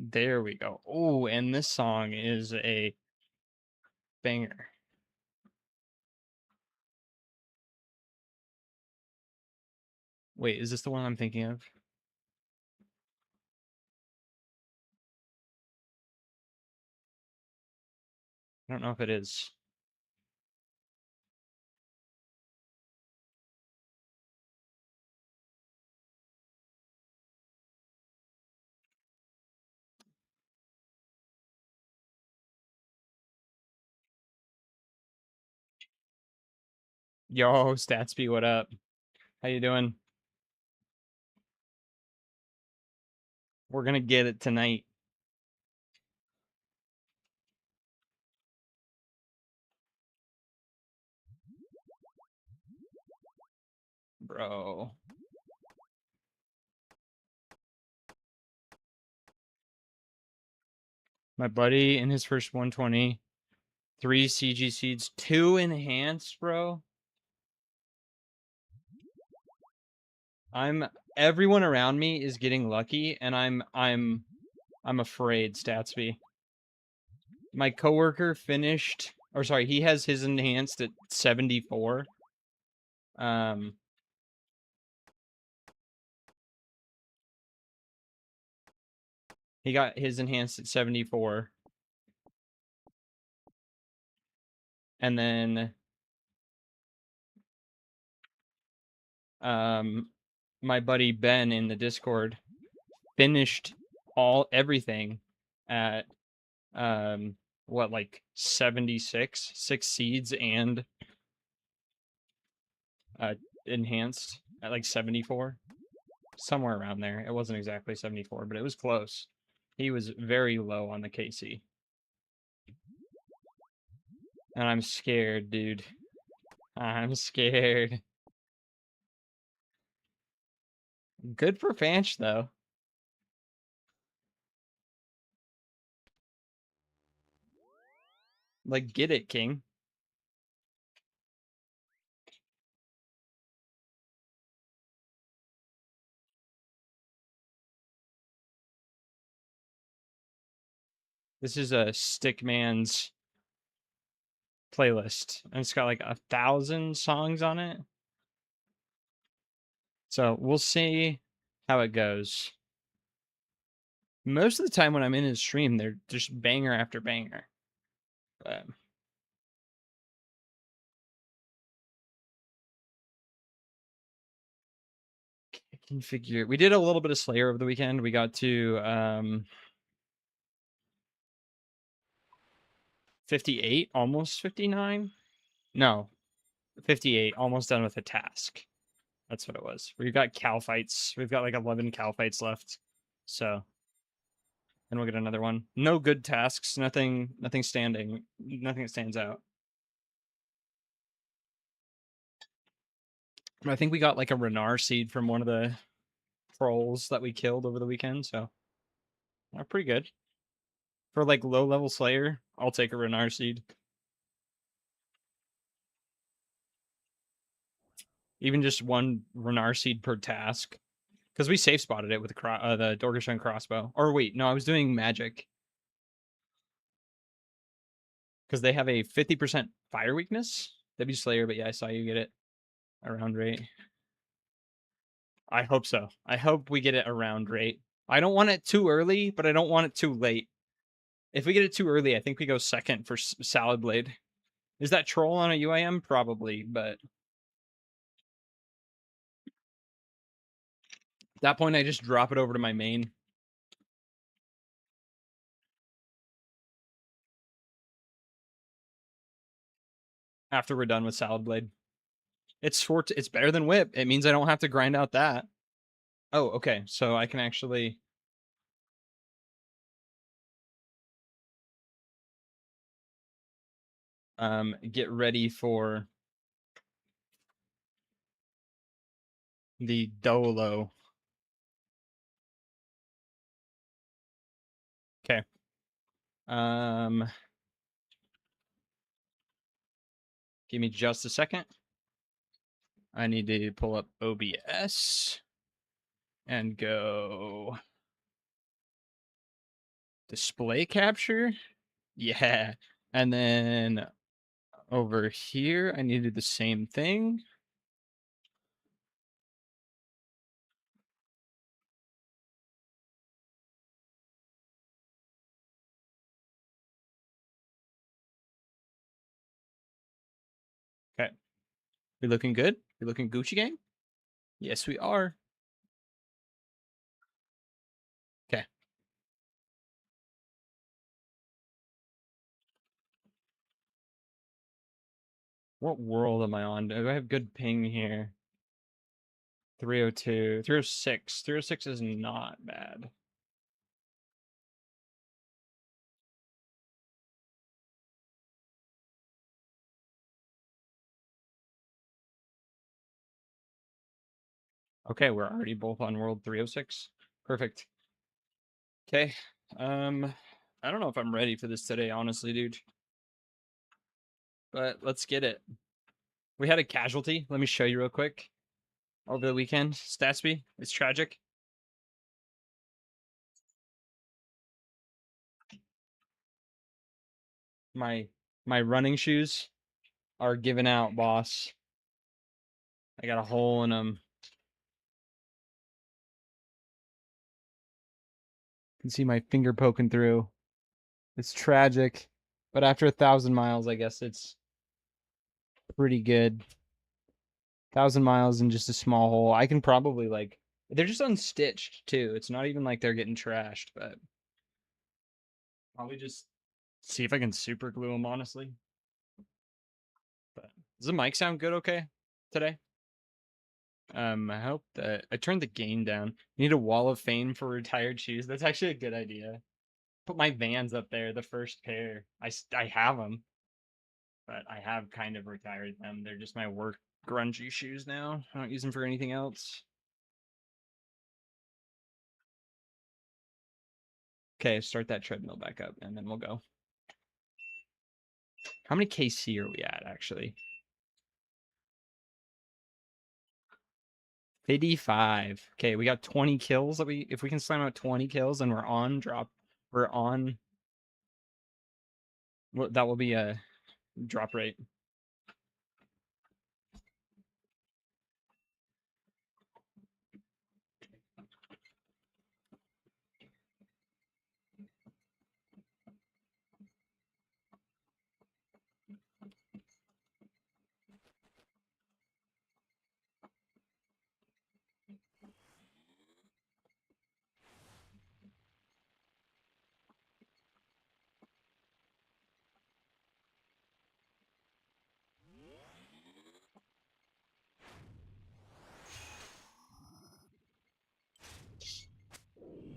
There we go. Oh, and this song is a banger. Wait, is this the one I'm thinking of? I don't know if it is. Yo, Statsby, what up? How you doing? We're gonna get it tonight. Bro. My buddy in his first 120, 3 CG seeds, 2 enhanced, bro. Everyone around me is getting lucky, and I'm afraid, Statsby. My coworker finished, or sorry, he has his enhanced at 74. He got his enhanced at 74. And then my buddy Ben in the Discord finished everything at what, like 76, 6 seeds and enhanced at like 74, somewhere around there. It wasn't exactly 74, but it was close. He was very low on the KC. And I'm scared, dude. I'm scared. Good for Fanch, though. Like, get it, King. This is a Stickman's playlist, and it's got like 1,000 songs on it. So we'll see how it goes. Most of the time when I'm in his stream, they're just banger after banger. But configure. We did a little bit of Slayer over the weekend. We got to 58, almost 59. No, 58, almost done with a task. That's what it was. We've got cow fights. We've got like 11 cow fights left. So, and we'll get another one. No good tasks. Nothing standing. Nothing that stands out. I think we got like a Renar seed from one of the trolls that we killed over the weekend. So, pretty good. For like low level Slayer, I'll take a Renar seed. Even just one Renar seed per task. Because we safe spotted it with the Dorkashun crossbow. Or wait, no, I was doing magic. Because they have a 50% fire weakness. That'd be Slayer, but yeah, I saw you get it around rate. I hope so. I hope we get it around rate. I don't want it too early, but I don't want it too late. If we get it too early, I think we go second for Salad Blade. Is that troll on a UIM? Probably, but at that point, I just drop it over to my main. After we're done with Salad Blade. It's better than Whip. It means I don't have to grind out that. Oh, okay. So I can actually get ready for the Dolo. Okay. Give me just a second. I need to pull up OBS and go Display capture? Yeah. And then over here, I needed the same thing. Okay. We looking good? We looking Gucci gang? Yes, we are. Okay. What world am I on? Do I have good ping here? 302, 306. 306 is not bad. Okay, we're already both on world 306. Perfect. Okay. I don't know if I'm ready for this today, honestly, dude. But let's get it. We had a casualty. Let me show you real quick. Over the weekend, Statsby. It's tragic. My running shoes are giving out, boss. I got a hole in them. You can see my finger poking through. It's tragic, but after 1,000 miles, I guess it's pretty good. 1,000 miles in just a small hole. I can probably like. They're just unstitched too. It's not even like they're getting trashed, but probably just see if I can super glue them. Honestly, but does the mic sound good? Okay, today. I hope that I turned the gain down. You need a wall of fame for retired shoes. That's actually a good idea. Put my Vans up there, the first pair. I have them, but I have kind of retired them. They're just my work grungy shoes now. I don't use them for anything else. Okay, start that treadmill back up, and then we'll go. How many KC are we at, actually? 55. Okay, we got 20 kills. If we can slam out 20 kills and we're on drop, we're on. Well, that will be a drop rate.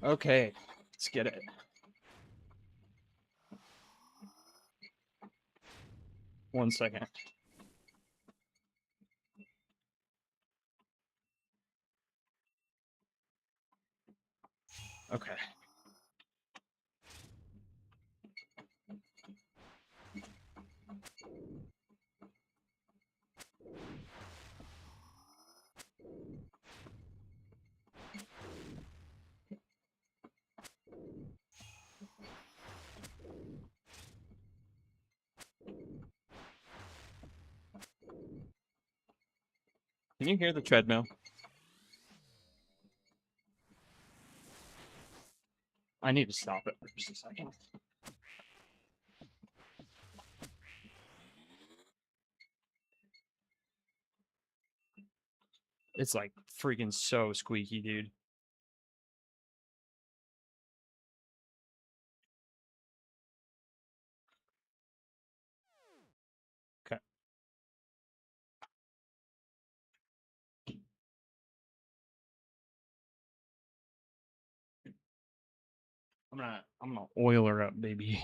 Okay, let's get it. One second. Okay. Can you hear the treadmill? I need to stop it for just a second. It's like freaking so squeaky, dude. Okay. I'm gonna oil her up, baby.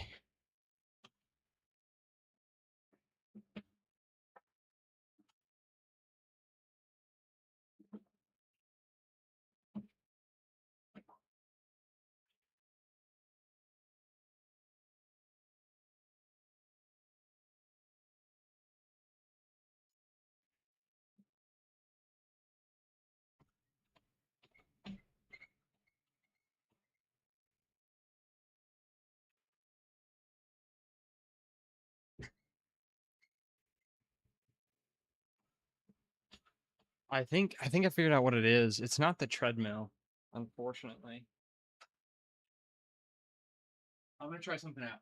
I think I figured out what it is. It's not the treadmill, unfortunately. I'm gonna try something out.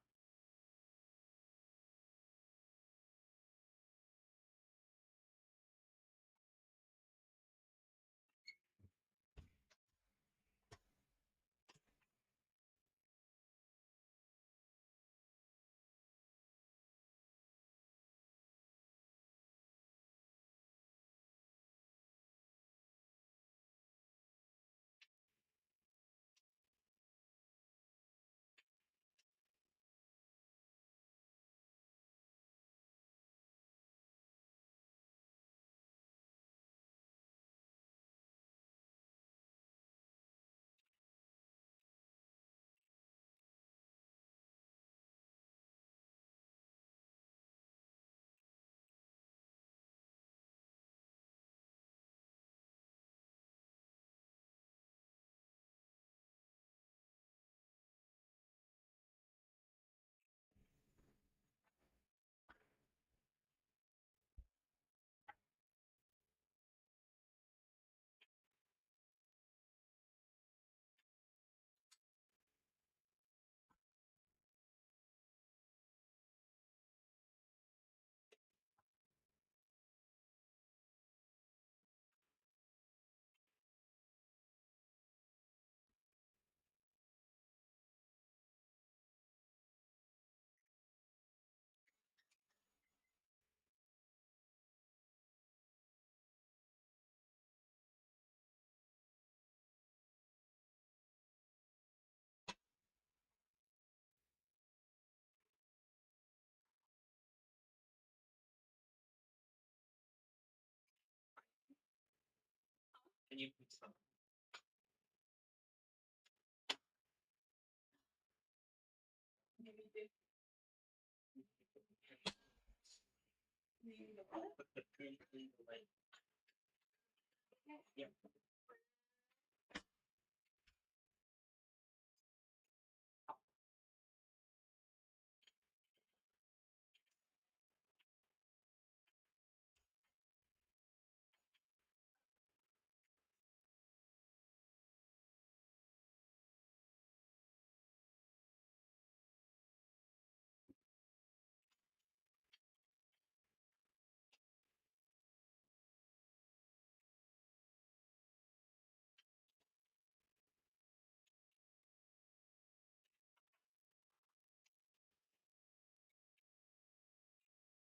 Can you please stop?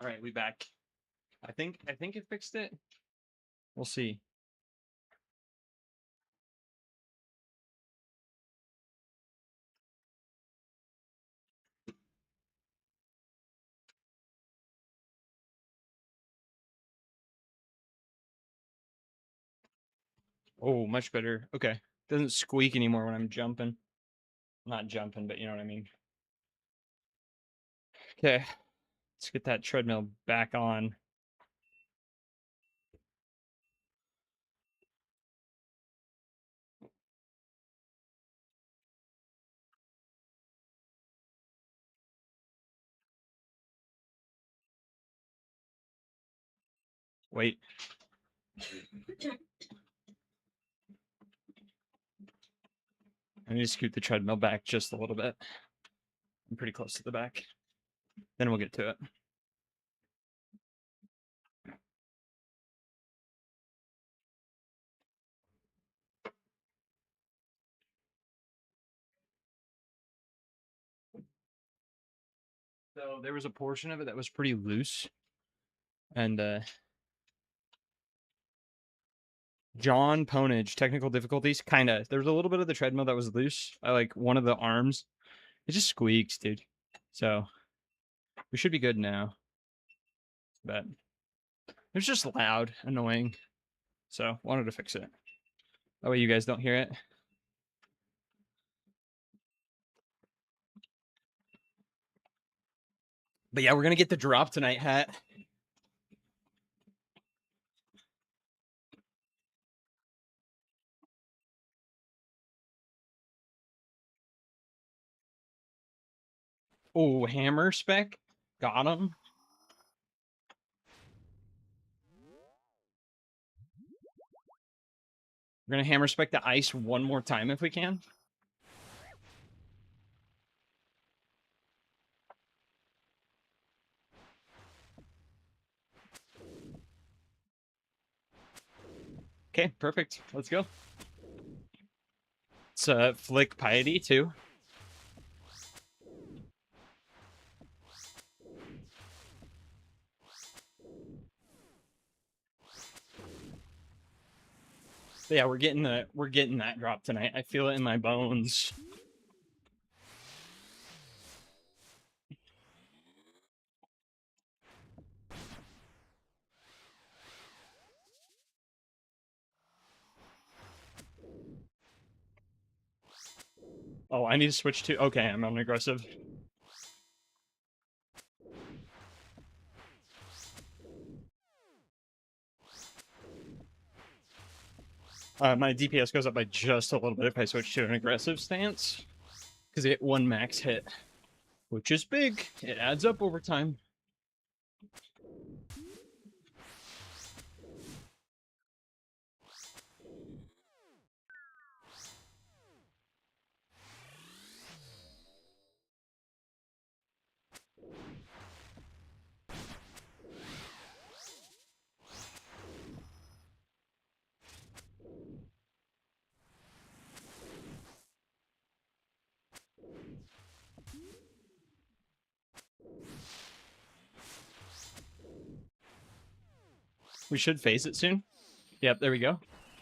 All right, we back. I think it fixed it. We'll see. Oh, much better. Okay. Doesn't squeak anymore when I'm jumping. Not jumping, but you know what I mean. Okay. Let's get that treadmill back on. Wait. I need to scoot the treadmill back just a little bit. I'm pretty close to the back. Then we'll get to it. So there was a portion of it that was pretty loose. And John Ponage, technical difficulties, kind of. There was a little bit of the treadmill that was loose. I like one of the arms. It just squeaks, dude. So we should be good now. But it was just loud, annoying. So wanted to fix it. That way you guys don't hear it. But yeah, we're gonna get the drop tonight hat. Oh, hammer spec. Got him. We're gonna hammer spec the ice one more time if we can. Okay, perfect. Let's go. It's flick piety too. But yeah, we're getting that drop tonight. I feel it in my bones. Oh, I need to switch to okay, I'm on aggressive. My DPS goes up by just a little bit if I switch to an aggressive stance. Because I get one max hit. Which is big. It adds up over time. We should phase it soon. Yep, there we go.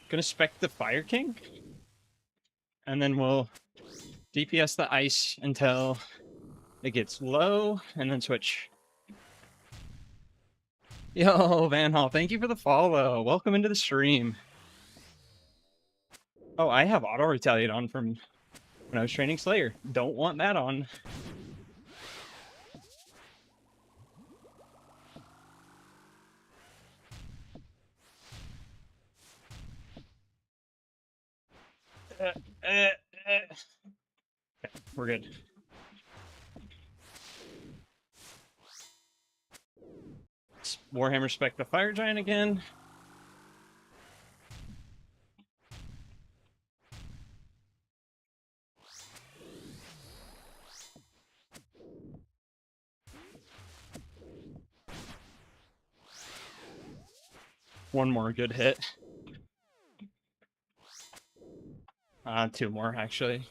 Gonna spec the Fire King. And then we'll DPS the ice until it gets low, and then switch. Yo, Van Hall, thank you for the follow. Welcome into the stream. Oh, I have auto retaliate on from when I was training Slayer. Don't want that on. Okay, we're good. Let's Warhammer spec the Fire Giant again. One more good hit. Two more, actually.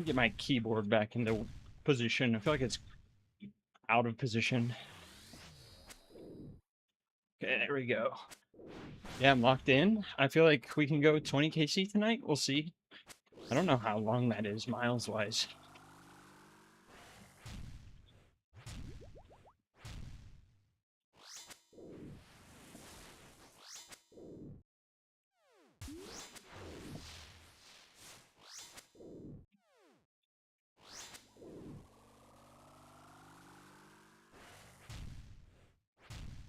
Get my keyboard back into position. I feel like it's out of position. Okay, there we go. Yeah, I'm locked in. I feel like we can go 20 KC tonight. We'll see. I don't know how long that is miles-wise.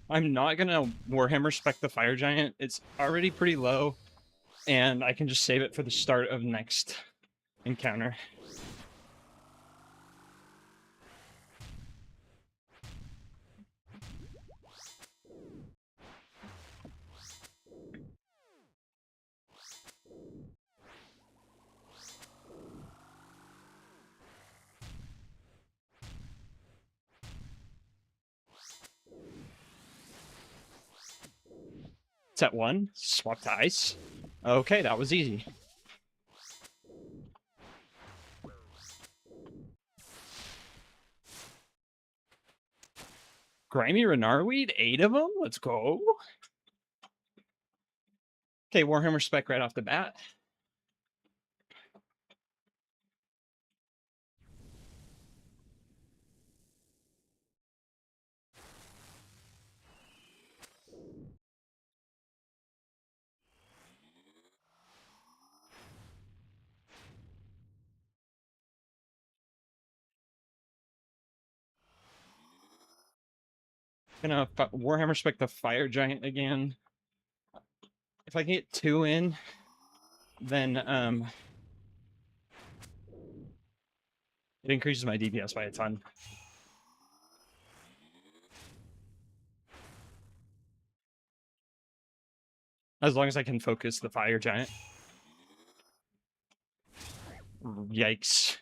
I'm not gonna Warhammer spec the Fire Giant. It's already pretty low, and I can just save it for the start of next encounter. Set one, swap to ice. Okay, that was easy. Grimy Renarweed, 8 of them? Let's go. Okay, Warhammer spec right off the bat. Gonna Warhammer spec the fire giant again. If I can get 2 in, then it increases my DPS by a ton. As long as I can focus the fire giant. Yikes.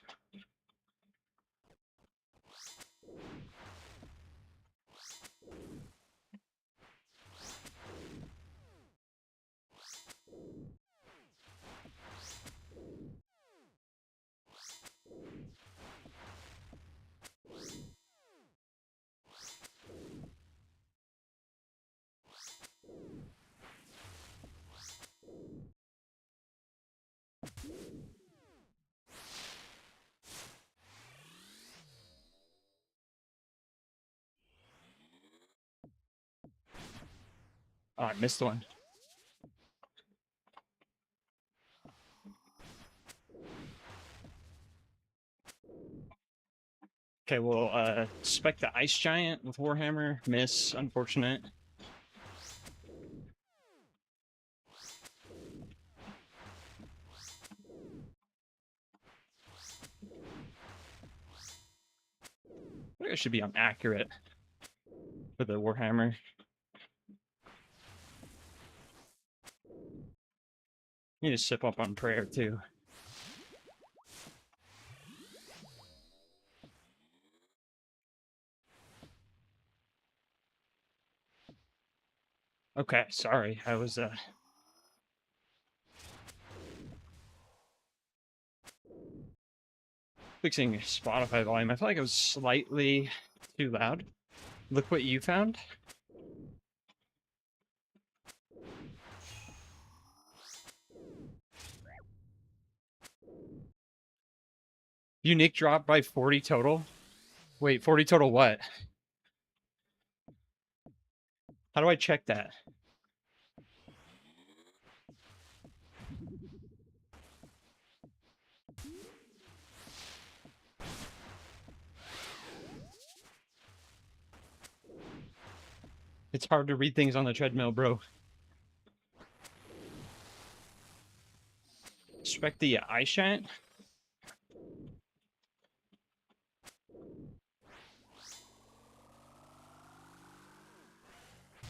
Oh, I missed one. Okay, we'll spec the ice giant with Warhammer. Miss, unfortunate. I think I should be on accurate for the Warhammer. Need to sip up on prayer too. Okay, sorry. I was fixing Spotify volume. I felt like it was slightly too loud. Look what you found. Unique drop by 40 total. Wait, 40 total what? How do I check that? It's hard to read things on the treadmill, bro. Expect the ice giant.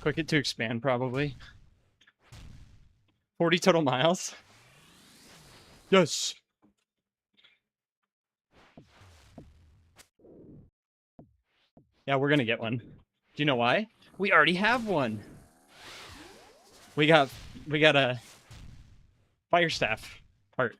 Click it to expand, probably. 40 total miles. Yes. Yeah, we're gonna get one. Do you know why? We already have one. We got a fire staff part.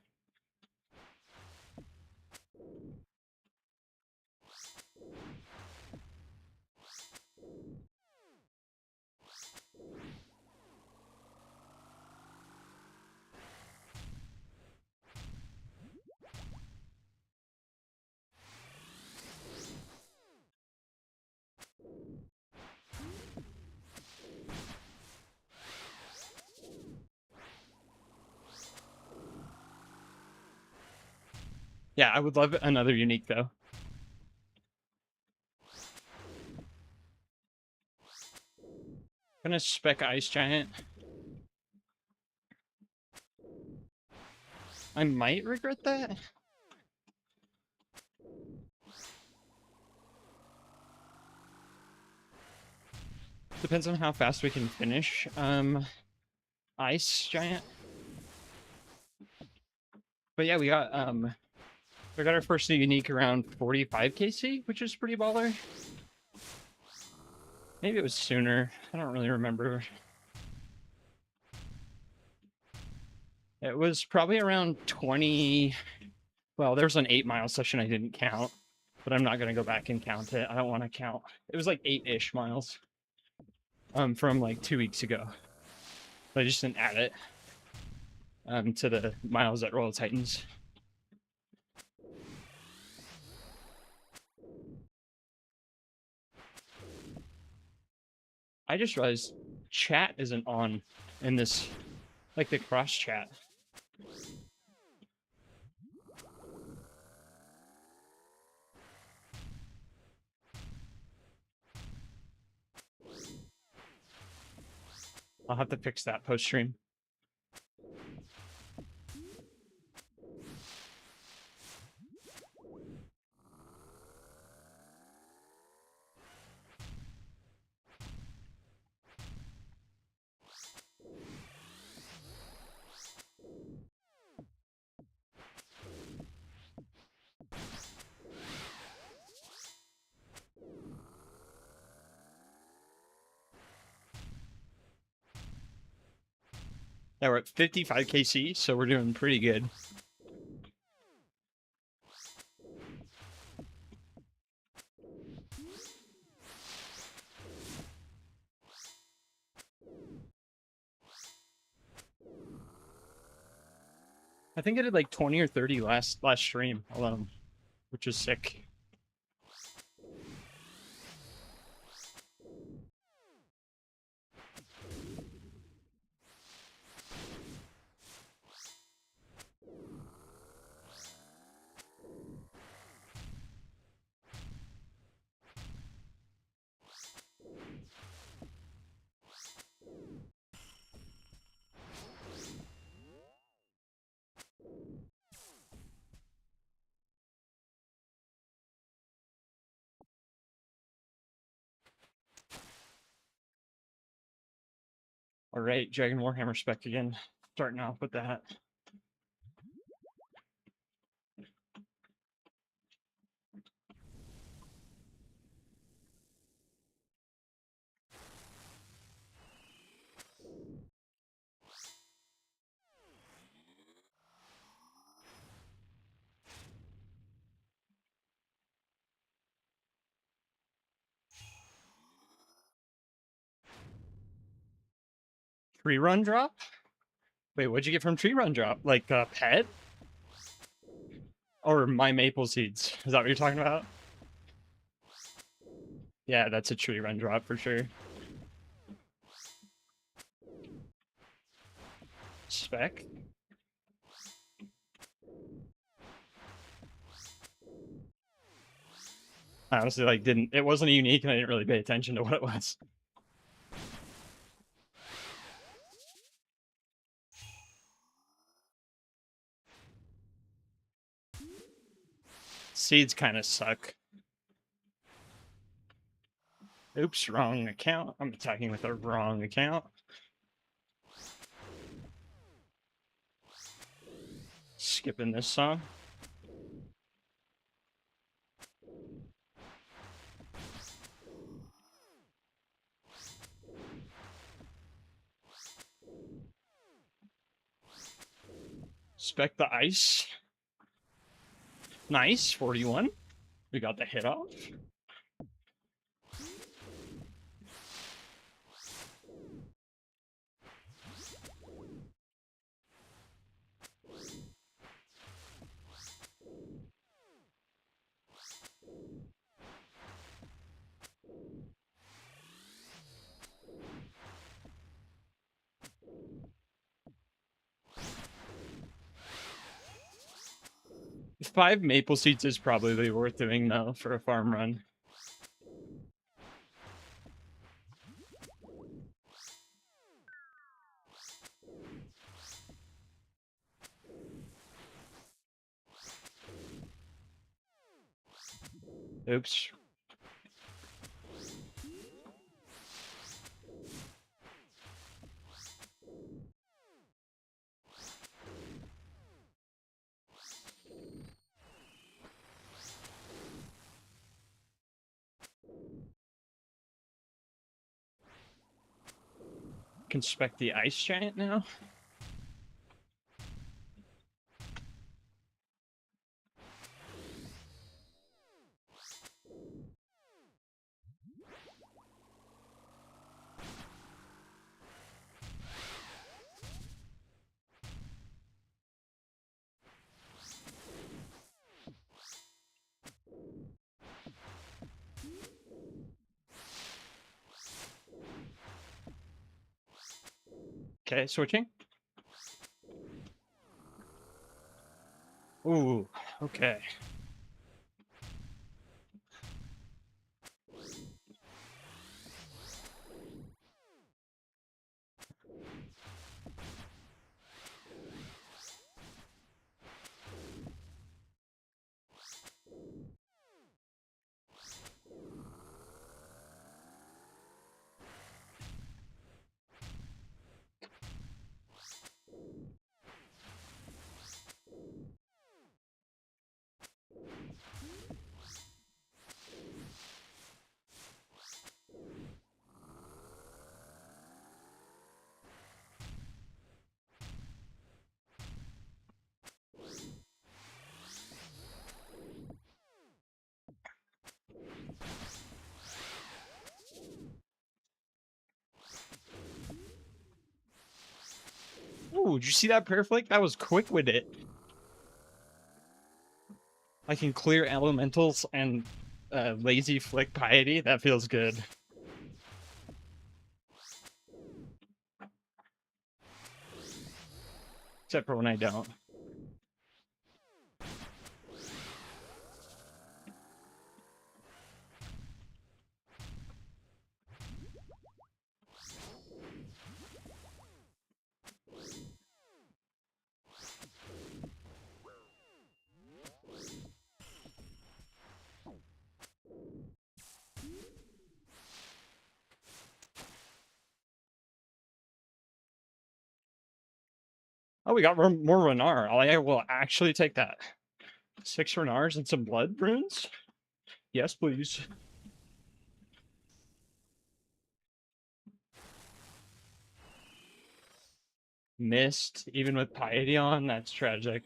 Yeah, I would love another unique though. Gonna spec ice giant. I might regret that. Depends on how fast we can finish. Ice giant. But yeah, we got our first unique around 45 KC, which is pretty baller. Maybe it was sooner. I don't really remember. It was probably around 20. Well, there was an 8-mile session I didn't count, but I'm not gonna go back and count it. I don't want to count. It was like 8-ish miles. From like 2 weeks ago. But I just didn't add it to the miles at Royal Titans. I just realized chat isn't on in this, like the cross chat. I'll have to fix that post stream. Yeah, we're at 55 KC, so we're doing pretty good. I think I did like 20 or 30 last stream alone, which is sick. All right, Dragon Warhammer spec again. Starting off with that. Tree run drop? Wait, what'd you get from tree run drop? Like a pet? Or my maple seeds? Is that what you're talking about? Yeah, that's a tree run drop for sure. Spec? I honestly it wasn't unique and I didn't really pay attention to what it was. Seeds kind of suck. Oops, wrong account. I'm attacking with the wrong account. Skipping this song. Spec the ice. Nice, 41. We got the hit off. Five maple seeds is probably worth doing though for a farm run. Oops. Can spec the ice giant now. Okay, switching. Ooh, okay. Ooh, did you see that prayer flick? That was quick with it. I can clear elementals and lazy flick piety. That feels good. Except for when I don't. Oh, we got more Renar. I will actually take that. 6 Renars and some blood runes? Yes, please. Missed, even with piety on? That's tragic.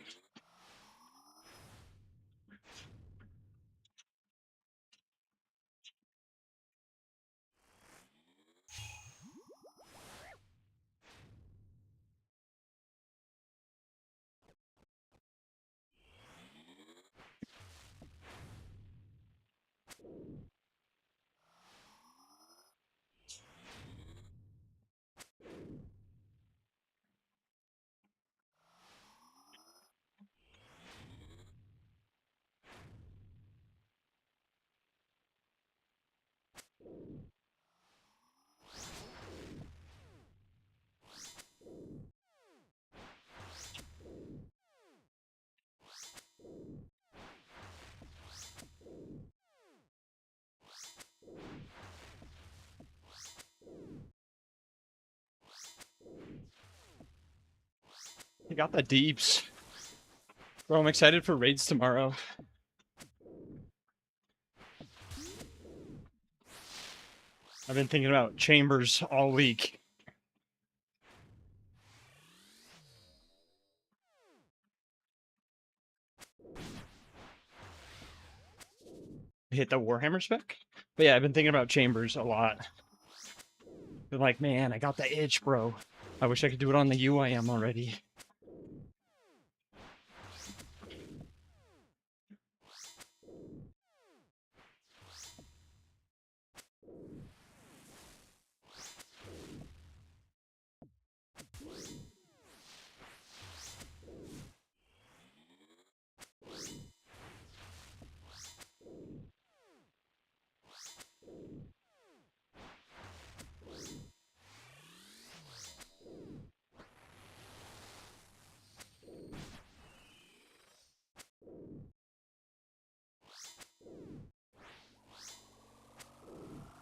You got the deeps. Bro, I'm excited for raids tomorrow. I've been thinking about chambers all week. Hit the Warhammer spec? But yeah, I've been thinking about chambers a lot. Been like, man, I got the itch, bro. I wish I could do it on the UIM already.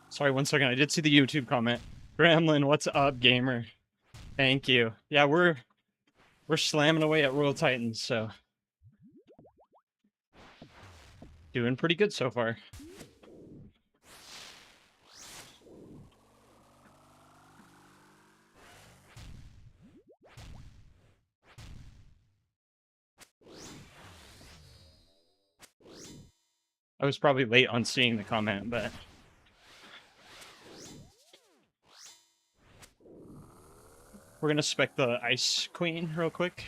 Sorry, 1 second. I did see the YouTube comment. Gremlin, what's up, gamer? Thank you. Yeah, we're slamming away at Royal Titans, so doing pretty good so far. I was probably late on seeing the comment, but we're gonna spec the Ice Queen real quick.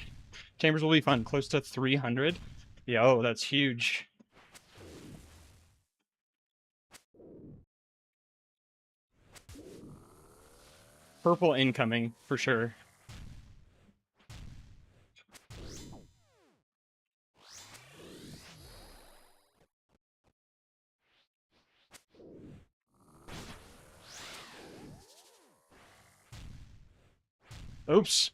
Chambers will be fun. Close to 300. Yo, that's huge. Purple incoming, for sure. Oops.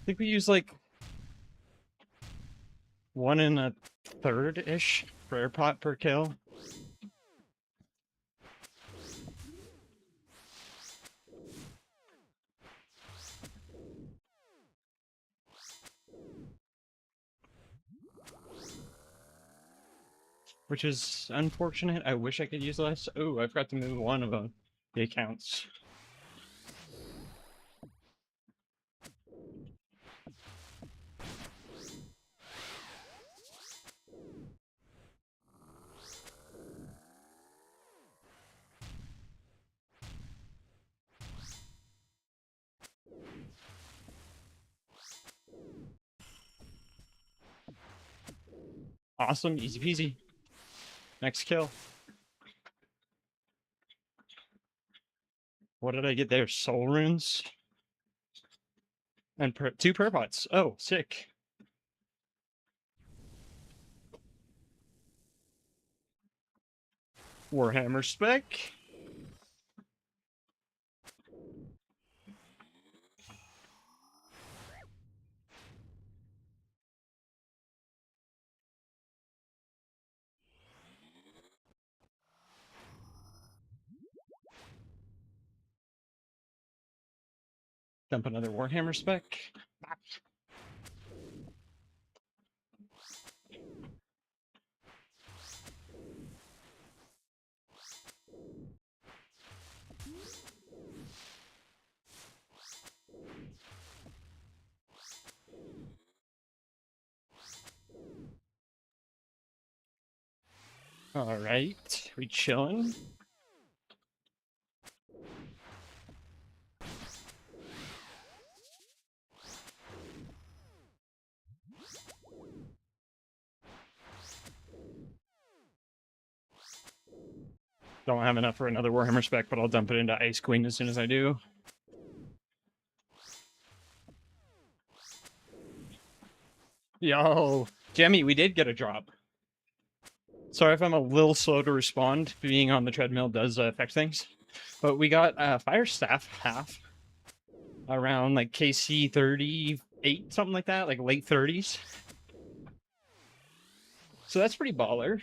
I think we use like 1 1/3-ish prayer pot per kill. which is unfortunate. I wish I could use less. Oh, I forgot to move one of them. The accounts. Awesome, easy peasy. Next kill. What did I get there? Soul runes? And 2 prayer pots. Oh, sick. Warhammer spec. Dump another Warhammer spec. All right, we chilling. Don't have enough for another Warhammer spec, but I'll dump it into Ice Queen as soon as I do. Yo, Jemmy, we did get a drop. Sorry if I'm a little slow to respond. Being on the treadmill does affect things. But we got Fire Staff half around like KC 38, something like that, like late 30s. So that's pretty baller.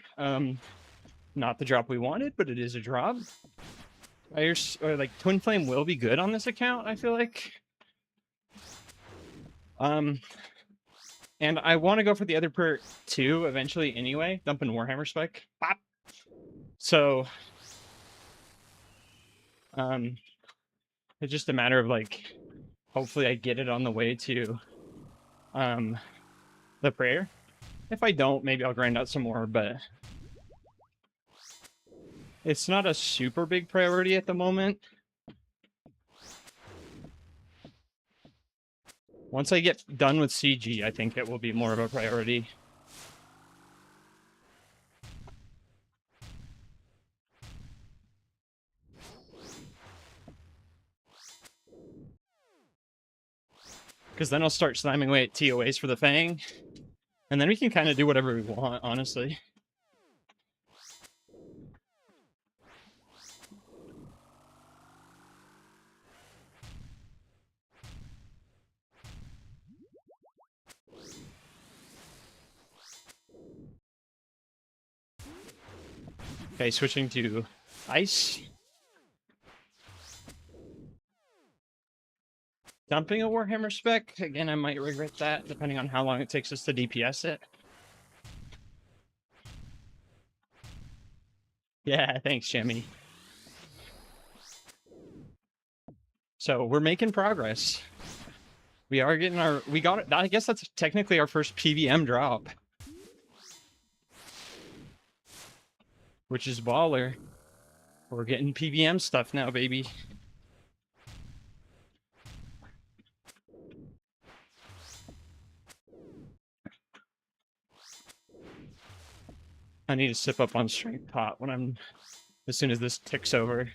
Not the drop we wanted, but it is a drop. Or like Twin Flame will be good on this account, I feel like. And I want to go for the other perk too eventually anyway. Dumping Warhammer spec. Pop. So it's just a matter of like hopefully I get it on the way to the prayer. If I don't, maybe I'll grind out some more, but it's not a super big priority at the moment. Once I get done with CG, I think it will be more of a priority. Because then I'll start slamming away at TOAs for the Fang. And then we can kind of do whatever we want, honestly. Okay, switching to Ice. Dumping a Warhammer spec. Again, I might regret that, depending on how long it takes us to DPS it. Yeah, thanks, Jimmy. So we're making progress. We are getting our... We got it. I guess that's technically our first PVM drop. Which is baller. We're getting PVM stuff now, baby. I need to sip up on strength pot when I'm... As soon as this ticks over.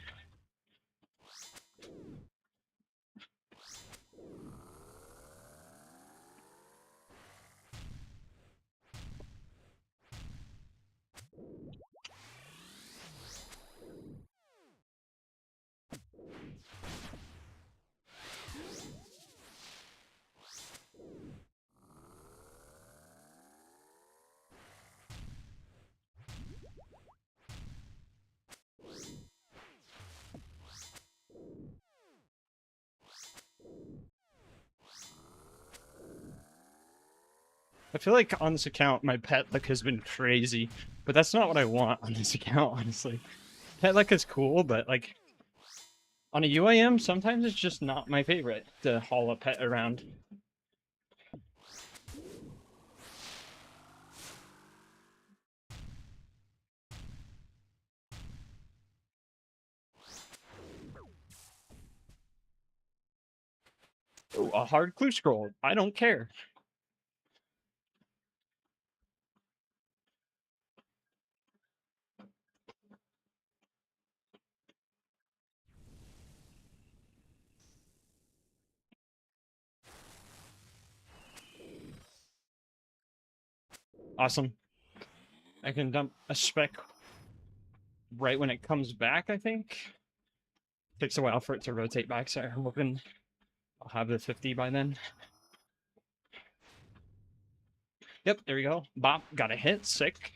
I feel like on this account, my pet luck has been crazy, but that's not what I want on this account, honestly. Pet luck is cool, but like on a UIM, sometimes it's just not my favorite to haul a pet around. Oh, a hard clue scroll. I don't care. Awesome. I can dump a spec right when it comes back, I think. Takes a while for it to rotate back, so I'm hoping I'll have the 50 by then. Yep, there we go. Bop, got a hit. Sick.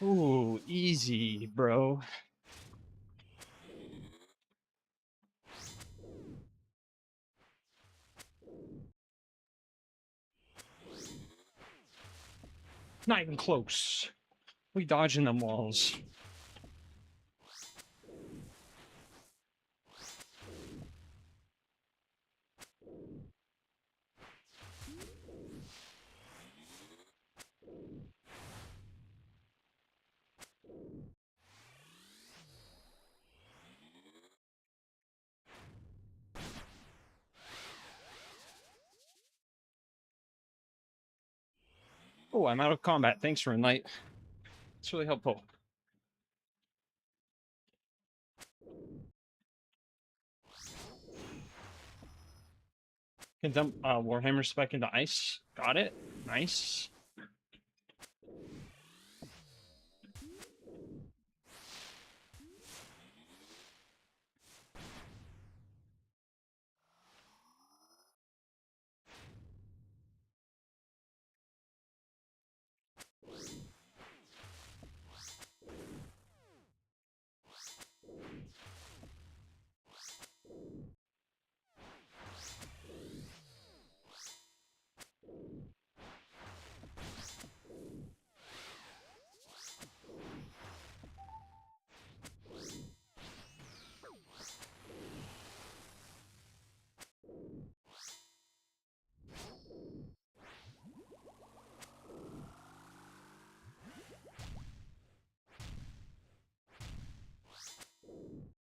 Ooh, easy, bro. Not even close. We dodging them walls. Oh, I'm out of combat. Thanks, Runelight. It's really helpful. Can dump Warhammer spec into ice. Got it. Nice.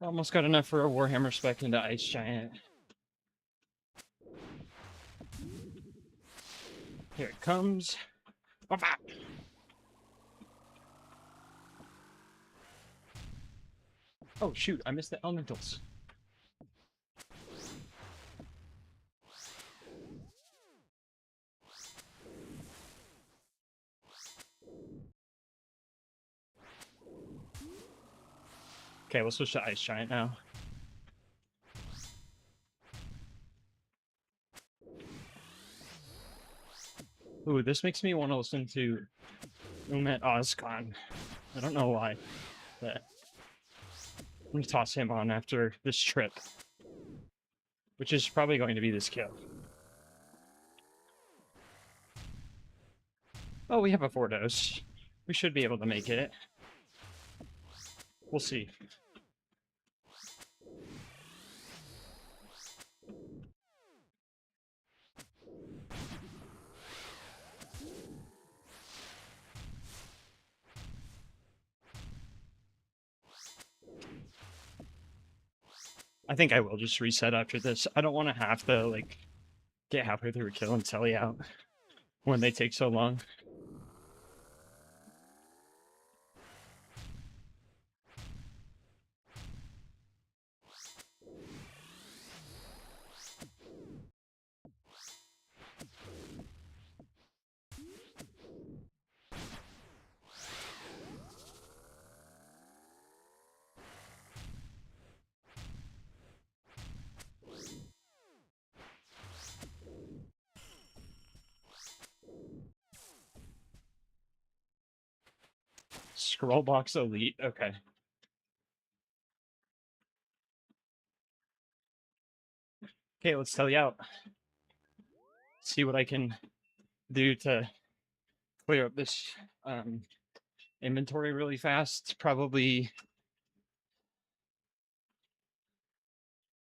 Almost got enough for a Warhammer spec into Ice Giant. Here it comes. Bop, bop. Oh, shoot. I missed the elementals. Okay, we'll switch to Ice Giant now. Ooh, this makes me want to listen to Umet Ozcon. I don't know why, but I'm going to toss him on after this trip, which is probably going to be this kill. Oh, we have a 4-dose. We should be able to make it. We'll see. I think I will just reset after this. I don't want to have to, like, get halfway through a kill and tell you out when they take so long. Scroll box elite. Okay. Okay, let's tell you out. See what I can do to clear up this inventory really fast. Probably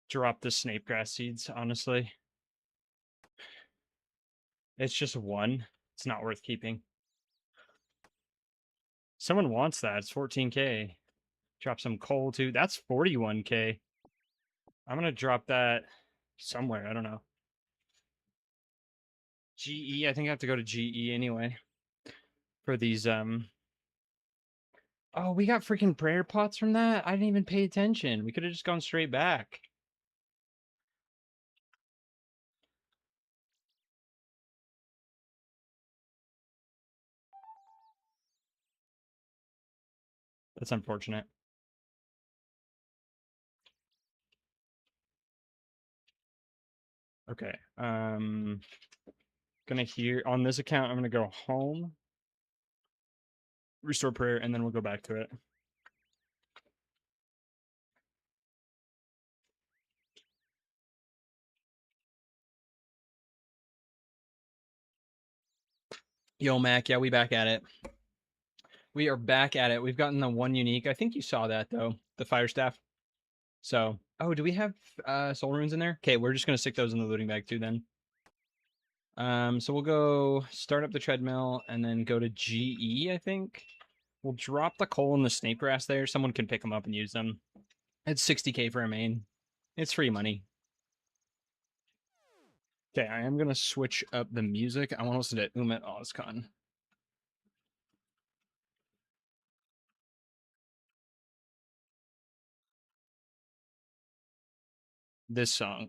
drop the snape grass seeds, honestly. It's just one. It's not worth keeping. Someone wants that. It's 14k. Drop some coal too. That's 41k. I'm gonna drop that somewhere. I don't know. GE. I think I have to go to GE anyway for these. Oh, we got freaking prayer pots from that. I didn't even pay attention. We could have just gone straight back. That's unfortunate. Okay. Gonna hear on this account. I'm gonna go home, restore prayer, and then we'll go back to it. Yo, Mac. Yeah, we back at it. We are back at it. We've gotten the one unique. I think you saw that though, the fire staff. So, oh, do we have soul runes in there? Okay, we're just gonna stick those in the looting bag too then. So we'll go start up the treadmill and then go to GE, I think. We'll drop the coal and the snake grass there. Someone can pick them up and use them. It's 60k for a main. It's free money. Okay, I am gonna switch up the music. I want to listen to Umet Ozcon. This song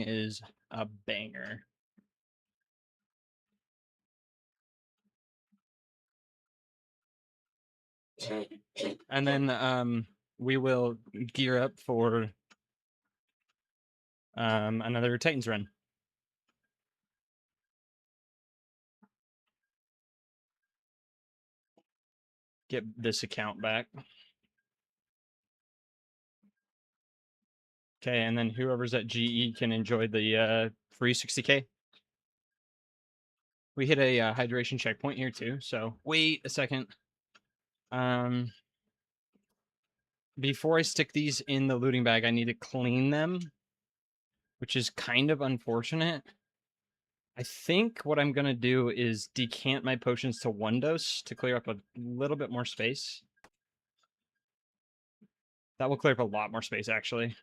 is a banger. And then we will gear up for another Titans run. Get this account back. Okay, and then whoever's at GE can enjoy the free 60k. We hit a hydration checkpoint here too, so wait a second. Before I stick these in the looting bag, I need to clean them, which is kind of unfortunate. I think what I'm going to do is decant my potions to 1 dose to clear up a little bit more space. That will clear up a lot more space, actually.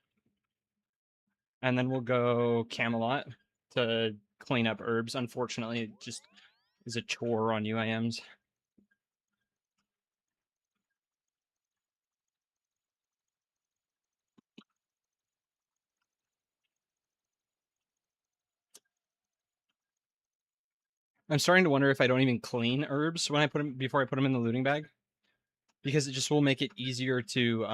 And then we'll go Camelot to clean up herbs. Unfortunately, it just is a chore on UIMs. I'm starting to wonder if I don't even clean herbs when I put them before I put them in the looting bag, because it just will make it easier to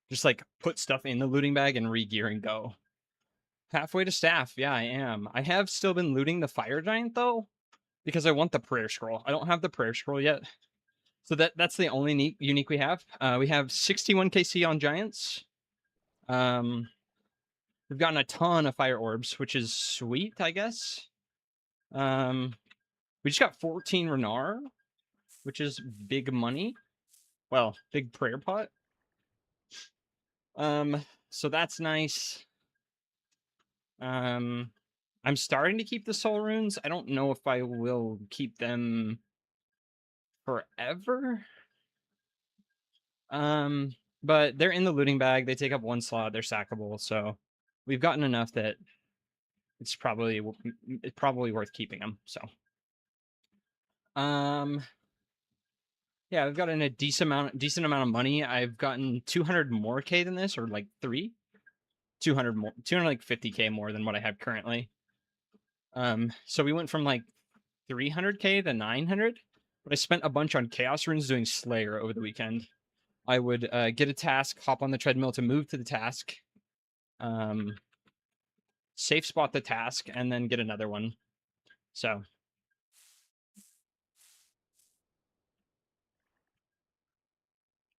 just like put stuff in the looting bag and re-gear and go. Halfway to staff, yeah, I am. I have still been looting the fire giant though, because I want the prayer scroll. I don't have the prayer scroll yet. So that's the only unique we have. We have 61k C on giants. We've gotten a ton of fire orbs, which is sweet, I guess. We just got 14 Renar, which is big money. Well, big prayer pot. So that's nice. I'm starting to keep the soul runes. I don't know if I will keep them forever. But they're in the looting bag. They take up 1 slot. They're sackable. So we've gotten enough that it's probably worth keeping them. So, yeah, I've gotten a decent amount of money. I've gotten 200 more K than this, or like 200 more, 250k more than what I have currently. So we went from like 300k to 900, but I spent a bunch on chaos runes doing Slayer over the weekend. I would get a task, hop on the treadmill to move to the task, safe spot the task, and then get another one. So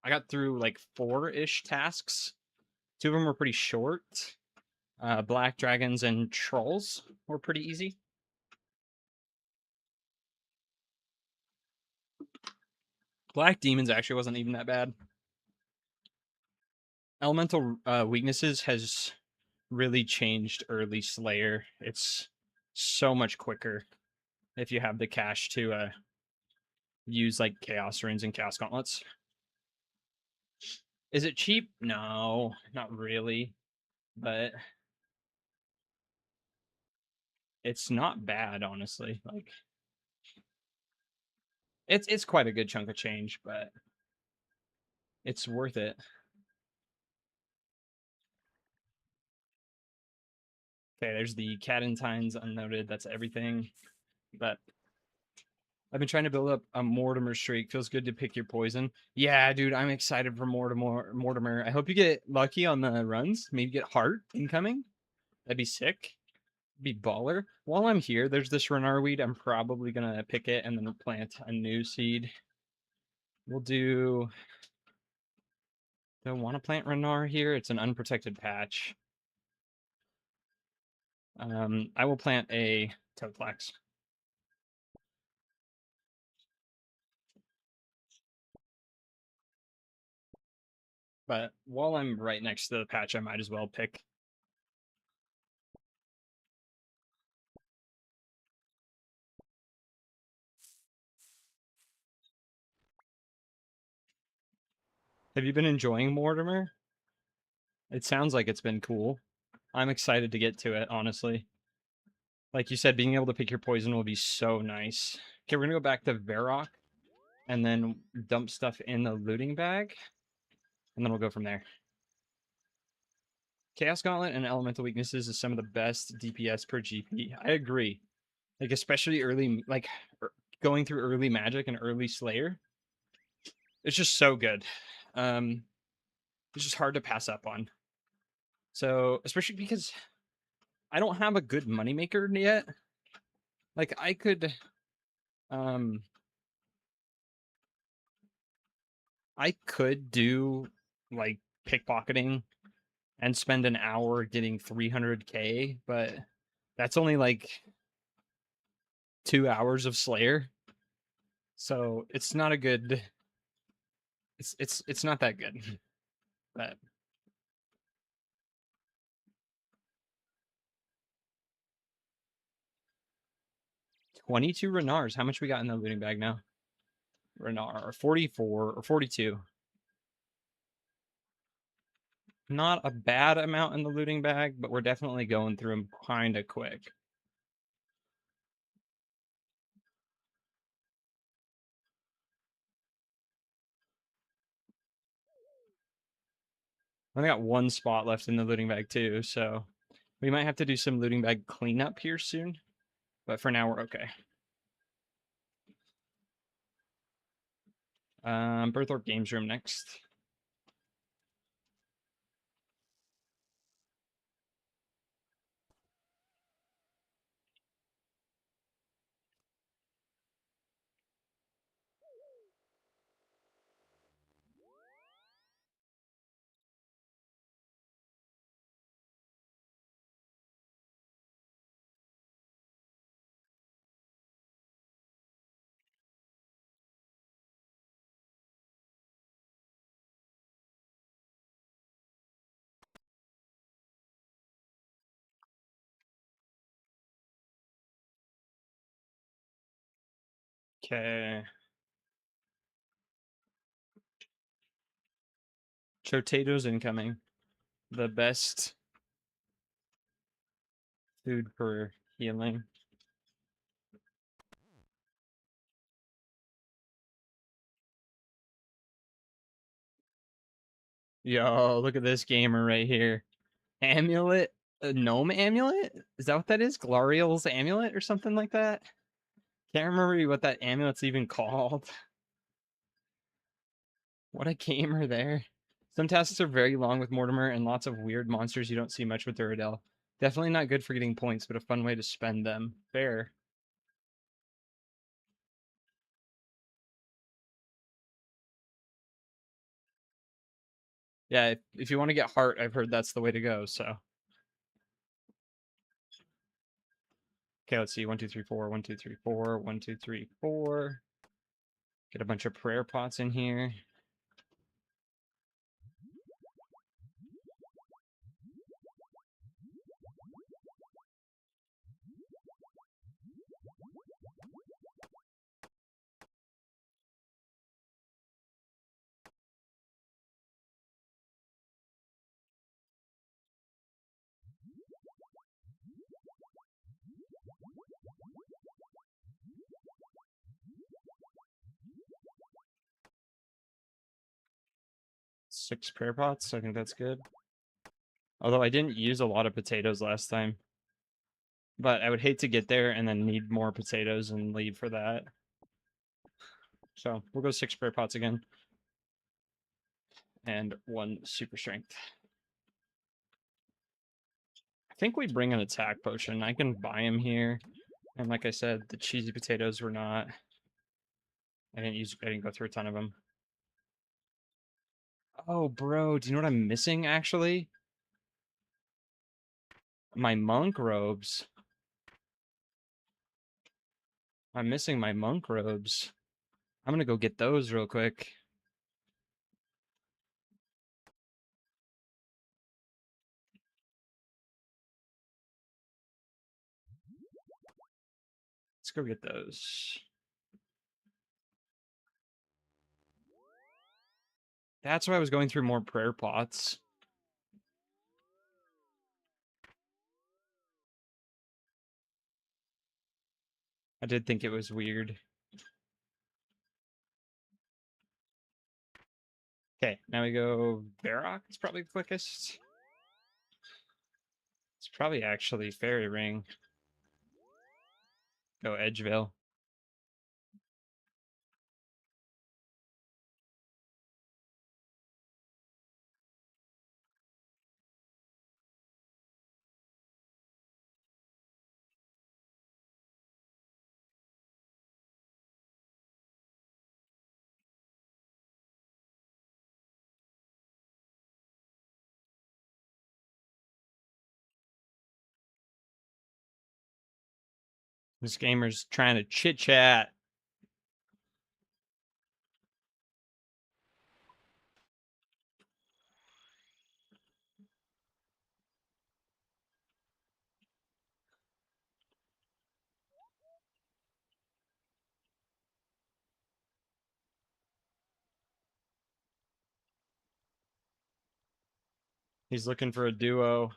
I got through like 4-ish tasks. 2 of them were pretty short. Black dragons and trolls were pretty easy. Black demons actually wasn't even that bad. Elemental weaknesses has really changed early Slayer. It's so much quicker if you have the cash to use like Chaos Runes and Chaos Gauntlets. Is it cheap? No, not really, but it's not bad, honestly. Like it's quite a good chunk of change, but it's worth it. Okay, there's the Catentines unnoted. That's everything. But I've been trying to build up a Mortimer streak. Feels good to pick your poison. Yeah, dude, I'm excited for Mortimer. I hope you get lucky on the runs. Maybe get heart incoming. That'd be sick. Be baller. While I'm here, there's this Renar weed. I'm probably gonna pick it and then plant a new seed. We'll do. Do I want to plant Renar here? It's an unprotected patch. I will plant a Toadflax. But while I'm right next to the patch, I might as well pick. Have you been enjoying Mortimer? It sounds like it's been cool. I'm excited to get to it, honestly. Like you said, being able to pick your poison will be so nice. Okay, we're gonna go back to Varrock and then dump stuff in the looting bag. And then we'll go from there. Chaos Gauntlet and Elemental Weaknesses is some of the best DPS per GP. I agree. Like, especially early, like, going through early Magic and early Slayer. It's just so good. It's just hard to pass up on. So, especially because I don't have a good moneymaker yet. Like, I could, I could do, like, pickpocketing and spend an hour getting 300k, but that's only, like, 2 hours of Slayer. So, it's not a good... It's not that good. But 22 Renars. How much we got in the looting bag now? Renar, 44 or 42. Not a bad amount in the looting bag, but we're definitely going through them kind of quick. I only got 1 spot left in the looting bag too, so we might have to do some looting bag cleanup here soon. But for now, we're okay. Birthorpe Games Room next. Okay. Potatoes incoming. The best food for healing. Yo, look at this gamer right here. Amulet? A gnome amulet? Is that what that is? Gloriel's amulet or something like that? Can't remember what that amulet's even called. What a gamer there. Some tasks are very long with Mortimer and lots of weird monsters you don't see much with Duradel. Definitely not good for getting points, but a fun way to spend them. Fair. Yeah, if you want to get heart, I've heard that's the way to go, so. Okay, let's see. 1, 2, 3, 4. 1, 2, 3, 4. 1, 2, 3, 4. Get a bunch of prayer pots in here. Six prayer pots. I think that's good. Although I didn't use a lot of potatoes last time. But I would hate to get there and then need more potatoes and leave for that. So we'll go 6 prayer pots again. And 1 super strength. I think we bring an attack potion. I can buy him here. And like I said, the cheesy potatoes were not. I didn't go through a ton of them. Oh, bro, do you know what I'm missing actually? My monk robes. I'm missing my monk robes. I'm gonna go get those real quick. Let's go get those. That's why I was going through more prayer pots. I did think it was weird. Okay, now we go Varrock. It's probably the quickest. It's probably actually Fairy Ring. Go Edgeville. This gamer's trying to chit chat. He's looking for a duo.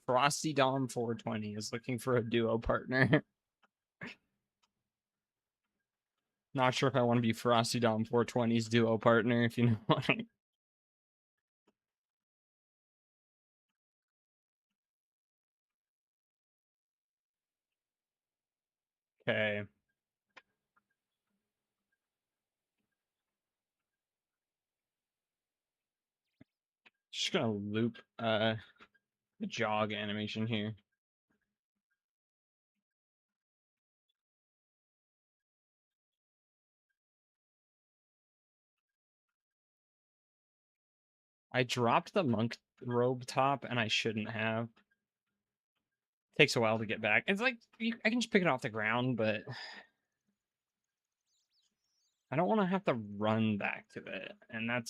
Frosty Dom 420 is looking for a duo partner. Not sure if I want to be Frosty Dom 420's duo partner, if you know what I mean. Okay. Just gonna loop the jog animation here. I dropped the monk robe top and I shouldn't have. Takes a while to get back. It's like I can just pick it off the ground, but I don't want to have to run back to it, and that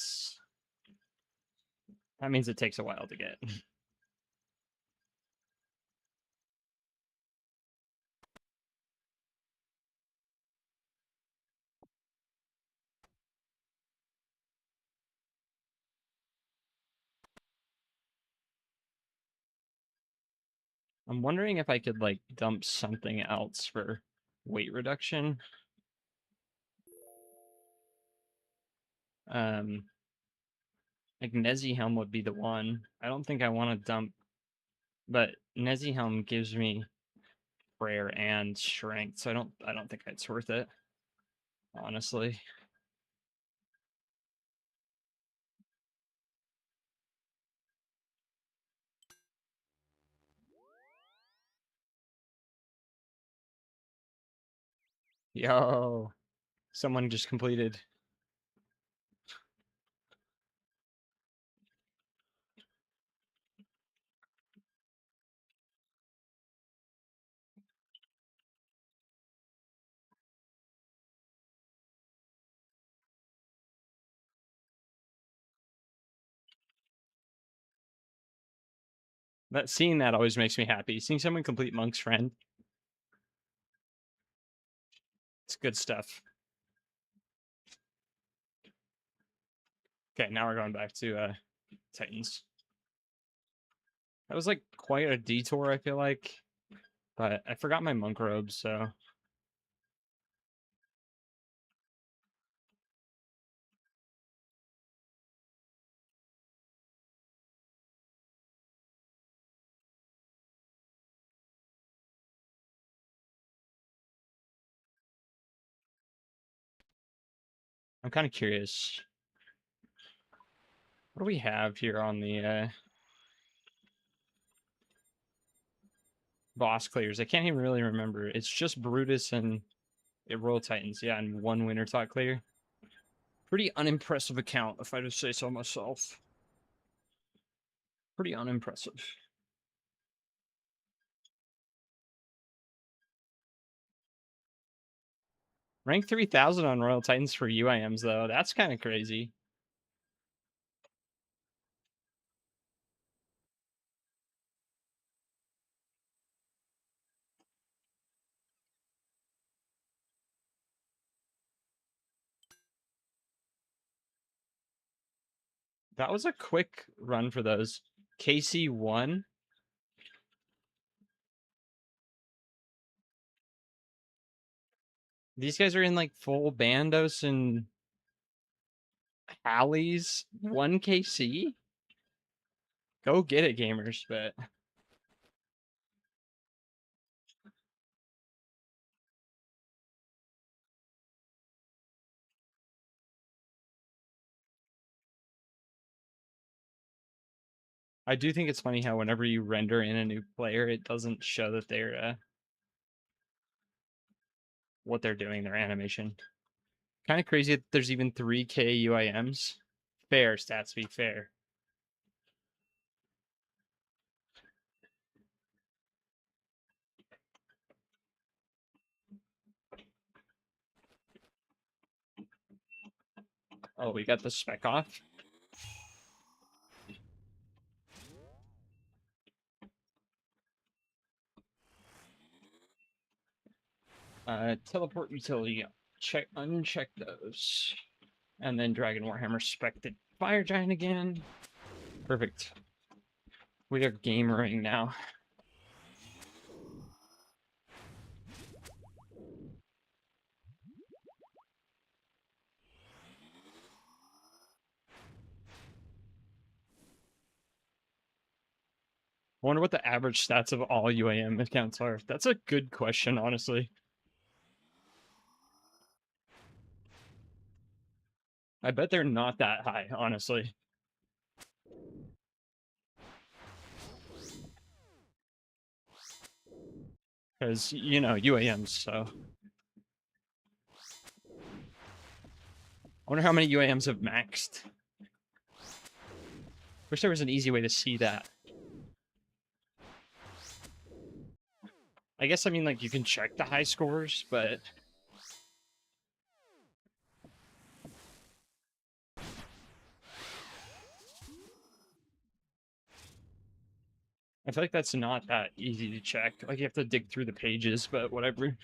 means it takes a while to get. I'm wondering if I could like dump something else for weight reduction. Like Helm would be the one. I don't think I want to dump, but Helm gives me prayer and strength, so I don't think it's worth it, honestly. Yo, someone just completed. Seeing that always makes me happy. Seeing someone complete Monk's Friend. It's good stuff. Okay, now we're going back to Titans. That was like quite a detour, I feel like. But I forgot my monk robe, so I'm kind of curious. What do we have here on the boss clears? I can't even really remember. It's just Brutus and Royal Titans, yeah, and one Winter Talk clear. Pretty unimpressive account, if I just say so myself. Pretty unimpressive. Rank 3000 on Royal Titans for UIMs, though. That's kind of crazy. That was a quick run for those. KC1. These guys are in like full Bandos and Hallies. 1 KC? Go get it, gamers, but I do think it's funny how whenever you render in a new player, it doesn't show that they're what they're doing, their animation. Kind of crazy that there's even 3K UIMs. Fair stats be fair. Oh, we got the spec off. Teleport utility. Uncheck those. And then Dragon Warhammer Spected Fire Giant again. Perfect. We are gamering now. I wonder what the average stats of all UAM accounts are. That's a good question, honestly. I bet they're not that high, honestly. Because, you know, UAMs, so. I wonder how many UAMs have maxed. Wish there was an easy way to see that. I guess, I mean, like, you can check the high scores, but I feel like that's not that easy to check. Like, you have to dig through the pages, but whatever.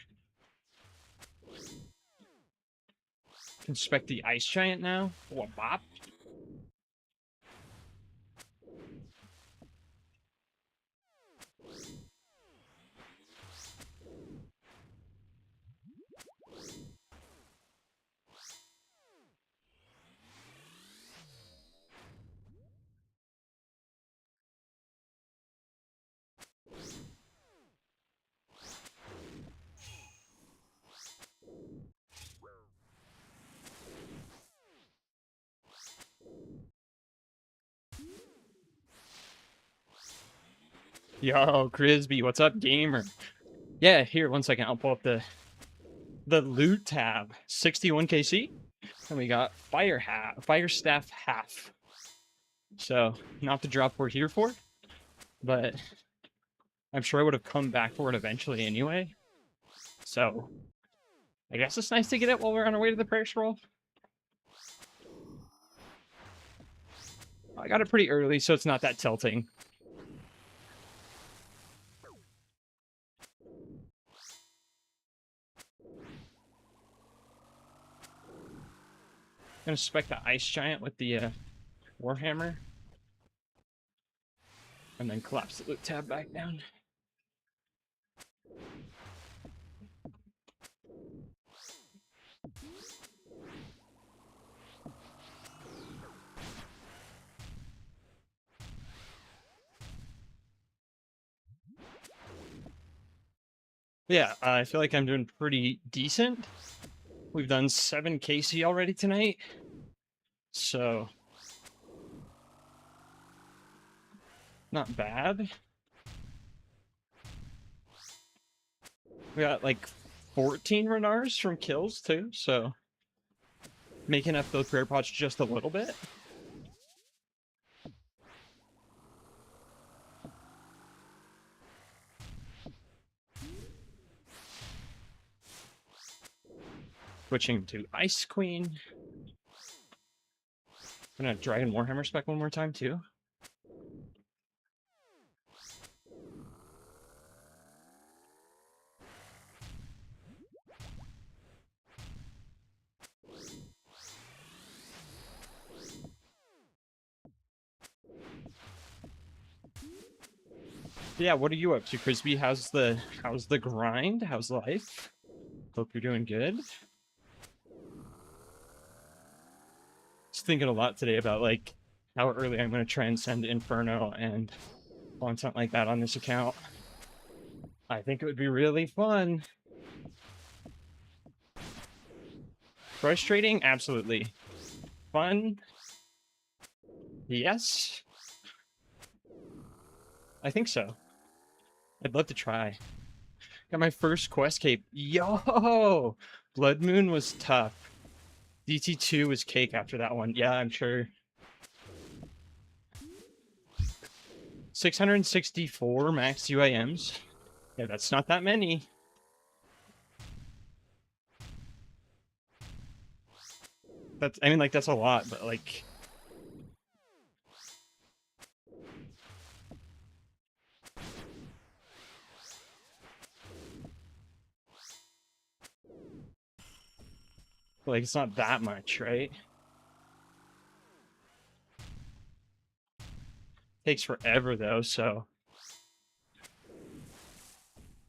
Inspect the ice giant now? What, bop? Yo, Crisby, what's up, gamer? Yeah, here, 1 second. I'll pull up the the loot tab, 61 KC. And we got fire staff half. So not the drop we're here for, but I'm sure I would have come back for it eventually anyway. So I guess it's nice to get it while we're on our way to the prayer scroll. I got it pretty early, so it's not that tilting. Gonna spec the ice giant with the warhammer, and then collapse the loot tab back down. Yeah, I feel like I'm doing pretty decent. We've done 7 KC already tonight, so not bad. We got like 14 Renars from kills too, so making up those prayer pots just a little bit. Switching to Ice Queen. I'm gonna Dragon Warhammer spec one more time too. Yeah, what are you up to, Crispy? How's the grind? How's life? Hope you're doing good. Just thinking a lot today about like how early I'm gonna transcend Inferno and on something like that on this account. I think it would be really fun. Frustrating? Absolutely. Fun? Yes. I think so. I'd love to try. Got my first quest cape. Yo! Blood Moon was tough. DT2 was cake after that one. Yeah, I'm sure. 664 max UIMs. Yeah, that's not that many. I mean, like, that's a lot, but like... Like, it's not that much, right? Takes forever, though, so...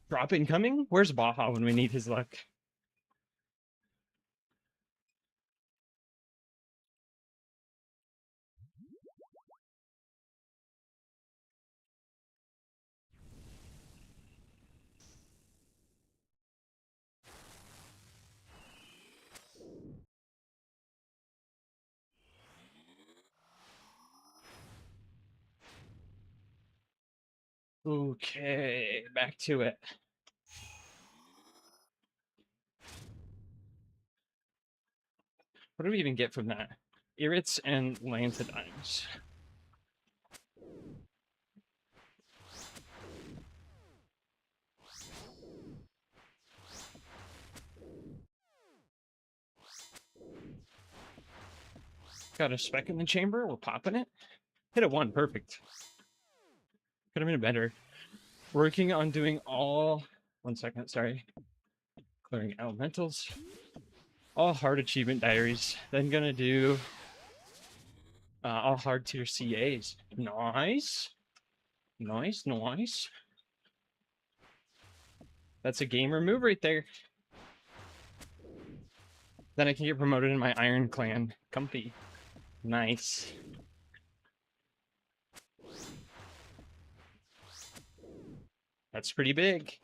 Drop incoming? Where's Baja when we need his luck? Okay, back to it. What do we even get from that? Irrits and Lantidines. Got a spec in the chamber. We're popping it. Hit a 1. Perfect. Could have been better. Working on doing all... 1 second, sorry. Clearing elementals. All hard achievement diaries. Then gonna do all hard tier CAs. Nice. Nice, nice. That's a gamer move right there. Then I can get promoted in my Iron Clan. Comfy. Nice. That's pretty big.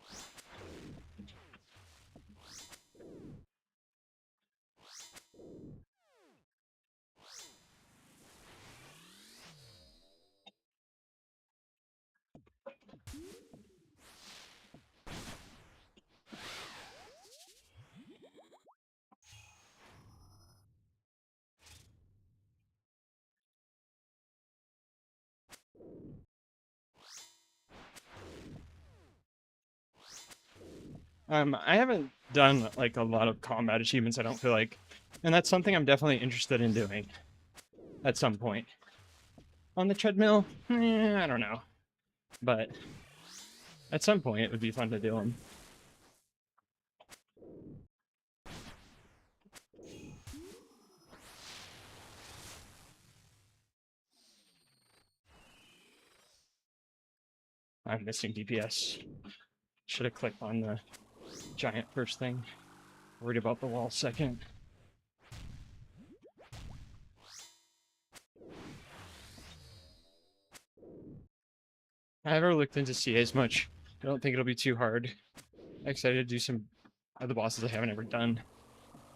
I haven't done like a lot of combat achievements, I don't feel like. And that's something I'm definitely interested in doing at some point. On the treadmill, I don't know. But at some point it would be fun to do them. I'm missing DPS. Should have clicked on the giant first thing. Worried about the wall second. I haven't looked into CAs much. I don't think it'll be too hard. I'm excited to do some of the bosses I haven't ever done.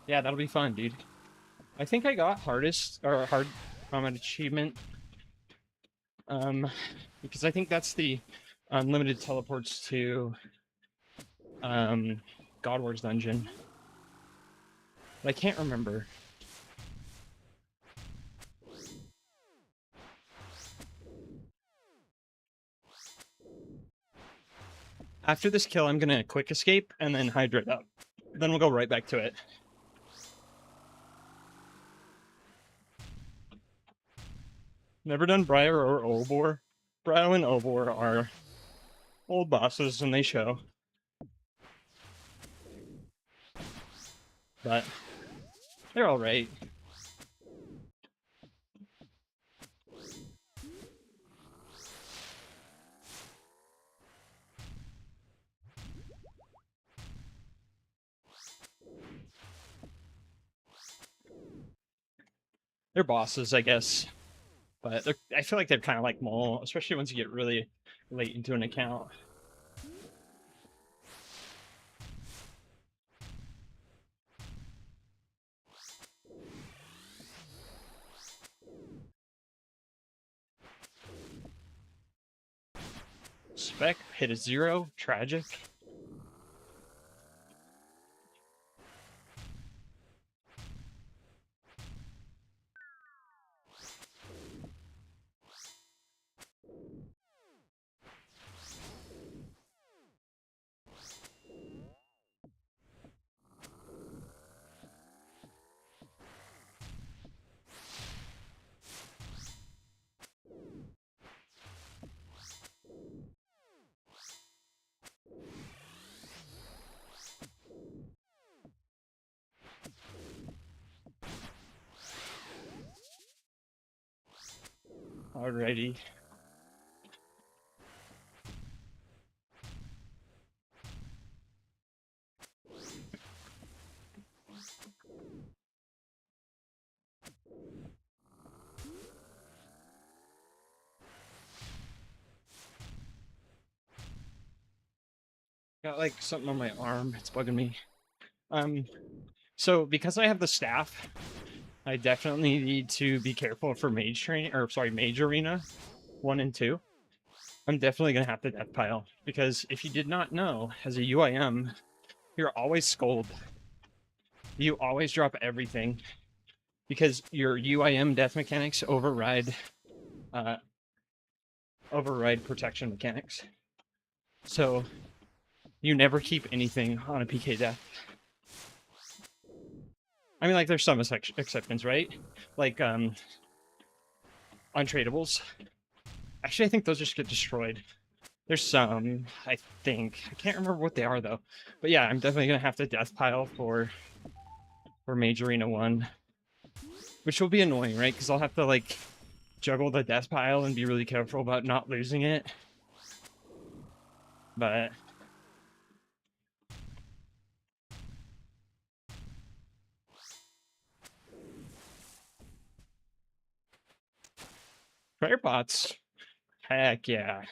Yeah, that'll be fun, dude. I think I got hardest or hard combat achievement. Because I think that's the unlimited teleports to God Wars dungeon. But I can't remember. After this kill, I'm gonna quick escape and then hydrate up. Then we'll go right back to it. Never done Briar or Obor. Briar and Obor are old bosses and they show. But they're alright. They're bosses, I guess. But I feel like they're kind of like mole, especially once you get really late into an account. Spec hit a 0. Tragic. Alrighty. Got like something on my arm. It's bugging me. So because I have the staff, I definitely need to be careful for mage training, or sorry, mage arena 1 and 2. I'm definitely gonna have to death pile because if you did not know, as a UIM, you're always scold. You always drop everything because your UIM death mechanics override protection mechanics. So you never keep anything on a PK death. I mean, like, there's some exceptions, right? Like, untradables. Actually, I think those just get destroyed. There's some, I think. I can't remember what they are, though. But yeah, I'm definitely going to have to death pile for Mage Arena 1. Which will be annoying, right? Because I'll have to, like, juggle the death pile and be really careful about not losing it. But prayer bots, heck yeah.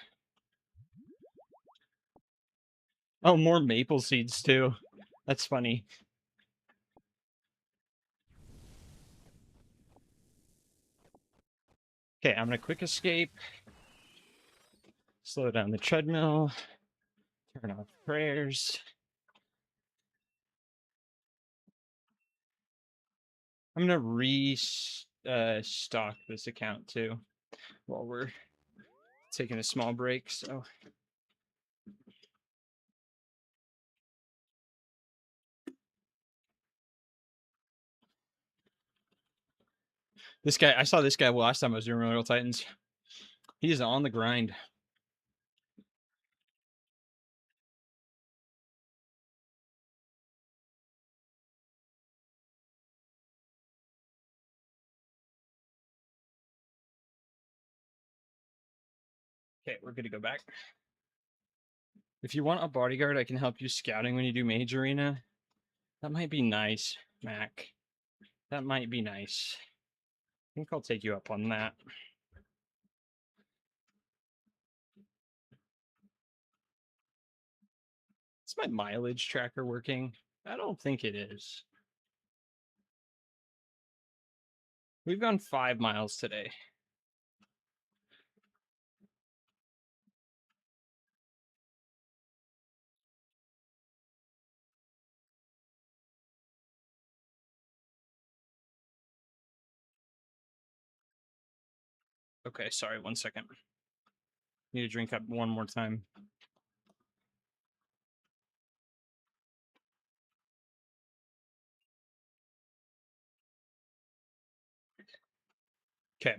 Oh, more maple seeds too. That's funny. Okay, I'm gonna quick escape. Slow down the treadmill. Turn off prayers. I'm gonna stock this account too while we're taking a small break. So This guy, I saw this guy last time I was doing Royal Titans. He's on the grind. Okay, we're good to go back. If you want a bodyguard, I can help you scouting when you do Mage Arena. That might be nice, Mac. That might be nice. I think I'll take you up on that. Is my mileage tracker working? I don't think it is. We've gone 5 miles today. Okay, sorry, 1 second. Need to drink up one more time. Okay.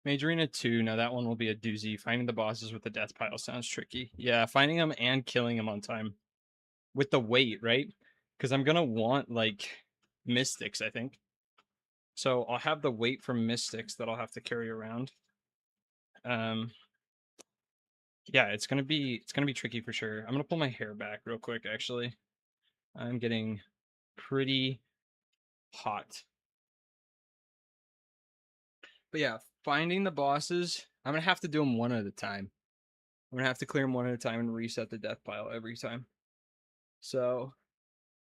Mage Arena 2, now that one will be a doozy. Finding the bosses with the death pile sounds tricky. Yeah, finding them and killing them on time. With the weight, right? Because I'm gonna want, like, Mystics, I think. So I'll have the weight from Mystics that I'll have to carry around. Yeah, it's gonna be tricky for sure. I'm gonna pull my hair back real quick, actually. I'm getting pretty hot. But yeah, finding the bosses, I'm gonna have to do them one at a time. I'm gonna have to clear them one at a time and reset the death pile every time. So,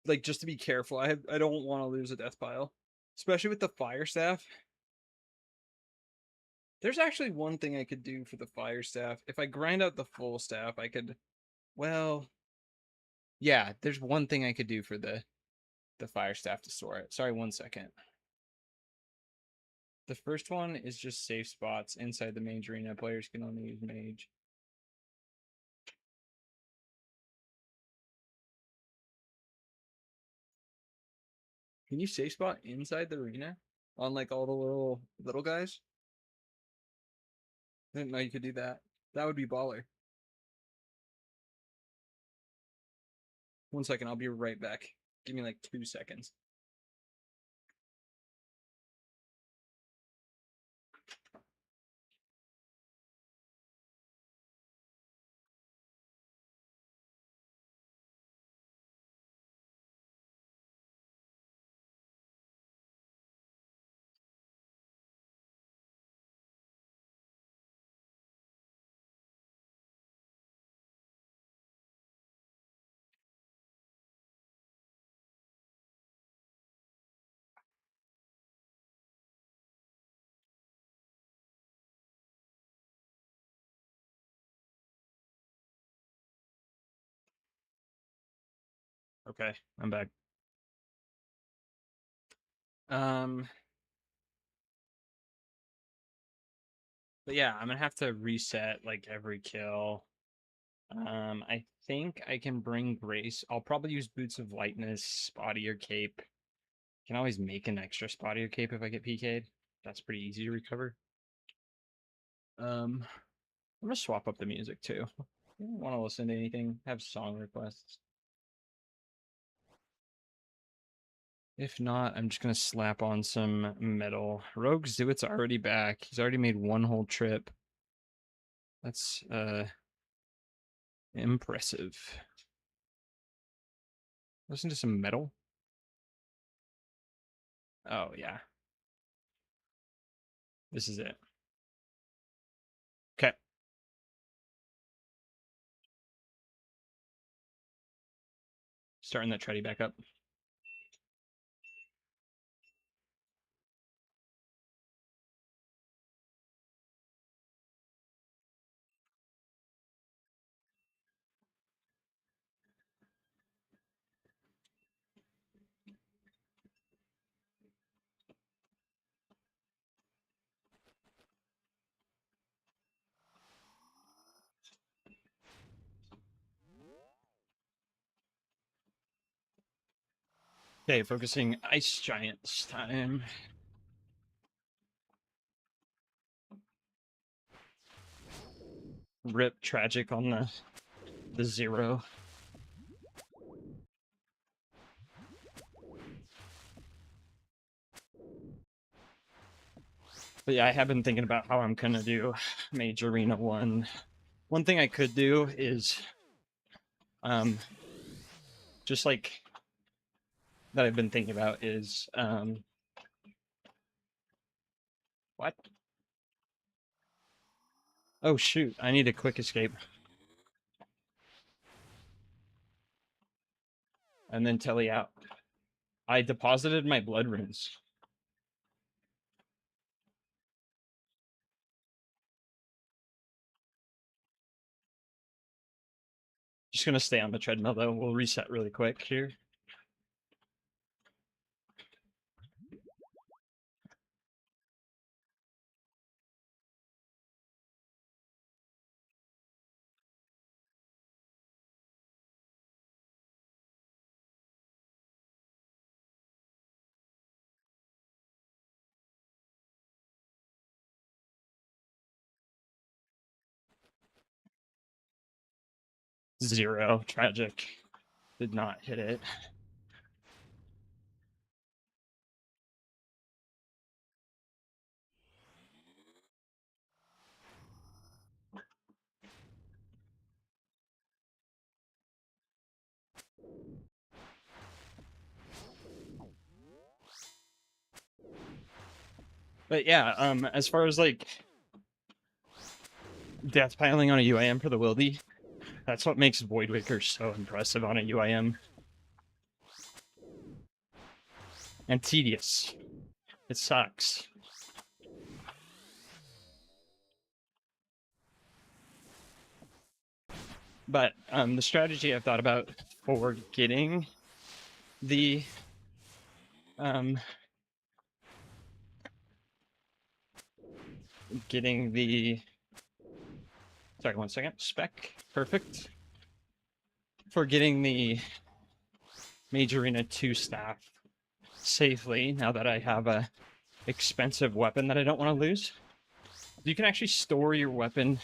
like, just to be careful, I don't want to lose a death pile, especially with the fire staff. There's actually one thing I could do for the fire staff. If I grind out the full staff, I could, well, yeah, there's one thing I could do for the fire staff to store it. Sorry, 1 second. The first one is just safe spots inside the mage arena. Players can only use mage. Can you safe spot inside the arena on like all the little guys? I didn't know you could do that. That would be baller. 1 second, I'll be right back. Give me like 2 seconds. Okay, I'm back. Um, but yeah, I'm gonna have to reset like every kill. I think I can bring Grace. I'll probably use Boots of Lightness, Spotty or Cape. Can always make an extra Spotty or Cape if I get PK'd. That's pretty easy to recover. I'm gonna swap up the music too. I don't want to listen to anything. Have song requests. If not, I'm just gonna slap on some metal. Rogue Zuit's already back. He's already made one whole trip. That's impressive. Listen to some metal. Oh yeah. This is it. Okay. Starting that tready back up. Okay, focusing ice giants time. Rip tragic on the 0. But yeah, I have been thinking about how I'm gonna do Mage Arena 1. One thing I could do is just like that I've been thinking about is what? Oh shoot, I need a quick escape. And then telly out. I deposited my blood runes. Just gonna stay on the treadmill though. We'll reset really quick here. Zero. Tragic. Did not hit it. But yeah, as far as like death piling on a UIM for the Wildy, that's what makes Voidwaker so impressive on a UIM. And tedious. It sucks. But the strategy I've thought about for getting the sorry, 1 second, spec, perfect. For getting the Mage Arena 2 staff safely, now that I have a expensive weapon that I don't want to lose, you can actually store your weapon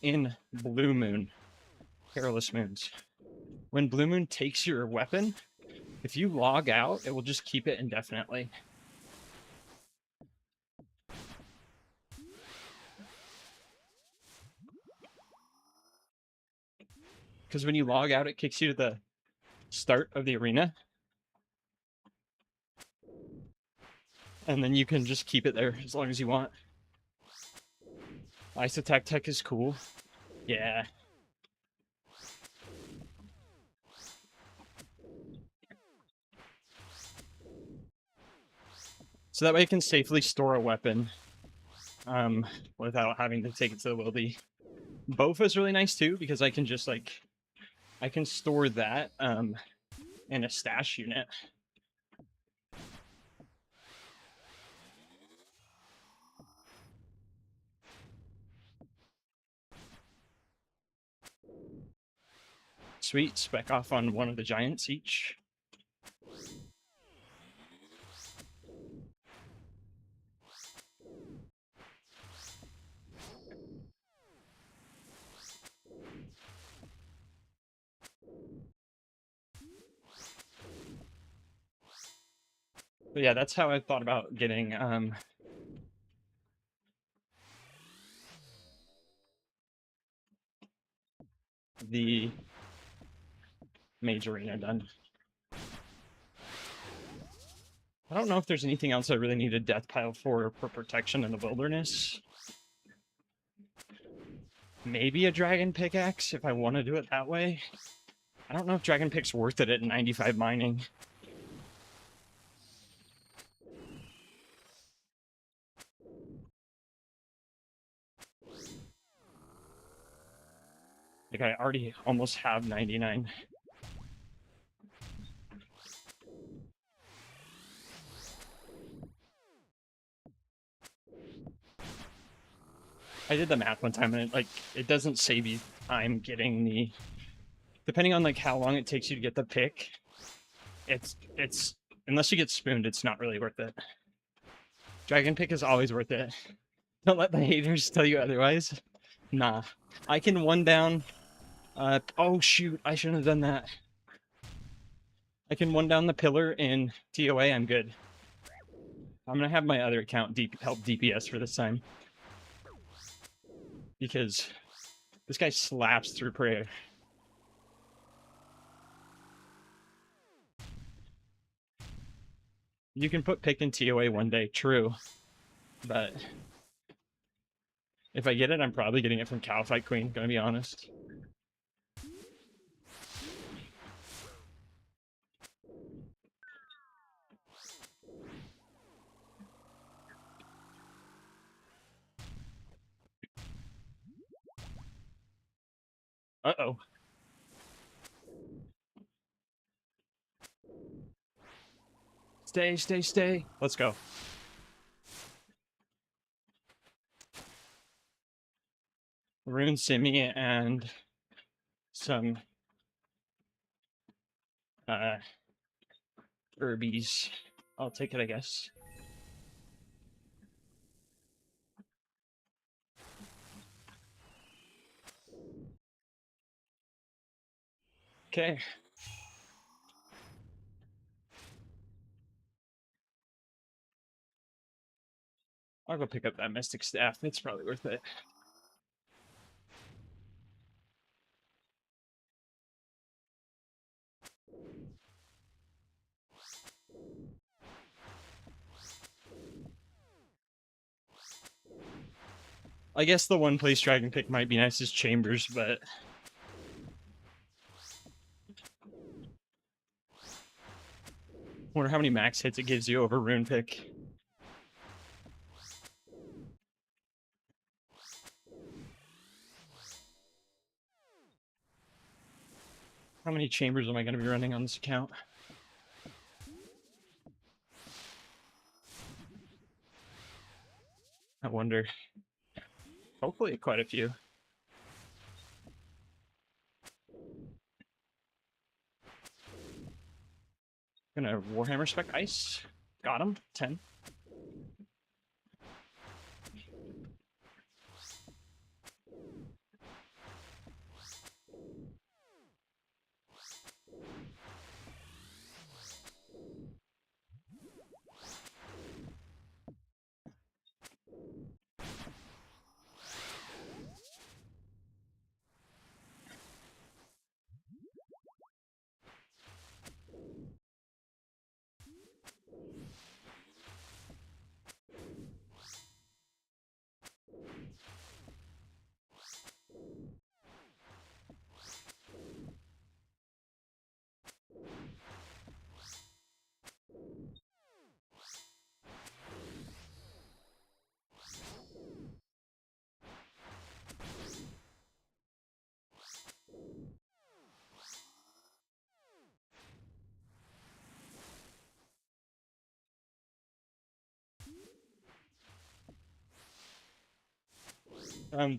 in Blue Moon, Perilous Moons. When Blue Moon takes your weapon, if you log out, it will just keep it indefinitely. Because when you log out, it kicks you to the start of the arena. And then you can just keep it there as long as you want. Ice Attack Tech is cool. Yeah. So that way I can safely store a weapon without having to take it to the Wildy. Bofa is really nice too, because I can just like, I can store that in a stash unit. Sweet, spec off on one of the giants each. But yeah, that's how I thought about getting the Mage Arena done. I don't know if there's anything else I really need a death pile for protection in the wilderness. Maybe a dragon pickaxe if I want to do it that way. I don't know if dragon pick's worth it at 95 mining. Like I already almost have 99. I did the math one time and it doesn't save you time getting the, depending on like how long it takes you to get the pick, It's unless you get spooned, it's not really worth it. Dragon pick is always worth it. Don't let the haters tell you otherwise. Nah. I can one down. Oh shoot, I shouldn't have done that. I can one down the pillar in TOA, I'm good. I'm gonna have my other account help DPS for this time. Because this guy slaps through prayer. You can put pick in TOA one day, true. But if I get it, I'm probably getting it from Cowfight Queen, gonna be honest. Uh-oh. Stay, stay, stay. Let's go. Rune Simi and some Herbies. I'll take it, I guess. Okay. I'll go pick up that Mystic Staff. It's probably worth it. I guess the one place Dragon Pick might be nice is Chambers, but wonder how many max hits it gives you over Rune Pick. How many Chambers am I going to be running on this account? I wonder. Hopefully quite a few. Gonna Warhammer Spec Ice. Got him. 10.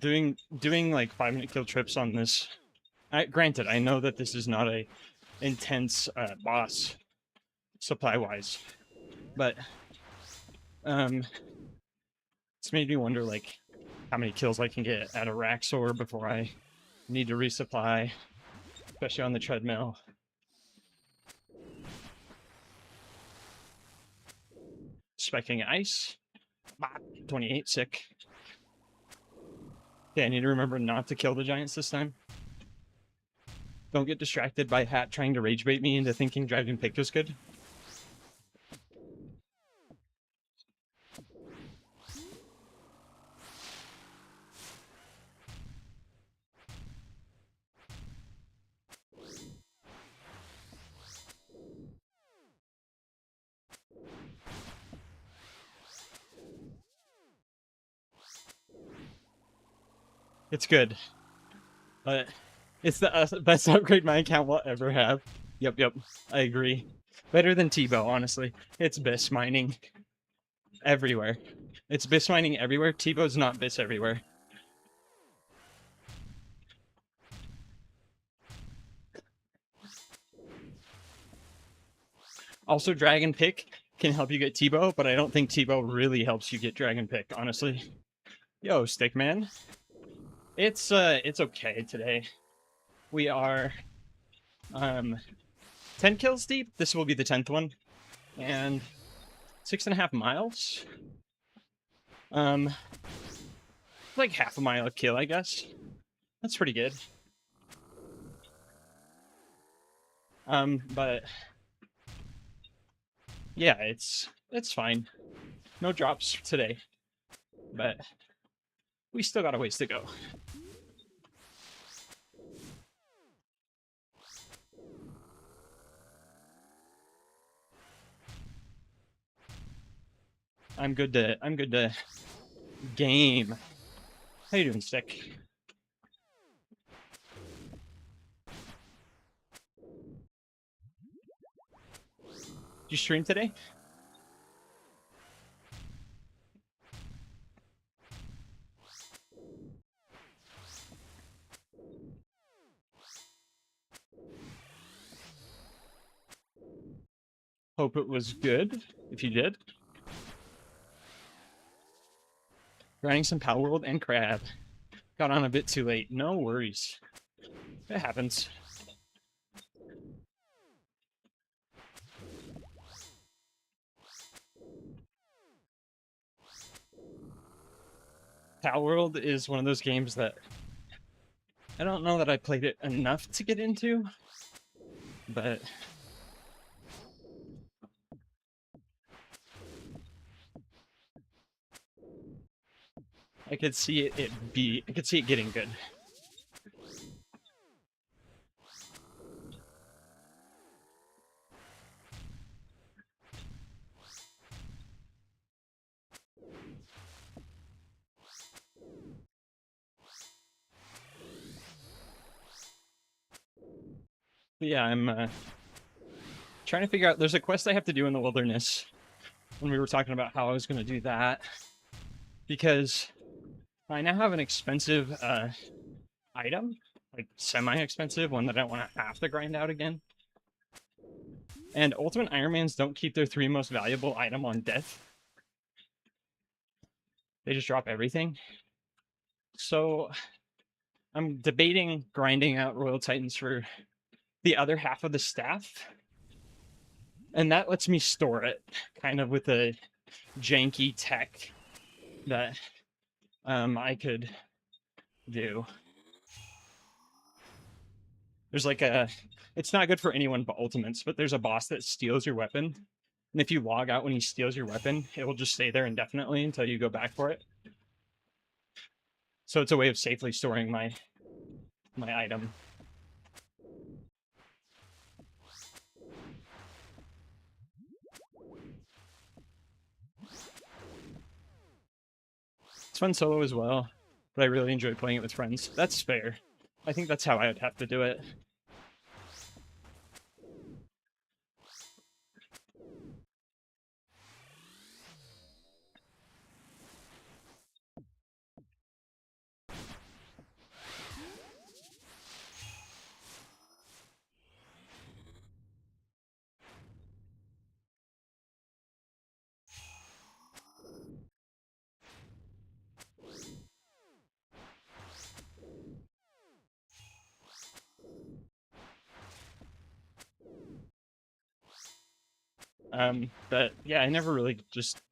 Doing like 5-minute kill trips on this. Granted, I know that this is not a intense boss supply wise, but it's made me wonder like how many kills I can get at a Raxor before I need to resupply, especially on the treadmill. Specking ice. 28, sick. Okay, I need to remember not to kill the giants this time. Don't get distracted by Hat trying to rage bait me into thinking Dragon Pick was good. It's good. But it's the best upgrade my account will ever have. Yep, I agree. Better than T-Bow, honestly. It's BIS mining everywhere. It's BIS mining everywhere. T-Bow's not BIS everywhere. Also, Dragon Pick can help you get T-Bow, but I don't think T-Bow really helps you get Dragon Pick, honestly. Yo, Stickman. It's okay today. We are 10 kills deep. This will be the 10th one. And 6.5 miles. Like half a mile a kill, I guess. That's pretty good. But yeah, it's fine. No drops today, but we still got a ways to go. I'm good to game. How you doing, Stick? Did you stream today? Hope it was good, if you did. Grinding some Power World and Crab. Got on a bit too late. No worries. It happens. Power World is one of those games that I don't know that I played it enough to get into, but I could see I could see it getting good. But yeah, I'm trying to figure out. There's a quest I have to do in the wilderness. When we were talking about how I was going to do that, because I now have an expensive item, like semi-expensive one that I don't want to have to grind out again. And Ultimate Ironmans don't keep their 3 most valuable item on death. They just drop everything. So I'm debating grinding out Royal Titans for the other half of the staff. And that lets me store it kind of with a janky tech that I could do. There's like it's not good for anyone but ultimates, but there's a boss that steals your weapon. And if you log out when he steals your weapon, it will just stay there indefinitely until you go back for it. So it's a way of safely storing my item. It's fun solo as well, but I really enjoy playing it with friends. That's fair. I think that's how I would have to do it. But yeah, I never really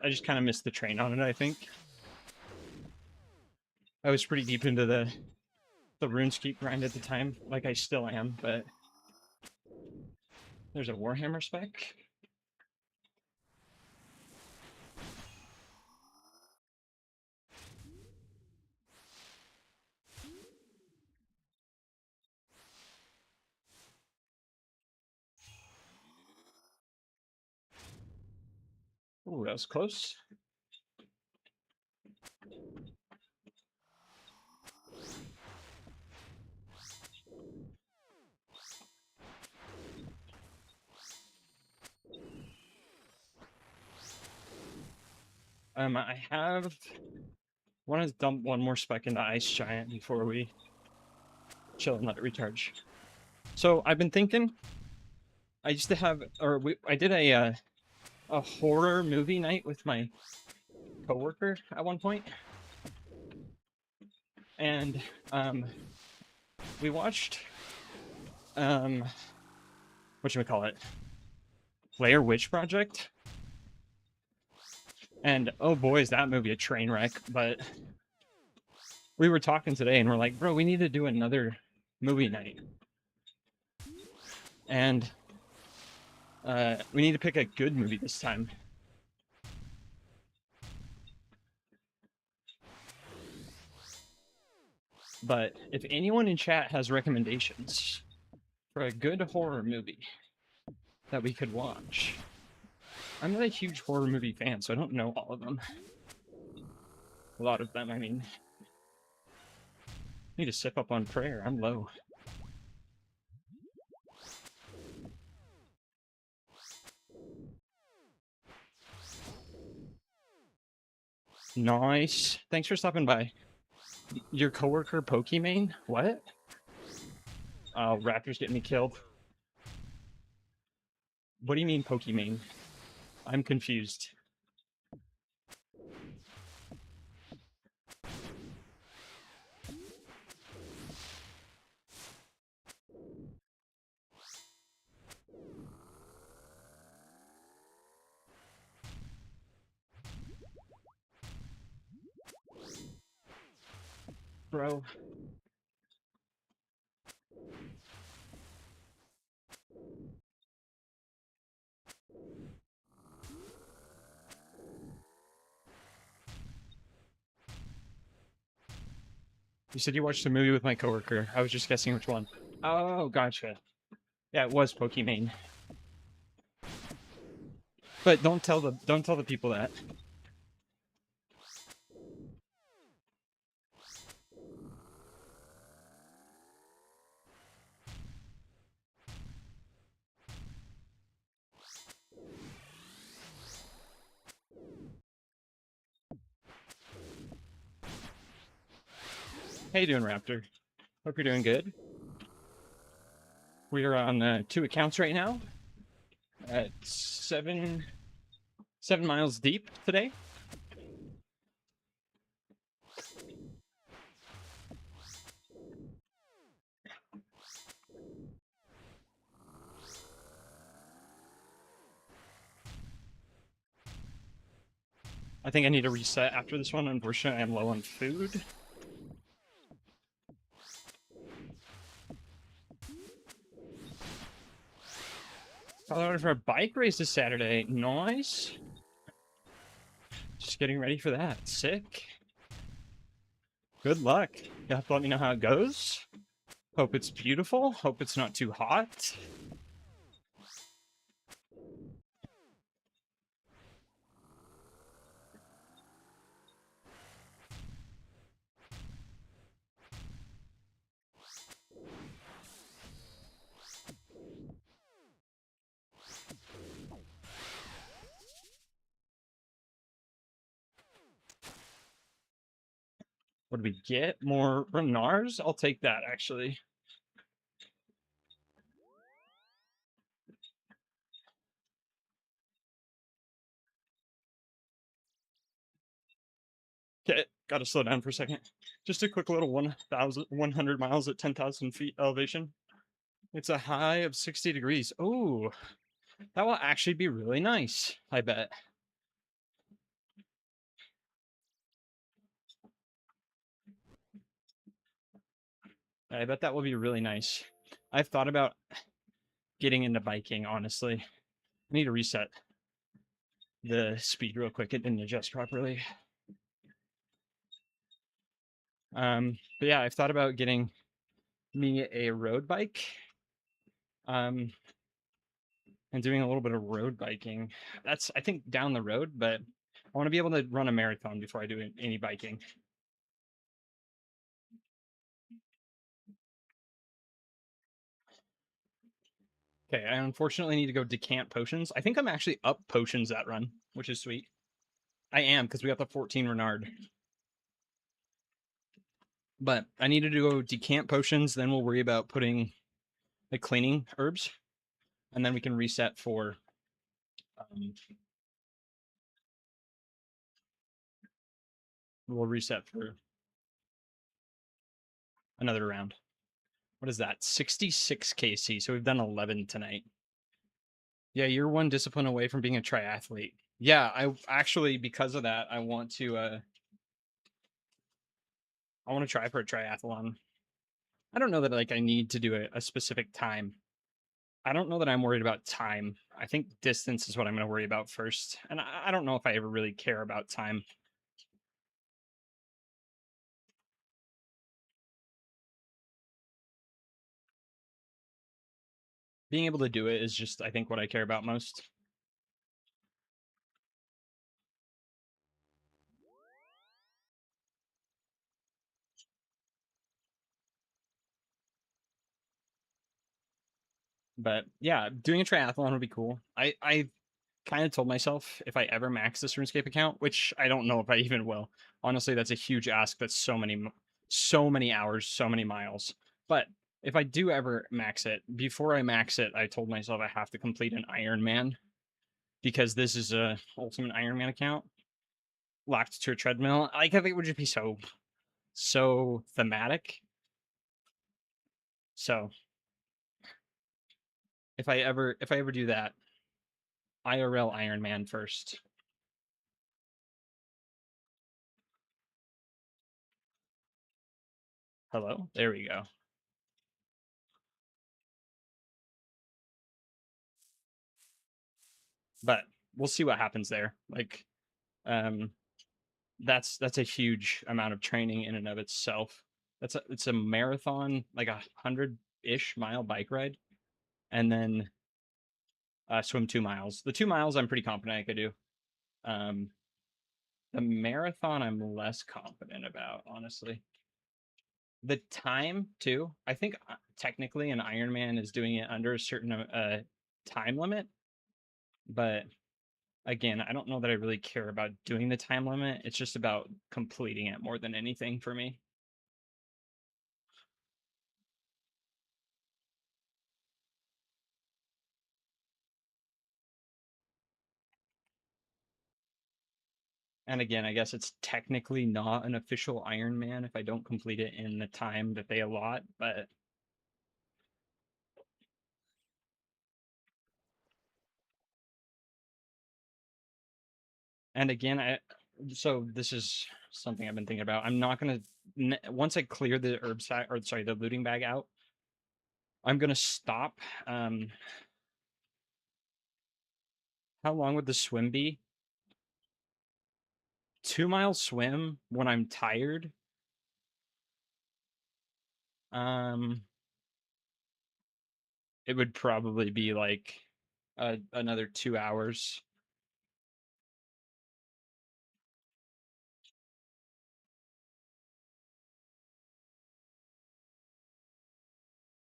I just kind of missed the train on it, I think. I was pretty deep into the RuneScape grind at the time, like I still am, but there's a Warhammer spec. Ooh, that was close. I want to dump one more spec into Ice Giant before we chill and let it recharge. So I've been thinking I used to have, I did a horror movie night with my coworker at one point, and we watched what should we call it? Blair Witch Project. And oh boy, is that movie a train wreck. But we were talking today and we're like, bro, we need to do another movie night. And we need to pick a good movie this time. But if anyone in chat has recommendations for a good horror movie that we could watch, I'm not a huge horror movie fan, so I don't know all of them. A lot of them, I mean. I need to sip up on prayer. I'm low. Nice. Thanks for stopping by. Your coworker Pokimane? What? Oh, Raptor's getting me killed. What do you mean Pokimane? I'm confused. Bro. You said you watched a movie with my coworker. I was just guessing which one. Oh, gotcha. Yeah, it was Pokimane. But don't tell the people that. How you doing, Raptor? Hope you're doing good. We are on 2 accounts right now at 7 miles deep today. I think I need to reset after this one. Unfortunately, I'm low on food. Colorado for a bike race this Saturday. Nice. Just getting ready for that. Sick. Good luck. You'll have to let me know how it goes. Hope it's beautiful. Hope it's not too hot. What do we get? More Renars? I'll take that, actually. Okay, gotta slow down for a second. Just a quick little 1,100 miles at 10,000 feet elevation. It's a high of 60 degrees. Oh, that will actually be really nice, I bet. I bet that will be really nice. I've thought about getting into biking, honestly. I need to reset the speed real quick. It didn't adjust properly. But yeah, I've thought about getting me a road bike. And doing a little bit of road biking. That's, I think, down the road, but I want to be able to run a marathon before I do any biking. Okay, I unfortunately need to go decant potions. I think I'm actually up potions that run, which is sweet. I am, because we got the 14 Renard. But I needed to go decant potions, then we'll worry about putting, like, cleaning herbs. and then we can reset for we'll reset for another round. What is that? 66 kc. So we've done 11 tonight. Yeah, you're one discipline away from being a triathlete. Yeah, I actually, because of that, I want to try for a triathlon. I don't know that like I need to do a specific time. I don't know that I'm worried about time. I think distance is what I'm going to worry about first. And I don't know if I ever really care about time. Being able to do it is just, I think, what I care about most. But yeah, doing a triathlon would be cool. I kind of told myself if I ever max this RuneScape account, which I don't know if I even will. Honestly, that's a huge ask. That's so many hours, so many miles. But if I do ever max it, before I max it, I told myself I have to complete an Ironman because this is a ultimate Ironman account locked to a treadmill. Like I think it would just be so thematic. So if I ever do that, IRL Ironman first. Hello, there we go. But we'll see what happens there. Like, um, that's a huge amount of training in and of itself. It's a marathon, like 100-ish mile bike ride, and then swim 2 miles. The 2 miles I'm pretty confident I could do. Um, the marathon I'm less confident about, honestly. The time too. I think technically an Ironman is doing it under a certain time limit, but again, I don't know that I really care about doing the time limit. It's just about completing it more than anything for me. And again, I guess it's technically not an official Ironman if I don't complete it in the time that they allot, but and again, so this is something I've been thinking about. I'm not gonna once I clear the herb sack or sorry, the looting bag out, I'm gonna stop. How long would the swim be? 2 mile swim when I'm tired. Um, it would probably be like another 2 hours.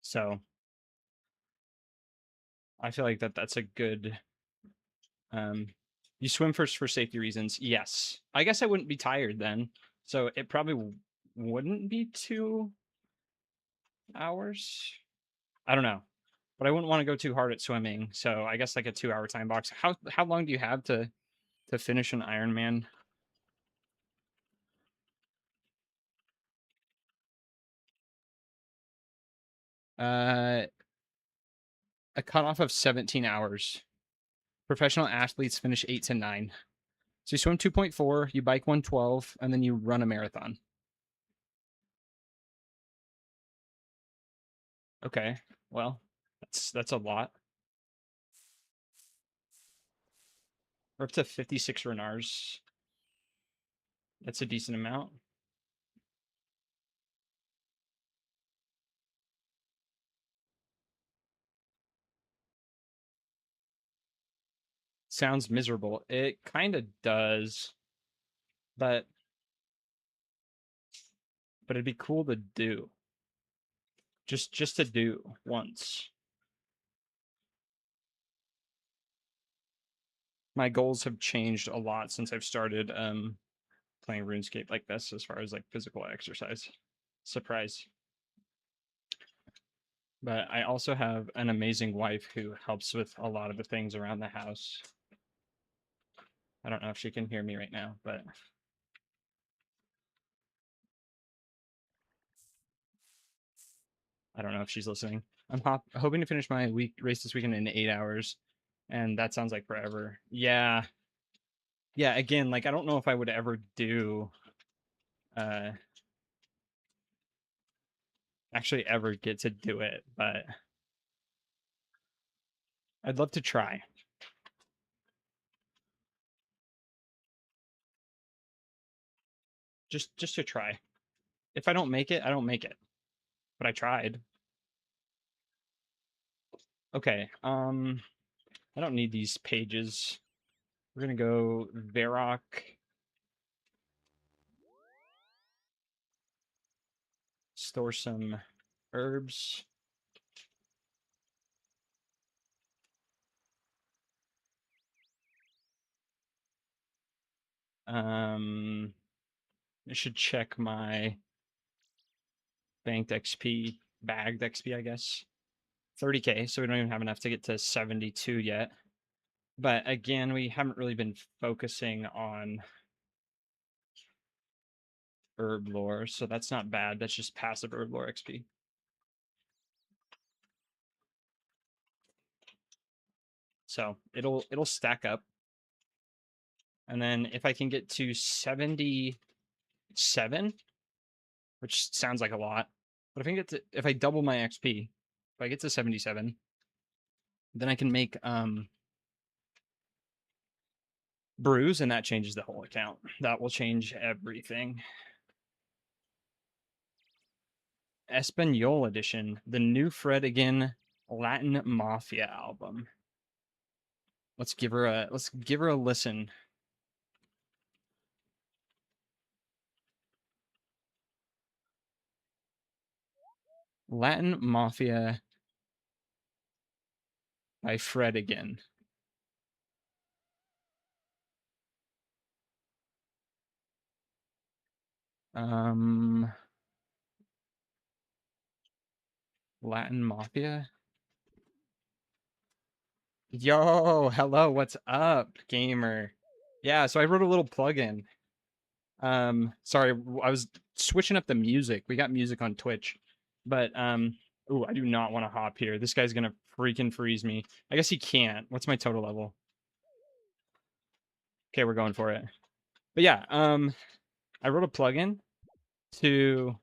So I feel like that's a good. Um, you swim first for safety reasons. Yes, I guess I wouldn't be tired then, so it probably wouldn't be 2 hours. I don't know, but I wouldn't want to go too hard at swimming. So I guess like a 2 hour time box. How long do you have to finish an Ironman? Uh, a cutoff of 17 hours. Professional athletes finish 8 to 9. So you swim 2.4, you bike 112, and then you run a marathon. Okay, well, that's a lot. We're up to 56 renars. That's a decent amount. Sounds miserable. It kind of does, but it'd be cool to do. Just to do once. My goals have changed a lot since I've started playing RuneScape like this as far as like physical exercise. Surprise. But I also have an amazing wife who helps with a lot of the things around the house. I don't know if she can hear me right now, but I don't know if she's listening. I'm hoping to finish my race this weekend in 8 hours, and that sounds like forever. Yeah, yeah. Again, like I don't know if I would ever do, uh, actually ever get to do it, but I'd love to try. Just to try. If I don't make it, I don't make it. But I tried. Okay. I don't need these pages. We're gonna go Varrock. Store some herbs. I should check my banked XP, bagged XP, I guess. 30K, so we don't even have enough to get to 72 yet. But again, we haven't really been focusing on herb lore, so that's not bad. That's just passive herb lore XP. So it'll stack up. And then if I can get to 77, which sounds like a lot, but if I double my XP, if I get to 77, then I can make brews, and that changes the whole account. That will change everything. Espanol edition, the new Fred again Latin Mafia album. Let's give her a listen. Latin Mafia by Fred again. Latin Mafia. Yo, hello, what's up, gamer? Yeah, so I wrote a little plugin. Sorry, I was switching up the music. We got music on Twitch, but ooh, I do not want to hop here. This guy's gonna freaking freeze me. I guess he can't. What's my total level? Okay, we're going for it. But yeah, I wrote a plugin to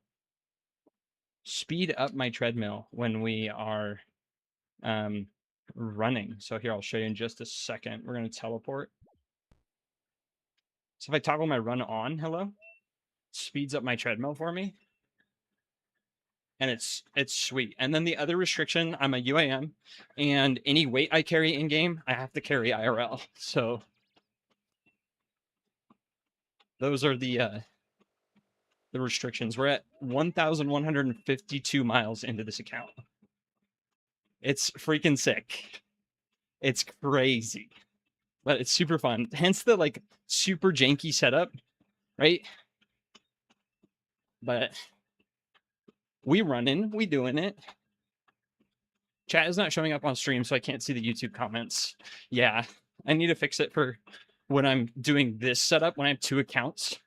speed up my treadmill when we are running. So here, I'll show you in just a second. We're gonna teleport. So if I toggle my run on, hello, speeds up my treadmill for me, and it's sweet. And then the other restriction, I'm a UAM, and any weight I carry in game, I have to carry IRL. So those are the restrictions. We're at 1,152 miles into this account. It's freaking sick. It's crazy, but it's super fun. Hence the like super janky setup, right? But we running, we doing it. Chat is not showing up on stream, so I can't see the YouTube comments. Yeah, I need to fix it for when I'm doing this setup when I have two accounts.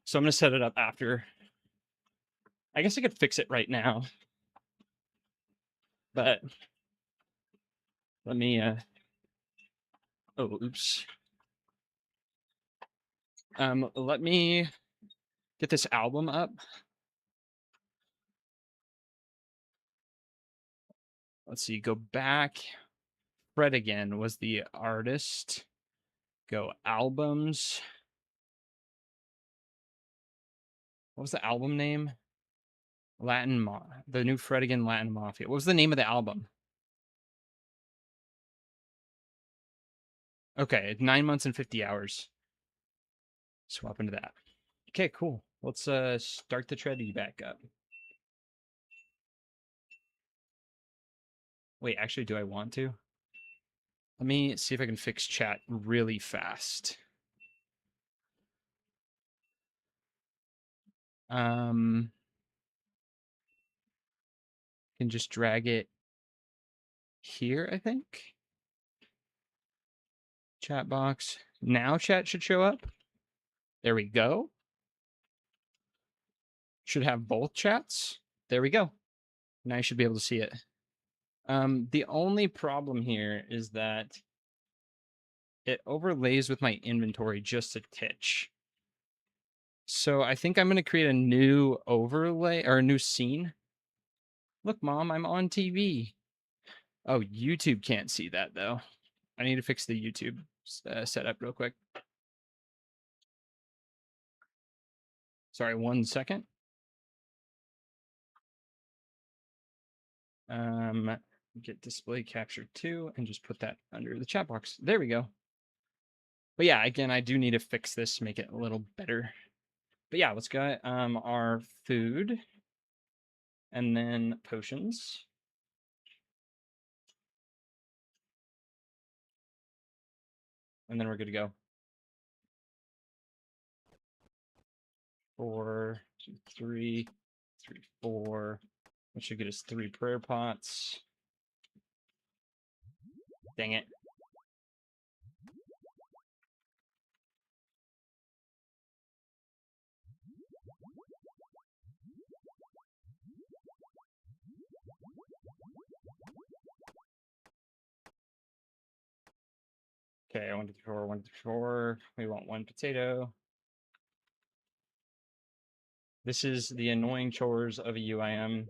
So I'm gonna set it up after. I guess I could fix it right now, but let me. Oh, oops. Let me get this album up. Let's see. Go back. Fred again was the artist. Go albums. What was the album name? The new Fred again Latin Mafia. What was the name of the album? Okay, 9 months and 50 hours. Swap into that. Okay, cool. Let's start the treadie back up. Wait, actually, do I want to? Let me see if I can fix chat really fast. Can just drag it here, I think. Chat box. Now chat should show up. There we go. Should have both chats. There we go. Now you should be able to see it. The only problem here is that it overlays with my inventory just a titch. So I think I'm going to create a new overlay or a new scene. Look, Mom, I'm on TV. Oh, YouTube can't see that, though. I need to fix the YouTube setup real quick. Sorry, 1 second. Get display capture 2 and just put that under the chat box. There we go. But yeah, again, I do need to fix this, make it a little better. But yeah, let's get our food and then potions. And then we're good to go. 4, 2, 3, 3, 4. That should get us 3 prayer pots. Dang it. Okay, 1, 2, 3, 4, 1, 2, 3, 4. We want 1 potato. This is the annoying chores of a UIM.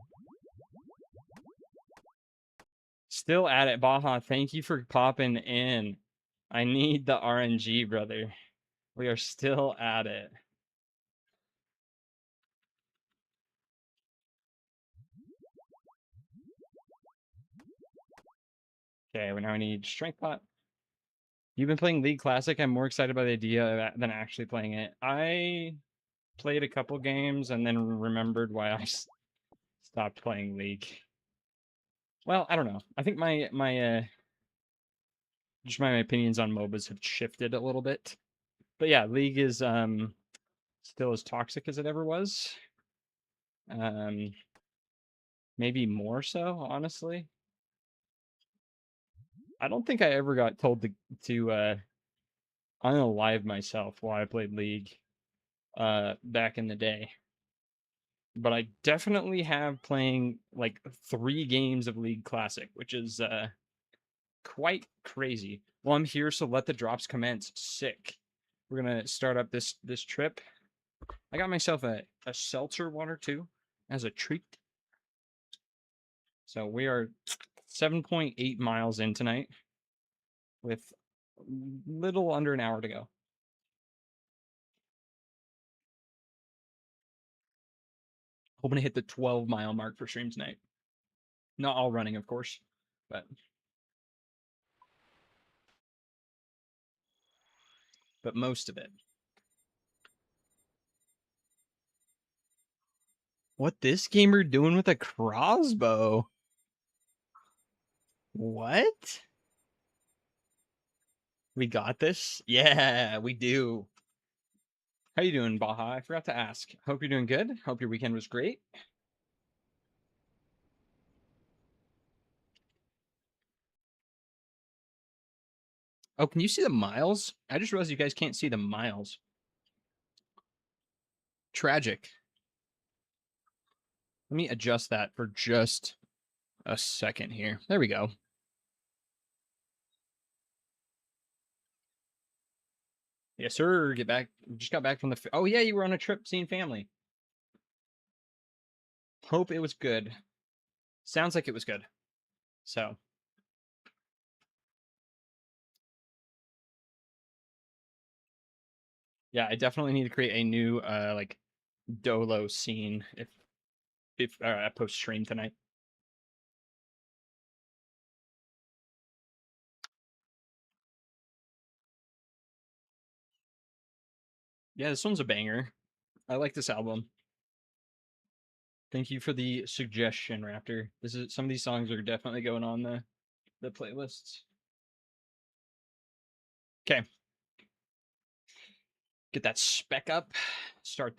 Still at it, Baja. Thank you for popping in. I need the RNG, brother. We are still at it. Okay, we now need strength pot. You've been playing League Classic. I'm more excited by the idea than actually playing it. I played a couple games and then remembered why I stopped playing League. Well, I don't know. I think my opinions on MOBAs have shifted a little bit. But yeah, League is still as toxic as it ever was. Maybe more so, honestly. I don't think I ever got told to unalive myself while I played League back in the day. But I definitely have playing like 3 games of League Classic, which is quite crazy. Well, I'm here, so let the drops commence. Sick. We're gonna start up this trip. I got myself a seltzer water too as a treat. So we are 7.8 miles in tonight with little under an hour to go. Hoping to hit the 12-mile mark for stream tonight. Not all running, of course, but most of it. What this gamer doing with a crossbow? What? We got this? Yeah, we do. How you doing, Baja? I forgot to ask. Hope you're doing good. Hope your weekend was great. Oh, can you see the miles? I just realized you guys can't see the miles. Tragic. Let me adjust that for just a second here. There we go. Yes, sir. Get back. Just got back from the. Oh, yeah, you were on a trip seeing family. Hope it was good. Sounds like it was good. So. Yeah, I definitely need to create a new like Dolo scene if I post stream tonight. Yeah, this one's a banger. I like this album. Thank you for the suggestion, Raptor. Some of these songs are definitely going on the playlists. Okay. Get that spec up. Start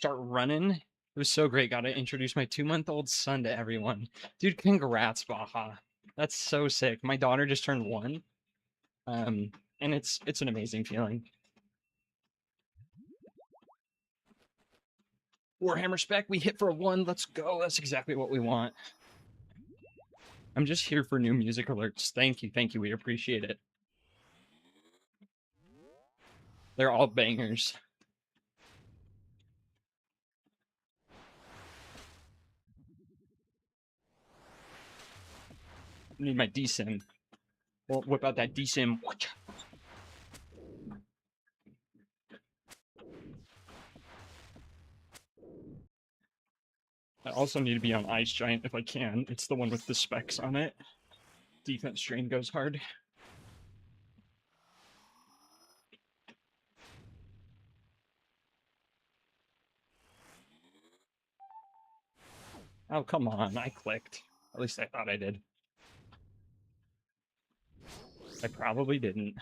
running. It was so great. Got to introduce my 2-month-old son to everyone. Dude, congrats, Baja. That's so sick. My daughter just turned 1. And it's an amazing feeling. Warhammer spec, we hit for a 1. Let's go. That's exactly what we want. I'm just here for new music alerts. Thank you. Thank you. We appreciate it. They're all bangers. I need my DSIM. We'll whip out that DSIM. I also need to be on Ice Giant if I can. It's the one with the specs on it. Defense strain goes hard. Oh, come on. I clicked. At least I thought I did. I probably didn't.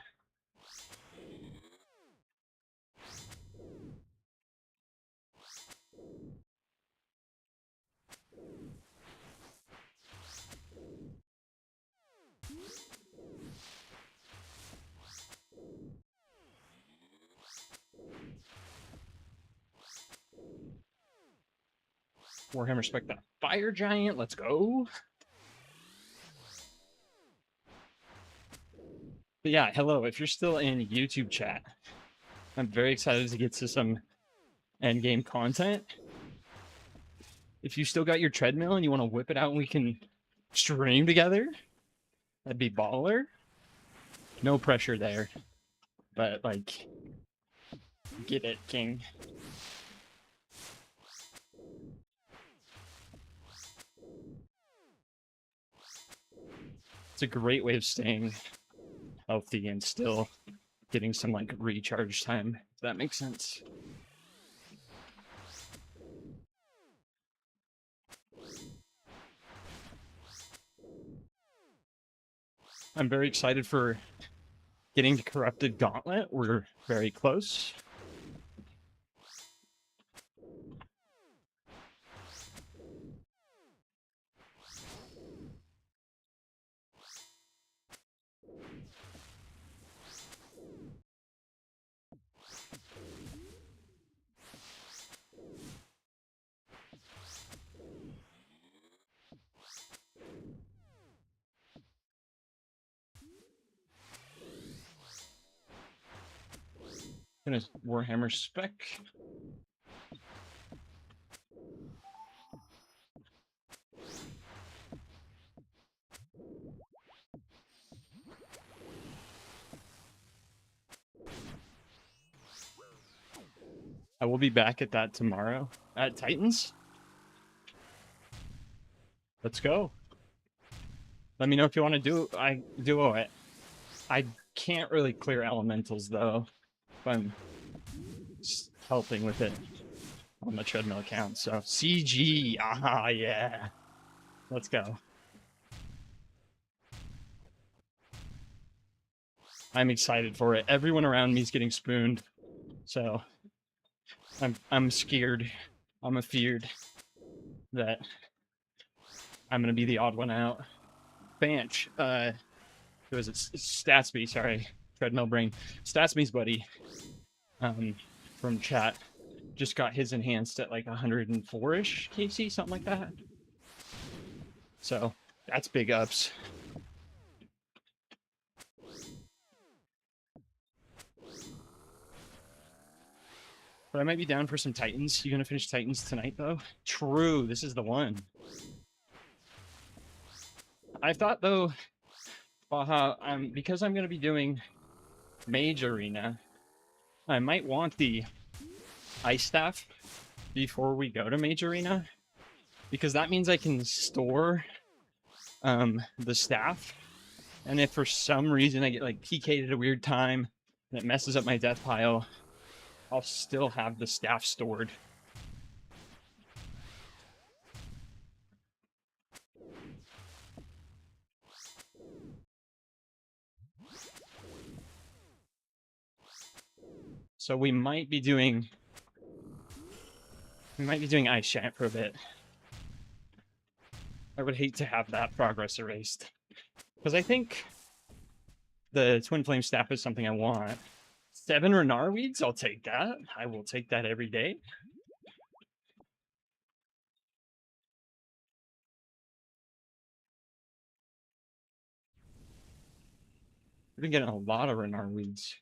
Warhammer spec that fire giant. Let's go. But yeah, hello. If you're still in YouTube chat, I'm very excited to get to some endgame content. If you still got your treadmill and you want to whip it out and we can stream together, that'd be baller. No pressure there. But, like, get it, king. It's a great way of staying healthy and still getting some, like, recharge time, if that makes sense. I'm very excited for getting to Corrupted Gauntlet. We're very close. Gonna Warhammer spec. I will be back at that tomorrow at Titans. Let's go. Let me know if you want to duo it. I can't really clear elementals though, if I'm helping with it on the treadmill account. So CG, yeah. Let's go. I'm excited for it. Everyone around me is getting spooned, so I'm scared. I'm afeared that I'm gonna be the odd one out. Banch, who is it? Statsby, sorry, treadmill brain. Statsby's buddy, from chat, just got his enhanced at like 104-ish KC, something like that. So that's big ups. But I might be down for some Titans. You gonna finish Titans tonight, though? True, this is the one. I thought, though, Baha, because I'm gonna be doing Mage Arena, I might want the Ice Staff before we go to Mage Arena, because that means I can store the staff, and if for some reason I get like PK'd at a weird time and it messes up my death pile, I'll still have the staff stored. So we might be doing Ice Giant for a bit. I would hate to have that progress erased. Because I think the twin flame staff is something I want. 7 Renar weeds? I'll take that. I will take that every day. We've been getting a lot of Renar weeds.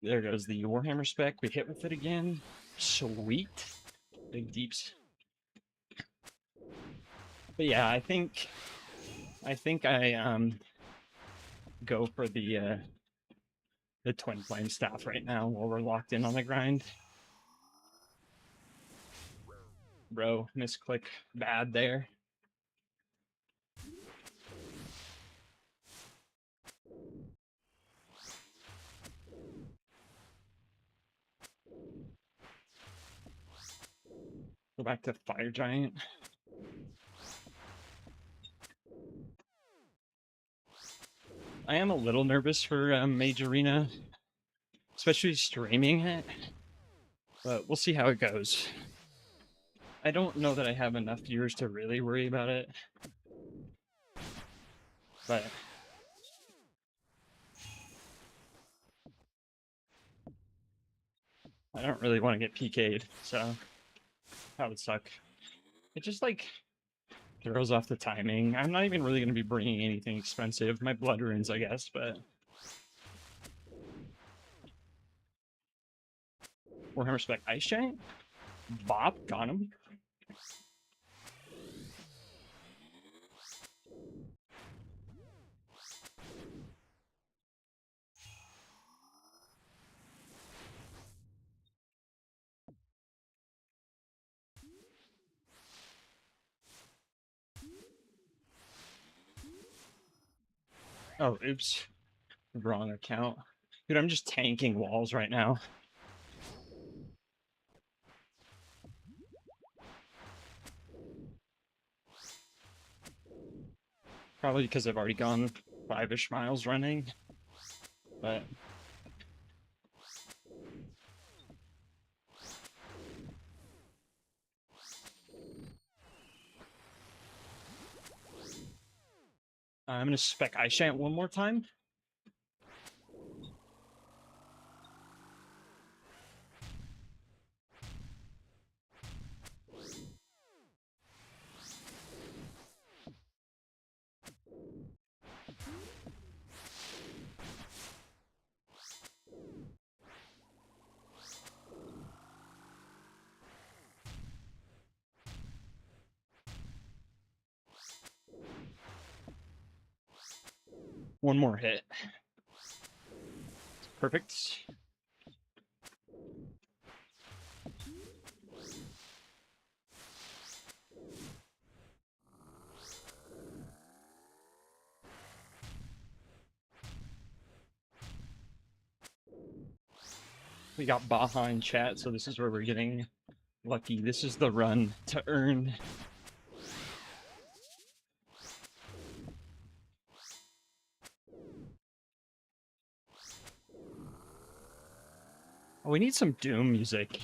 There goes the Warhammer spec. We hit with it again. Sweet. Big deeps. But yeah, I think I go for the twin flame staff right now while we're locked in on the grind. Bro, misclick bad there. Go back to Fire Giant. I am a little nervous for Mage Arena, especially streaming it, but we'll see how it goes. I don't know that I have enough viewers to really worry about it, but I don't really want to get PK'd, so that would suck. It just like throws off the timing. I'm not even really going to be bringing anything expensive. My blood runes, I guess, but Warhammer Spec Ice Giant? Bop, got him. Oh, oops. Wrong account. Dude, I'm just tanking walls right now. Probably because I've already gone 5-ish miles running, but I'm going to spec Ice Giant one more time. One more hit. Perfect. We got Baja in chat, so this is where we're getting lucky. This is the run to earn. Oh, we need some Doom music.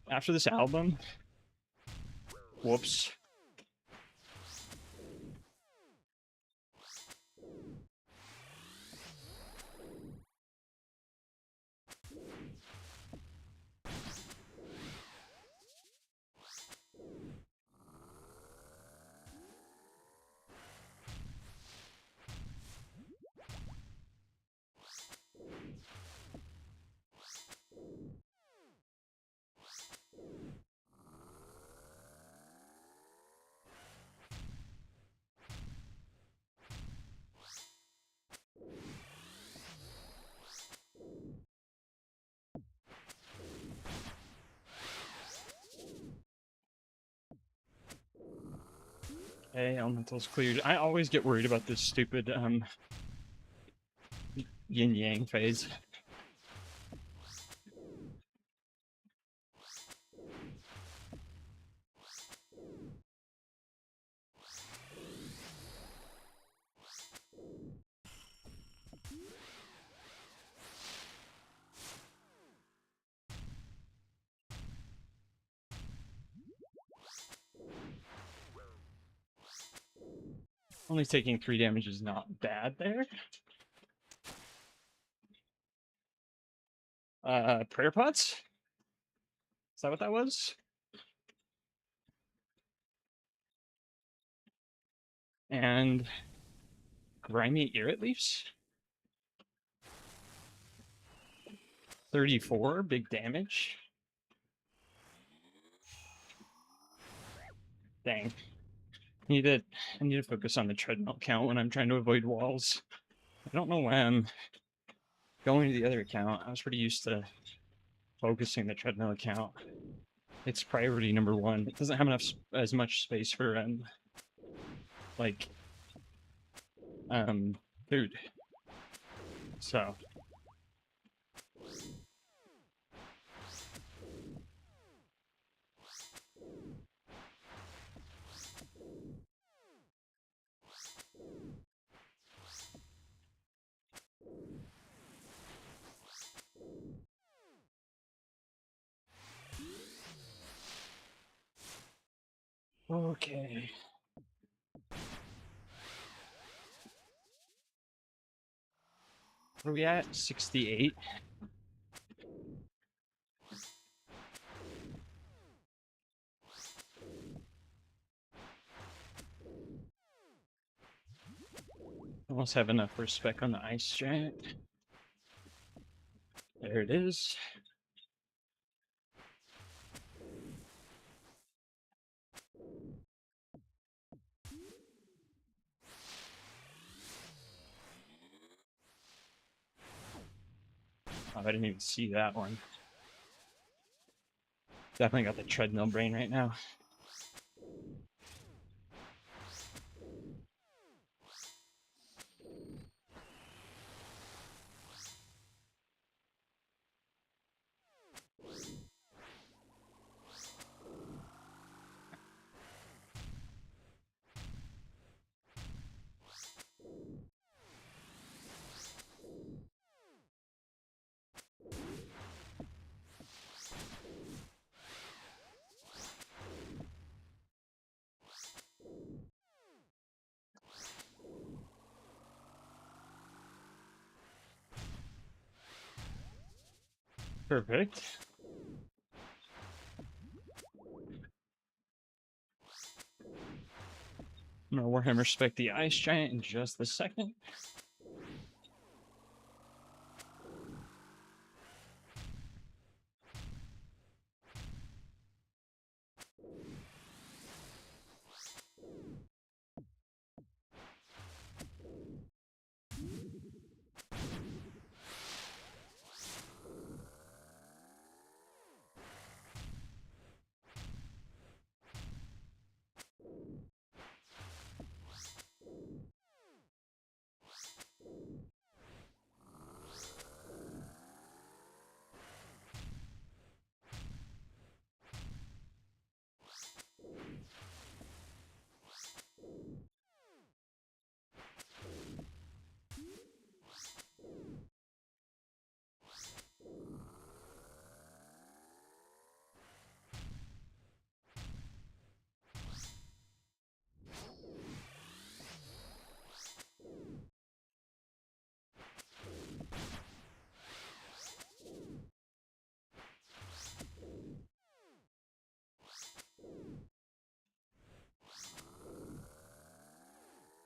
After this album. Whoops. Okay, elemental's cleared. I always get worried about this stupid yin-yang phase. Only taking 3 damage is not bad there. Prayer pots? Is that what that was? And grimy irrit leaves? 34, big damage. Dang. I need to focus on the treadmill count when I'm trying to avoid walls. I don't know why I'm going to the other account. I was pretty used to focusing the treadmill account. It's priority number 1. It doesn't have as much space for like food. So okay. Where are we at? 68. Almost have enough for a spec on the ice giant. There it is. Oh, I didn't even see that one. Definitely got the treadmill brain right now. Perfect. I'm gonna Warhammer spec the ice giant in just a second.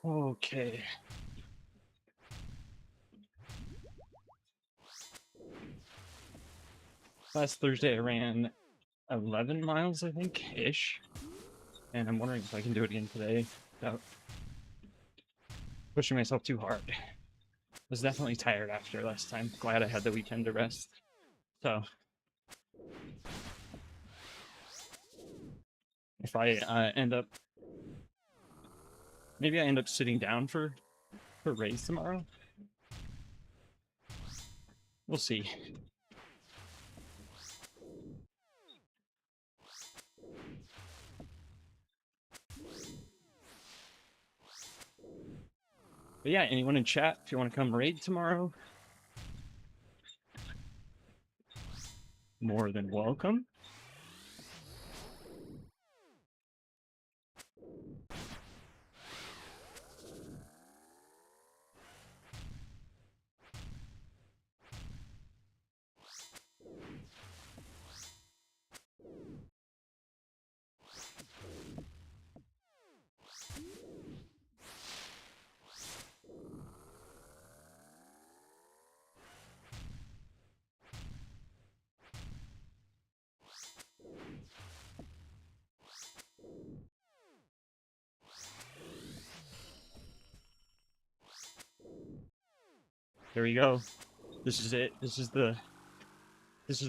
Okay. Last Thursday I ran 11 miles, I think, ish. And I'm wondering if I can do it again today without pushing myself too hard. I was definitely tired after last time. Glad I had the weekend to rest. So if I maybe I end up sitting down for raise tomorrow. We'll see. But yeah, anyone in chat, if you want to come raid tomorrow, more than welcome. There we go. This is it. This is the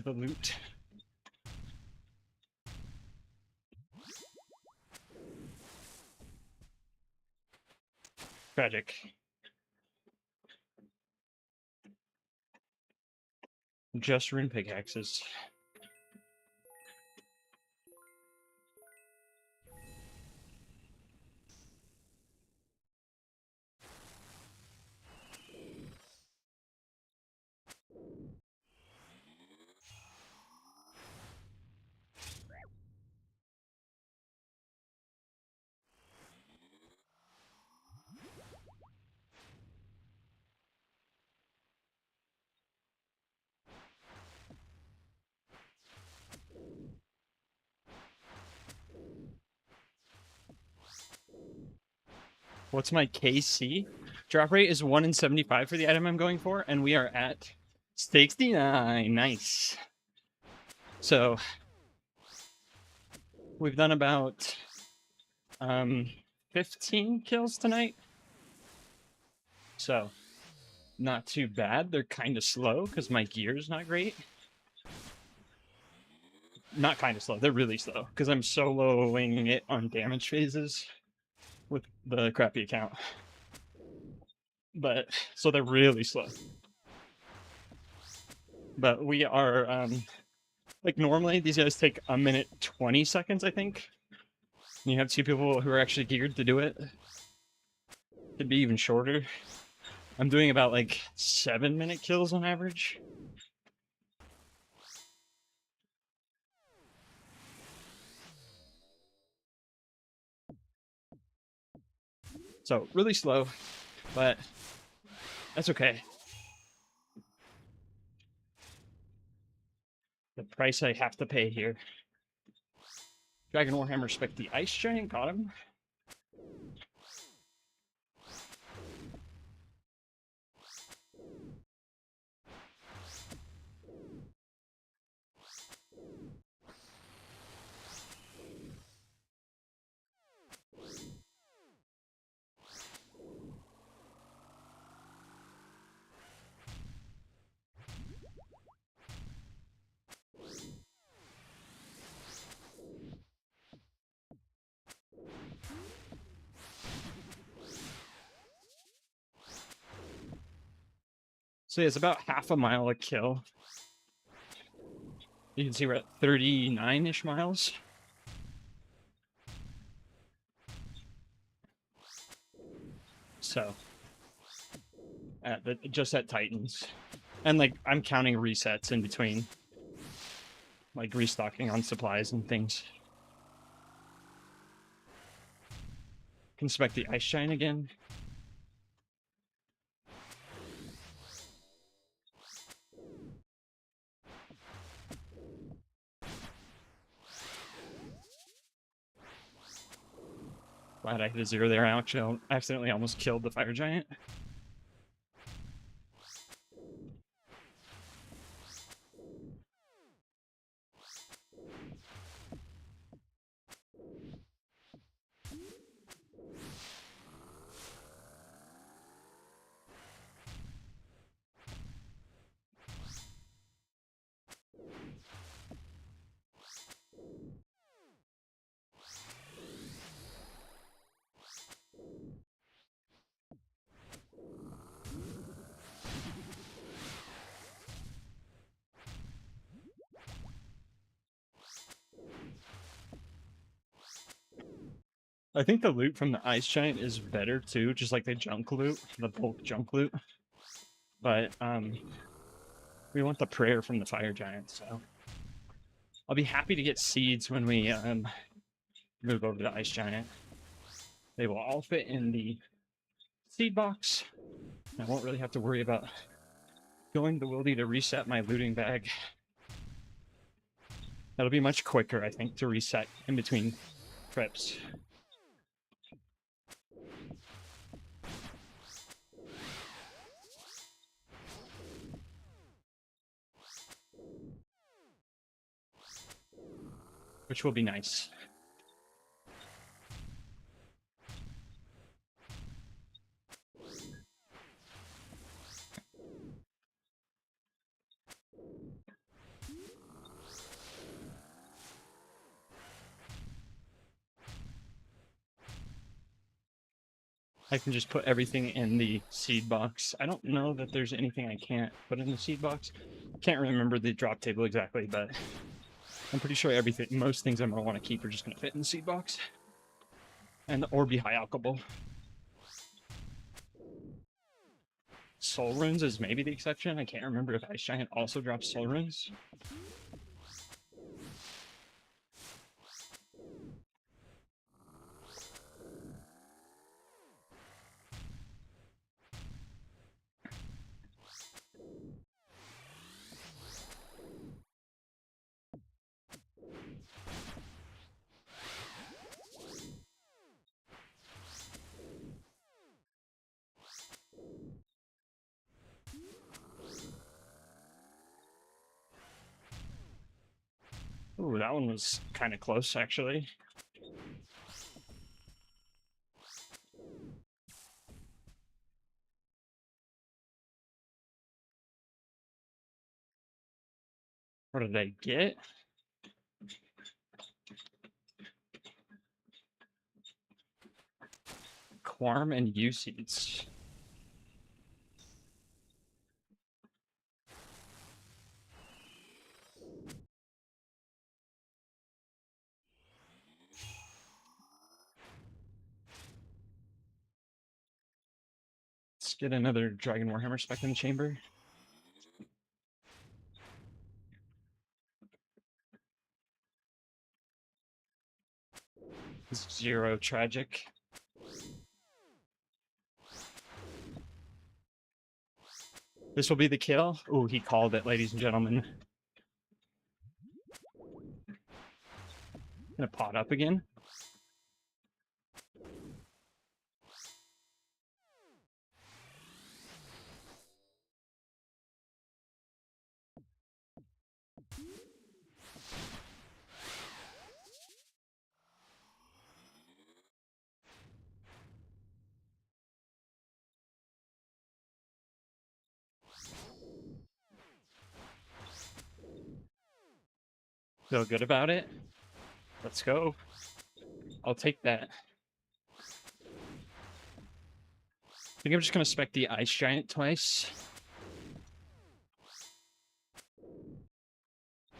loot. Tragic. Just rune pickaxes. What's my KC? Drop rate is 1 in 75 for the item I'm going for, and we are at 69. Nice. So we've done about 15 kills tonight. So not too bad. They're kind of slow because my gear's not great. Not kind of slow. They're really slow because I'm soloing it on damage phases with the crappy account. But so they're really slow. But we are like normally these guys take 1 minute 20 seconds, I think. And you have 2 people who are actually geared to do it. Could be even shorter. I'm doing about like 7-minute kills on average. So really slow, but that's okay. The price I have to pay here. Dragon Warhammer Spec the Ice Giant, got him. So yeah, it's about half a mile a kill. You can see we're at 39-ish miles. So just at Titans. And like I'm counting resets in between. Like restocking on supplies and things. Can spec the Ice Giant again. Glad I hit a 0 there. I actually accidentally almost killed the Fire Giant. I think the loot from the Ice Giant is better too, just like the junk loot, the bulk junk loot. But we want the prayer from the Fire Giant, so I'll be happy to get seeds when we move over to the Ice Giant. They will all fit in the seed box. I won't really have to worry about going to the Wildy to reset my looting bag. That'll be much quicker, I think, to reset in between trips. Which will be nice. I can just put everything in the seed box. I don't know that there's anything I can't put in the seed box. Can't remember the drop table exactly, but I'm pretty sure everything, most things I'm gonna want to keep are just gonna fit in the seed box, and or be high alchable. Soul runes is maybe the exception. I can't remember if Ice Giant also drops soul runes. Ooh, that one was kind of close, actually. What did I get? Quarm and U-Seeds. Let's get another Dragon Warhammer spec in the chamber. Zero tragic. This will be the kill. Ooh, he called it, ladies and gentlemen. Gonna pot up again. Feel good about it. Let's go. I'll take that. I think I'm just gonna spec the Ice Giant twice.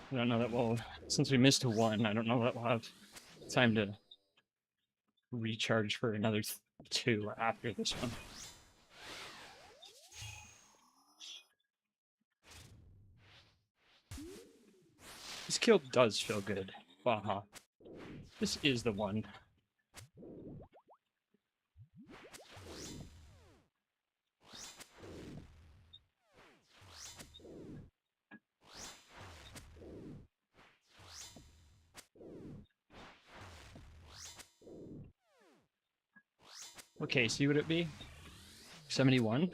I don't know that we'll, since we missed one, I don't know that we'll have time to recharge for another two after this one. This kill does feel good. Baha. This is the one. What case would it be? 71?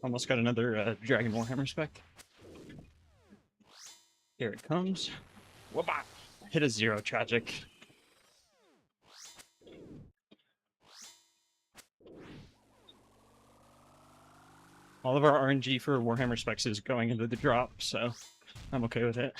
Almost got another Dragon Warhammer spec. Here it comes. Whoop! Hit a zero tragic. All of our RNG for Warhammer specs is going into the drop, so I'm okay with it.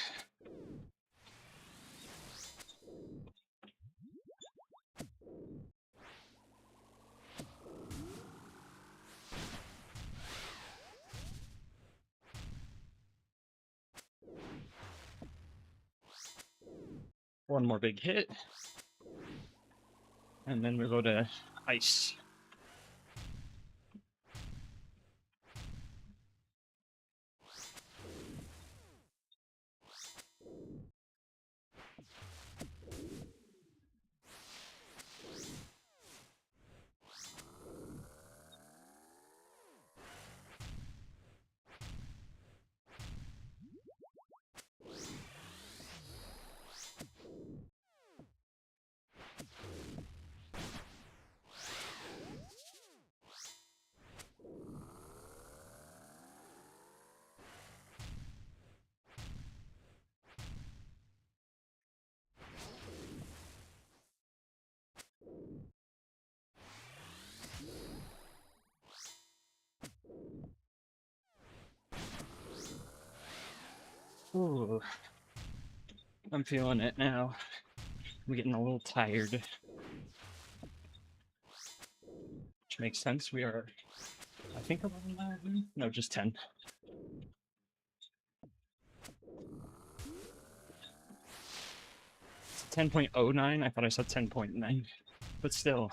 One more big hit. And then we go to ice. Ooh, I'm feeling it now. I'm getting a little tired, which makes sense. We are, I think, 11. No, just 10. It's 10.09. I thought I said 10.9, but still,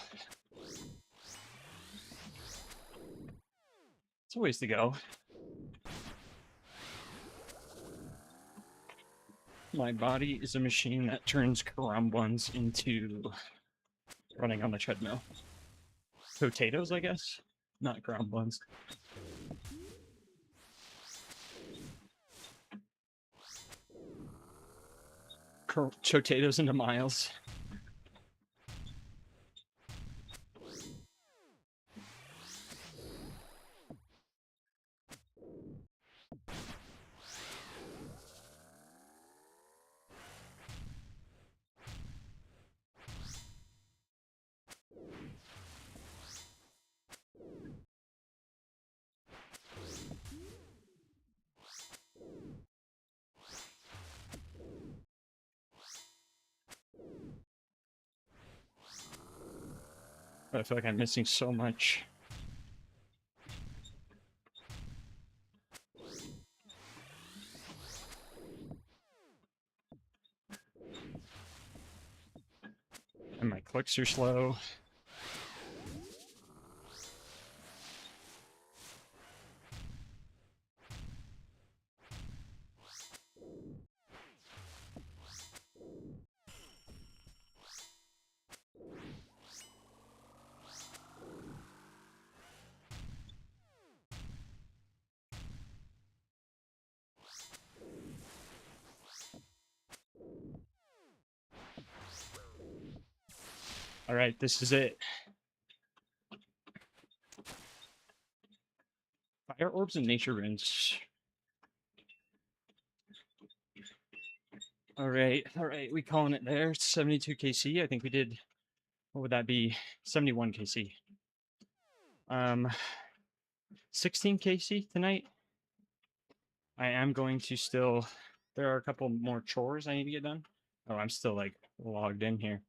it's a ways to go. My body is a machine that turns crumbuns into running on the treadmill. Potatoes, I guess, not ground buns. Potatoes into miles. But I feel like I'm missing so much. And my clicks are slow. All right, this is it. Fire orbs and nature runes. All right, we calling it there. 72 KC. I think we did. What would that be? 71 KC. 16 KC tonight. I am going to still. There are a couple more chores I need to get done. Oh, I'm still like logged in here.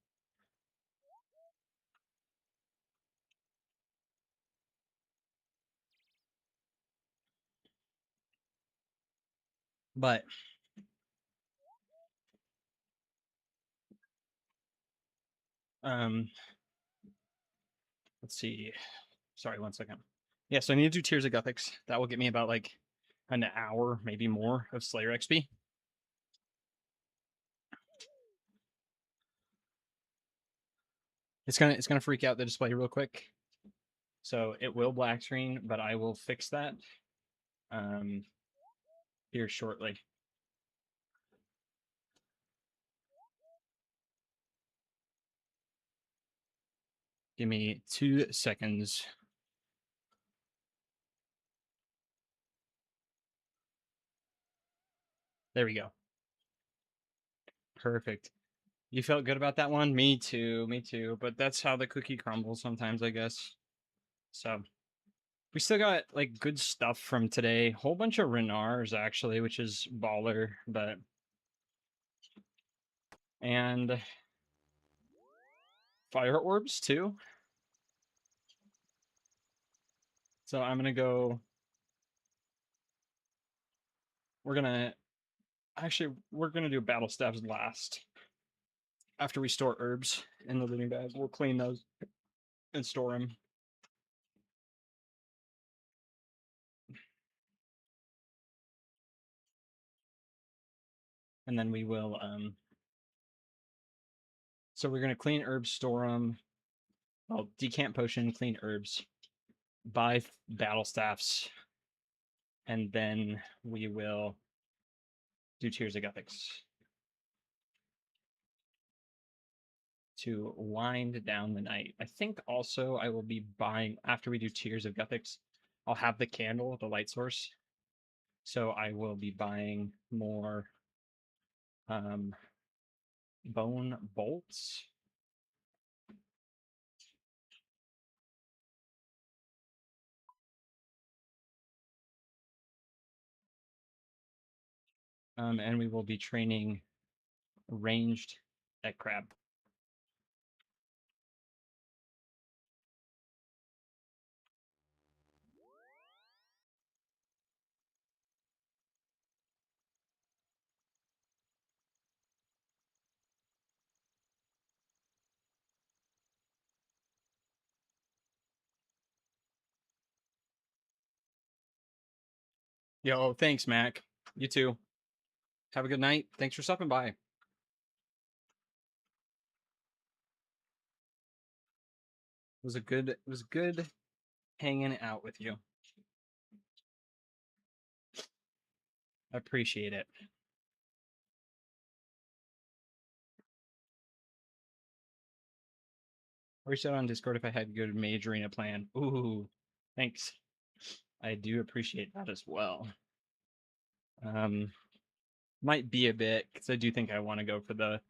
But let's see. Sorry, 1 second. Yeah, so I need to do Tears of Gothics. That will get me about like an hour, maybe more, of Slayer XP. It's gonna freak out the display real quick. So it will black screen, but I will fix that here shortly. Give me 2 seconds. There we go. Perfect. You felt good about that one? Me too, me too. But that's how the cookie crumbles sometimes, I guess. So we still got like good stuff from today. Whole bunch of Renars actually, which is baller, but and fire orbs too. So I'm gonna go. We're gonna we're gonna do battle staves last. After we store herbs in the looting bag, we'll clean those and store them. And then we will so we're gonna clean herbs, store them. Well, decant potion, clean herbs, buy battle staffs, and then we will do Tears of Gothics to wind down the night. I think also I will be buying, after we do Tears of Gothics, I'll have the candle, the light source. So I will be buying more bone bolts. And we will be training ranged at crab. Yo, thanks, Mac. You too. Have a good night. Thanks for stopping by. It was good hanging out with you. I appreciate it. Reach out on Discord if I had a good mage arena plan. Ooh, thanks. I do appreciate that as well. Might be a bit because I do think I want to go for the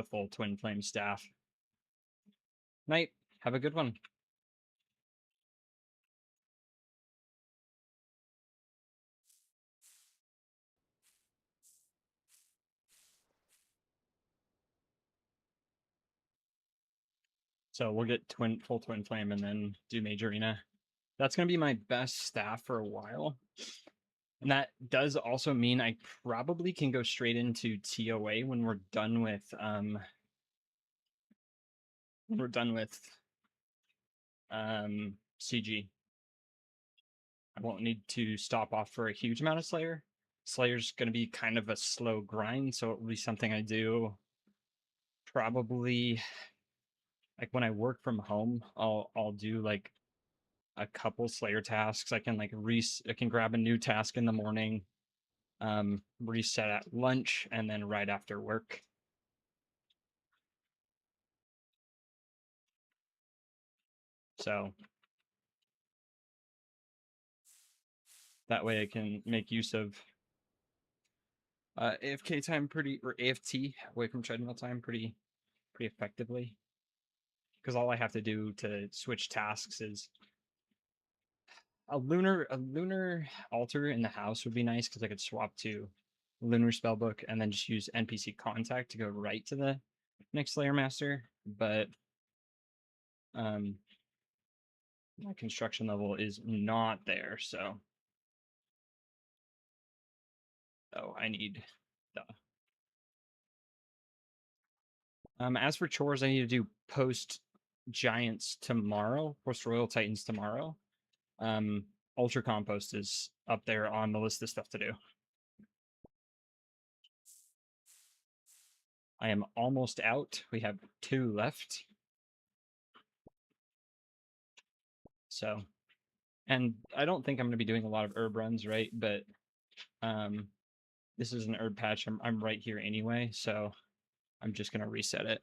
full twin flame staff. Night. Have a good one. So we'll get full twin flame and then do mage arena. That's gonna be my best staff for a while. And that does also mean I probably can go straight into TOA when we're done with CG. I won't need to stop off for a huge amount of Slayer. Slayer's going to be kind of a slow grind, so it will be something I do probably like when I work from home. I'll do like a couple Slayer tasks. I can I can grab a new task in the morning, reset at lunch, and then right after work. So that way I can make use of AFK time or AFT away from treadmill time pretty effectively. Because all I have to do to switch tasks is a lunar altar in the house would be nice because I could swap to lunar spellbook and then just use NPC contact to go right to the next Slayer Master. But um my construction level is not there, so I need the as for chores, I need to do post giants tomorrow, post royal titans tomorrow. Ultra compost is up there on the list of stuff to do. I am almost out. We have 2 left. So, and I don't think I'm going to be doing a lot of herb runs, right? But this is an herb patch. I'm right here anyway, so I'm just going to reset it.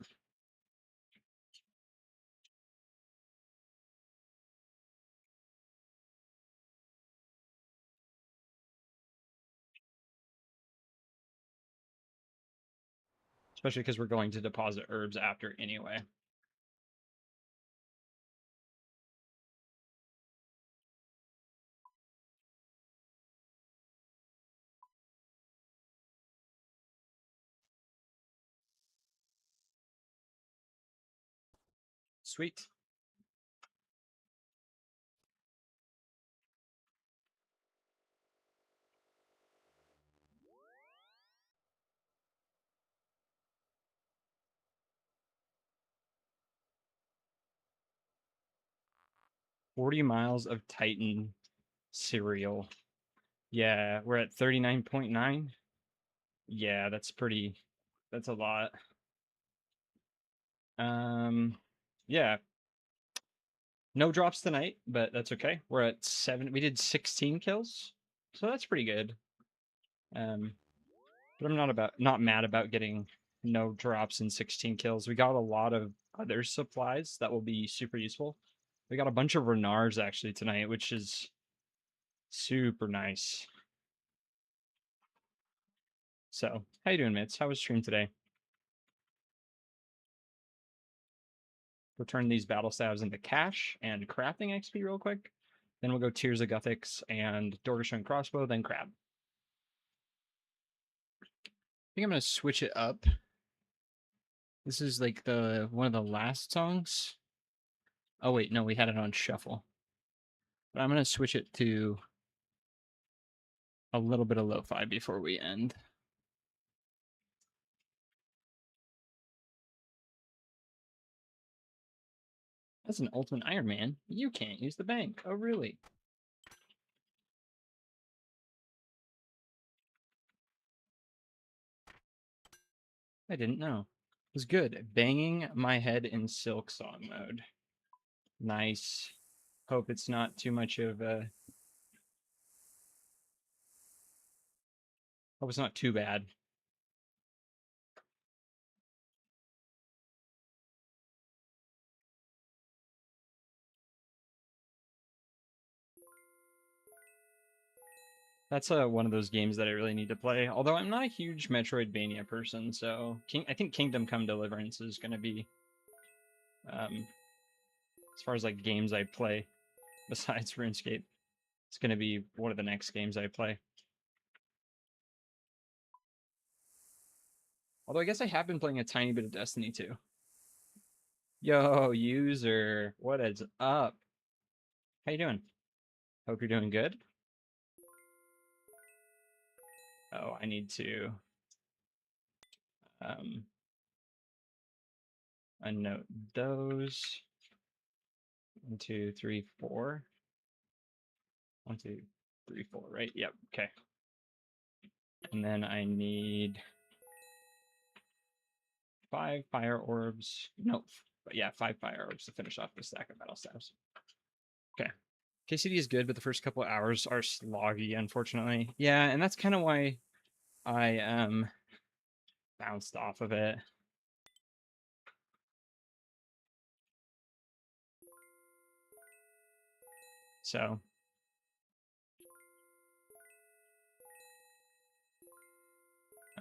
Especially because we're going to deposit herbs after anyway. Sweet. $40 of Titan cereal. Yeah, we're at 39.9. Yeah, that's a lot. Yeah. No drops tonight, but that's okay. We're at 7. We did 16 kills. So that's pretty good. But I'm not mad about getting no drops and 16 kills. We got a lot of other supplies that will be super useful. We got a bunch of Renards actually tonight, which is super nice. So, how you doing, Mitz? How was stream today? We'll turn these battle stabs into cash and crafting XP real quick. Then we'll go Tears of Guthics and Dorgesh and Crossbow, then Crab. think I'm gonna switch it up. This is like one of the last songs. Oh wait, no, we had it on shuffle. But I'm gonna switch it to a little bit of lo-fi before we end. That's an Ultimate Iron Man. You can't use the bank. Oh really? I didn't know. It was good. Banging my head in Silk Song mode. Nice. Hope it's not too much of a. Hope it's not too bad. That's one of those games that I really need to play. Although I'm not a huge Metroidvania person, so I think Kingdom Come Deliverance is going to be, as far as like games I play besides RuneScape, it's going to be one of the next games I play. Although I guess I have been playing a tiny bit of Destiny too. Yo, user, what is up? How you doing? Hope you're doing good. Oh, I need to unnote those. 1, 2, 3, 4. 1, 2, 3, 4, right? Yep, okay. And then I need 5 fire orbs. No, but yeah, 5 fire orbs to finish off the stack of metal staves. Okay. KCD is good, but the first couple of hours are sloggy, unfortunately. Yeah, and that's kind of why I bounced off of it. So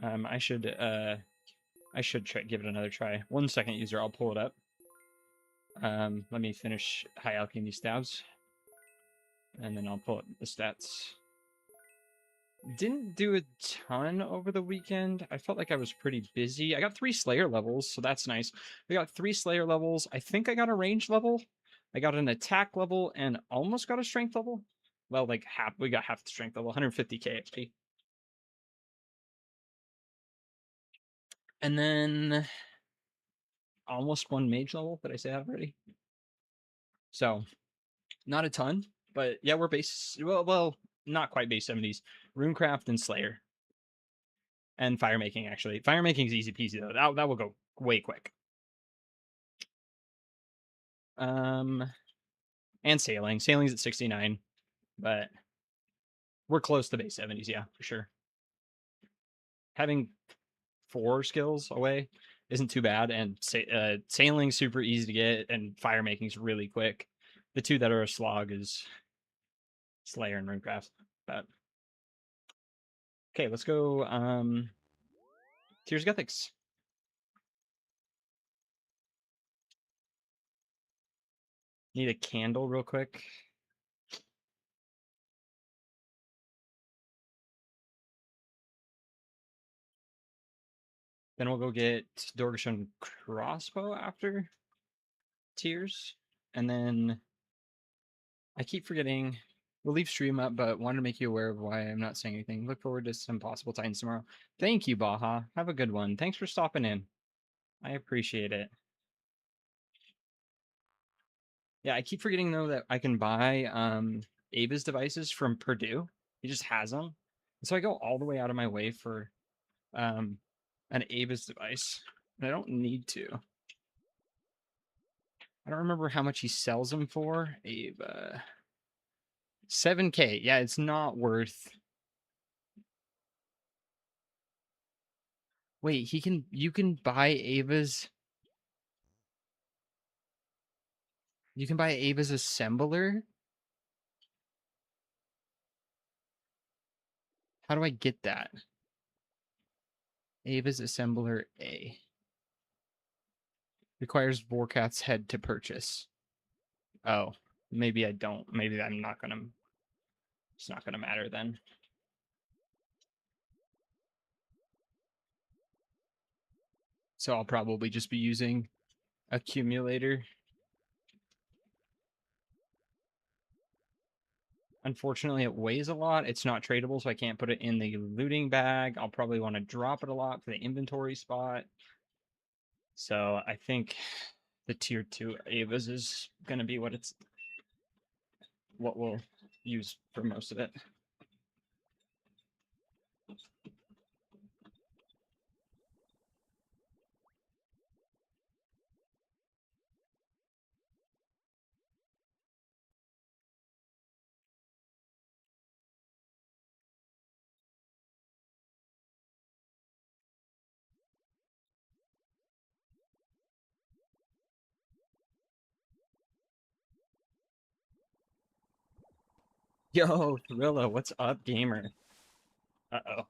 I should give it another try. 1 second, user. I'll pull it up. Let me finish high alchemy stabs, and then I'll pull up the stats. Didn't do a ton over the weekend. I felt like I was pretty busy. I got 3 Slayer levels, so that's nice. I got 3 Slayer levels. I think I got a range level. I got an attack level and almost got a strength level. Well, like half. We got half the strength level, 150k XP. And then almost 1 mage level. Did I say that already? So not a ton, but yeah, we're base. Well, not quite base 70s. Runecraft and Slayer. And fire making, actually. Fire making is easy peasy though. That will go way quick. And sailing. Sailing's at 69, but we're close to base 70s, yeah, for sure. Having 4 skills away isn't too bad, and sailing's super easy to get, and fire making's really quick. The 2 that are a slog is Slayer and Runecraft. But okay, let's go Tears of Ethics. Need a candle real quick. Then we'll go get Dorgashun Crossbow after Tears. And then I keep forgetting. We'll leave stream up, but wanted to make you aware of why I'm not saying anything. Look forward to some possible Titans tomorrow. Thank you, Baja. Have a good one. Thanks for stopping in. I appreciate it. Yeah, I keep forgetting though that I can buy Ava's devices from Purdue. He just has them. And so I go all the way out of my way for an Ava's device. And I don't need to. I don't remember how much he sells them for. Ava. 7K. Yeah, it's not worth. Wait, you can buy Ava's. You can buy Ava's assembler? How do I get that? Ava's assembler A. Requires Vorkath's head to purchase. Oh, maybe I don't. Maybe I'm not gonna. It's not gonna matter then. So I'll probably just be using accumulator. Unfortunately, it weighs a lot. It's not tradable, so I can't put it in the looting bag. I'll probably want to drop it a lot for the inventory spot. So I think the tier 2 Avas is going to be what we'll use for most of it. Yo, Thrilla, what's up, gamer? Uh-oh.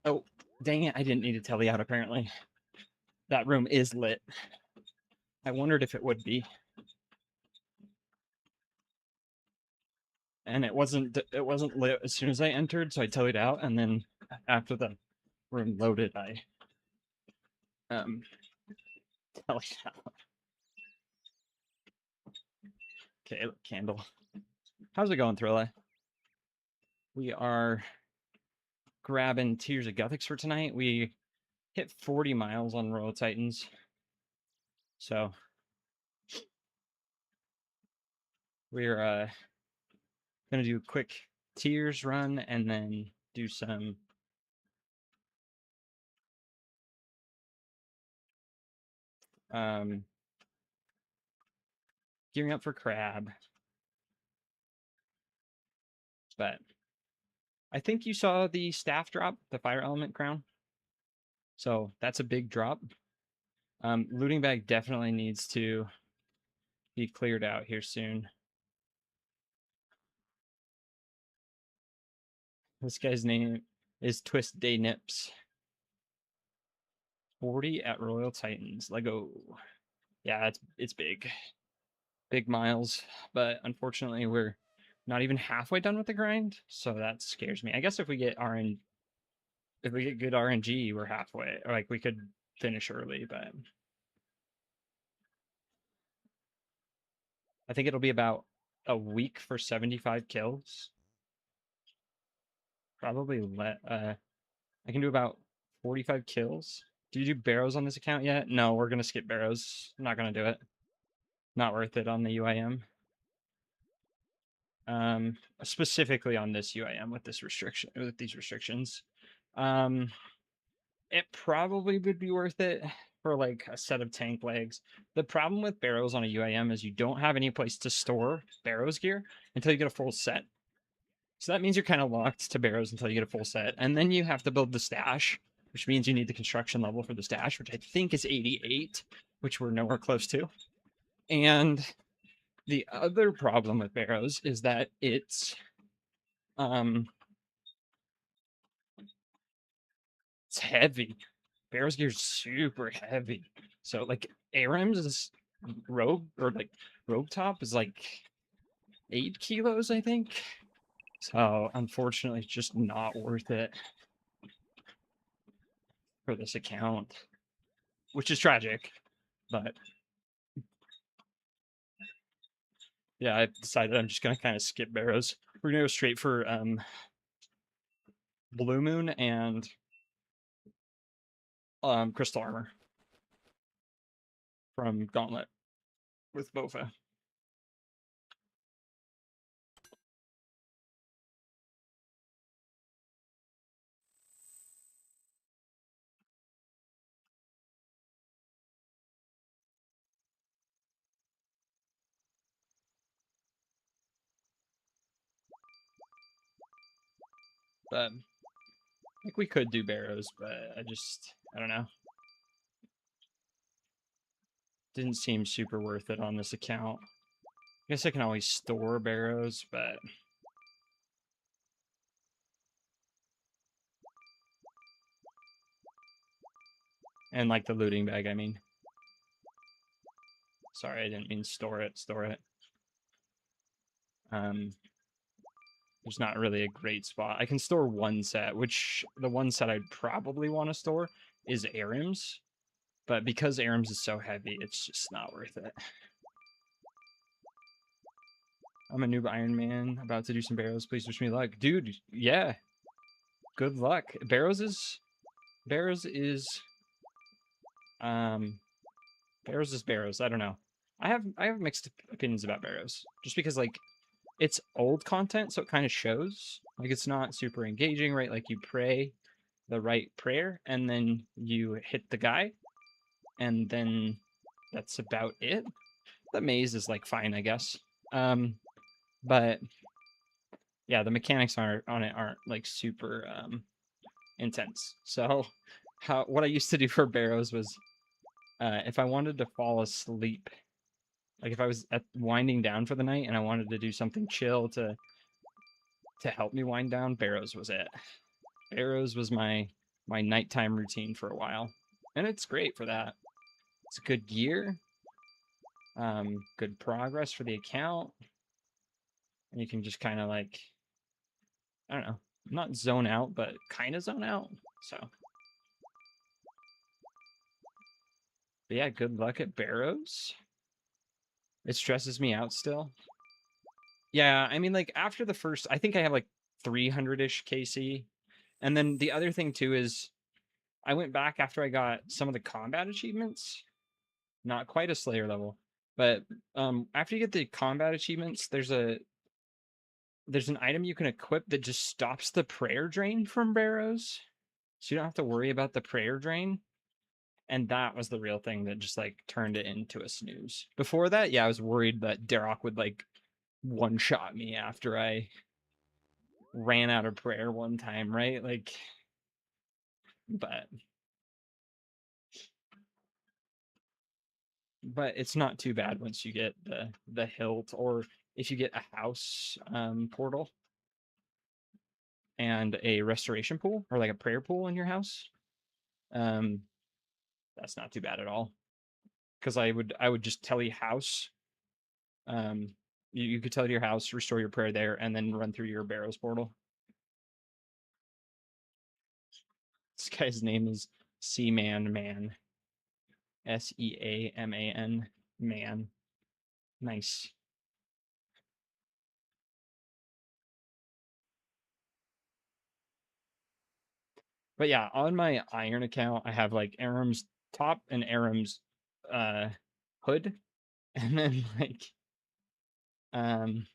Oh, dang it, I didn't need to tell you out, apparently. That room is lit. I wondered if it would be. And it wasn't lit as soon as I entered, so I tellied out, and then after the room loaded, I tellied out. Okay, candle. How's it going, Thrilla? We are grabbing Tears of Gothics for tonight. We hit 40 miles on Royal Titans. So we're gonna do a quick Tears run and then do some gearing up for Crab. But I think you saw the staff drop, the Fire Element crown. So that's a big drop. Looting bag definitely needs to be cleared out here soon. This guy's name is Twist Day Nips. 40 at Royal Titans. Lego. Yeah, it's big. Big miles. But unfortunately, we're not even halfway done with the grind. So that scares me. I guess if we get good RNG, we're halfway. Or like we could finish early, but I think it'll be about a week for 75 kills. Probably I can do about 45 kills. Do you do barrows on this account yet? No, we're gonna skip barrows. I'm not gonna do it. Not worth it on the UIM. Specifically on this UIM with these restrictions. It probably would be worth it for like a set of tank legs. The problem with barrows on a UIM is you don't have any place to store barrows gear until you get a full set. So that means you're kind of locked to barrows until you get a full set. And then you have to build the stash, which means you need the construction level for the stash, which I think is 88, which we're nowhere close to. And the other problem with barrows is that it's heavy. Barrows gear is super heavy. So like ARAM's is rogue top is like 8 kilos, I think. So unfortunately, it's just not worth it for this account, which is tragic. But yeah, I decided I'm just gonna kind of skip barrows. We're gonna go straight for Blue Moon and Crystal Armor from Gauntlet with Bofa. But I think we could do barrows, but I don't know. Didn't seem super worth it on this account. I guess I can always store barrows, but and like the looting bag, I mean. Sorry, I didn't mean store it. Yeah, there's not really a great spot. I can store one set, which the one set I'd probably want to store is Arims. But because Arims is so heavy, it's just not worth it. I'm a noob Iron Man, about to do some barrows. Please wish me luck. Dude, yeah. Good luck. Barrows is Barrows. I don't know. I have mixed opinions about Barrows. Just because like it's old content, so it kind of shows. Like it's not super engaging, right? Like you pray the right prayer and then you hit the guy, and then that's about it. The maze is like fine, I guess. But yeah, the mechanics on it aren't like super intense. So what I used to do for Barrows was if I wanted to fall asleep, like if I was winding down for the night and I wanted to do something chill to help me wind down, Barrows was it. Barrows was my nighttime routine for a while, and it's great for that. It's good gear, good progress for the account, and you can just kind of like, I don't know, not zone out, but kind of zone out. So, but yeah, good luck at Barrows. It stresses me out still. Yeah, I mean, like after the first, I think I have like 300-ish KC, and then the other thing too is I went back after I got some of the combat achievements. Not quite a Slayer level, but after you get the combat achievements, there's an item you can equip that just stops the prayer drain from Barrows, so you don't have to worry about the prayer drain. And that was the real thing that just like turned it into a snooze. Before that, yeah, I was worried that Darok would like one shot me after I ran out of prayer one time, right? Like, but it's not too bad once you get the hilt, or if you get a house portal and a restoration pool or like a prayer pool in your house. um that's not too bad at all, because I would just tell you house, you could tell your house restore your prayer there and then run through your Barrows portal. This guy's name is Seaman Man. Seaman Man. Nice. But yeah, on my iron account, I have like Aram's top and Aram's uh hood, and then like um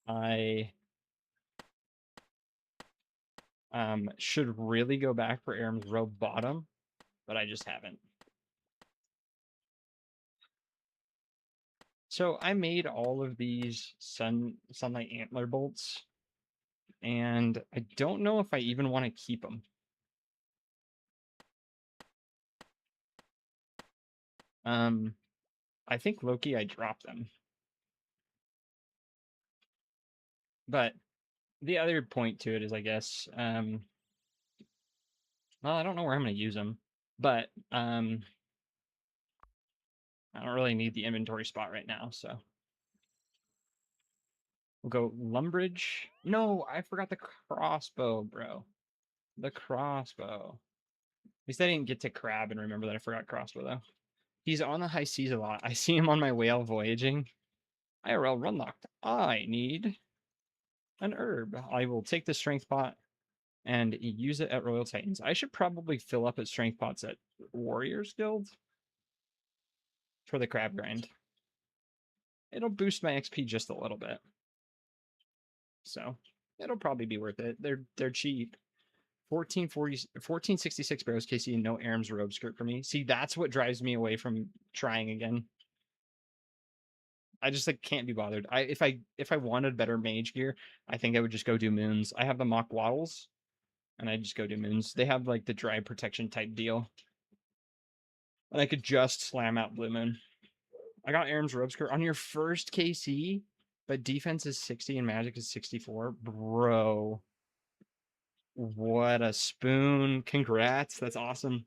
I should really go back for Aram's robe bottom, but I just haven't. So I made all of these sunlight antler bolts, and I don't know if I even want to keep them. I think Loki, I dropped them. But the other point to it is, I guess, well, I don't know where I'm going to use them, but I don't really need the inventory spot right now, so we'll go Lumbridge. No, I forgot the crossbow, bro. The crossbow. At least I didn't get to Crab and remember that I forgot crossbow, though. He's on the high seas a lot. I see him on my whale voyaging. IRL run locked. I need an herb. I will take the strength pot and use it at Royal Titans. I should probably fill up at strength pots at Warriors Guild for the crab grind. It'll boost my XP just a little bit, so it'll probably be worth it. They're cheap. 1466 barrows KC, no Aram's robe skirt for me. See, that's what drives me away from trying again. I just like can't be bothered. If I wanted better mage gear, I think I would just go do moons. I have the mock waddles, and I just go do moons. They have like the dry protection type deal, and I could just slam out blue moon. I got Aram's robe skirt on your first KC, but defense is 60 and magic is 64, bro. What a spoon! Congrats, that's awesome.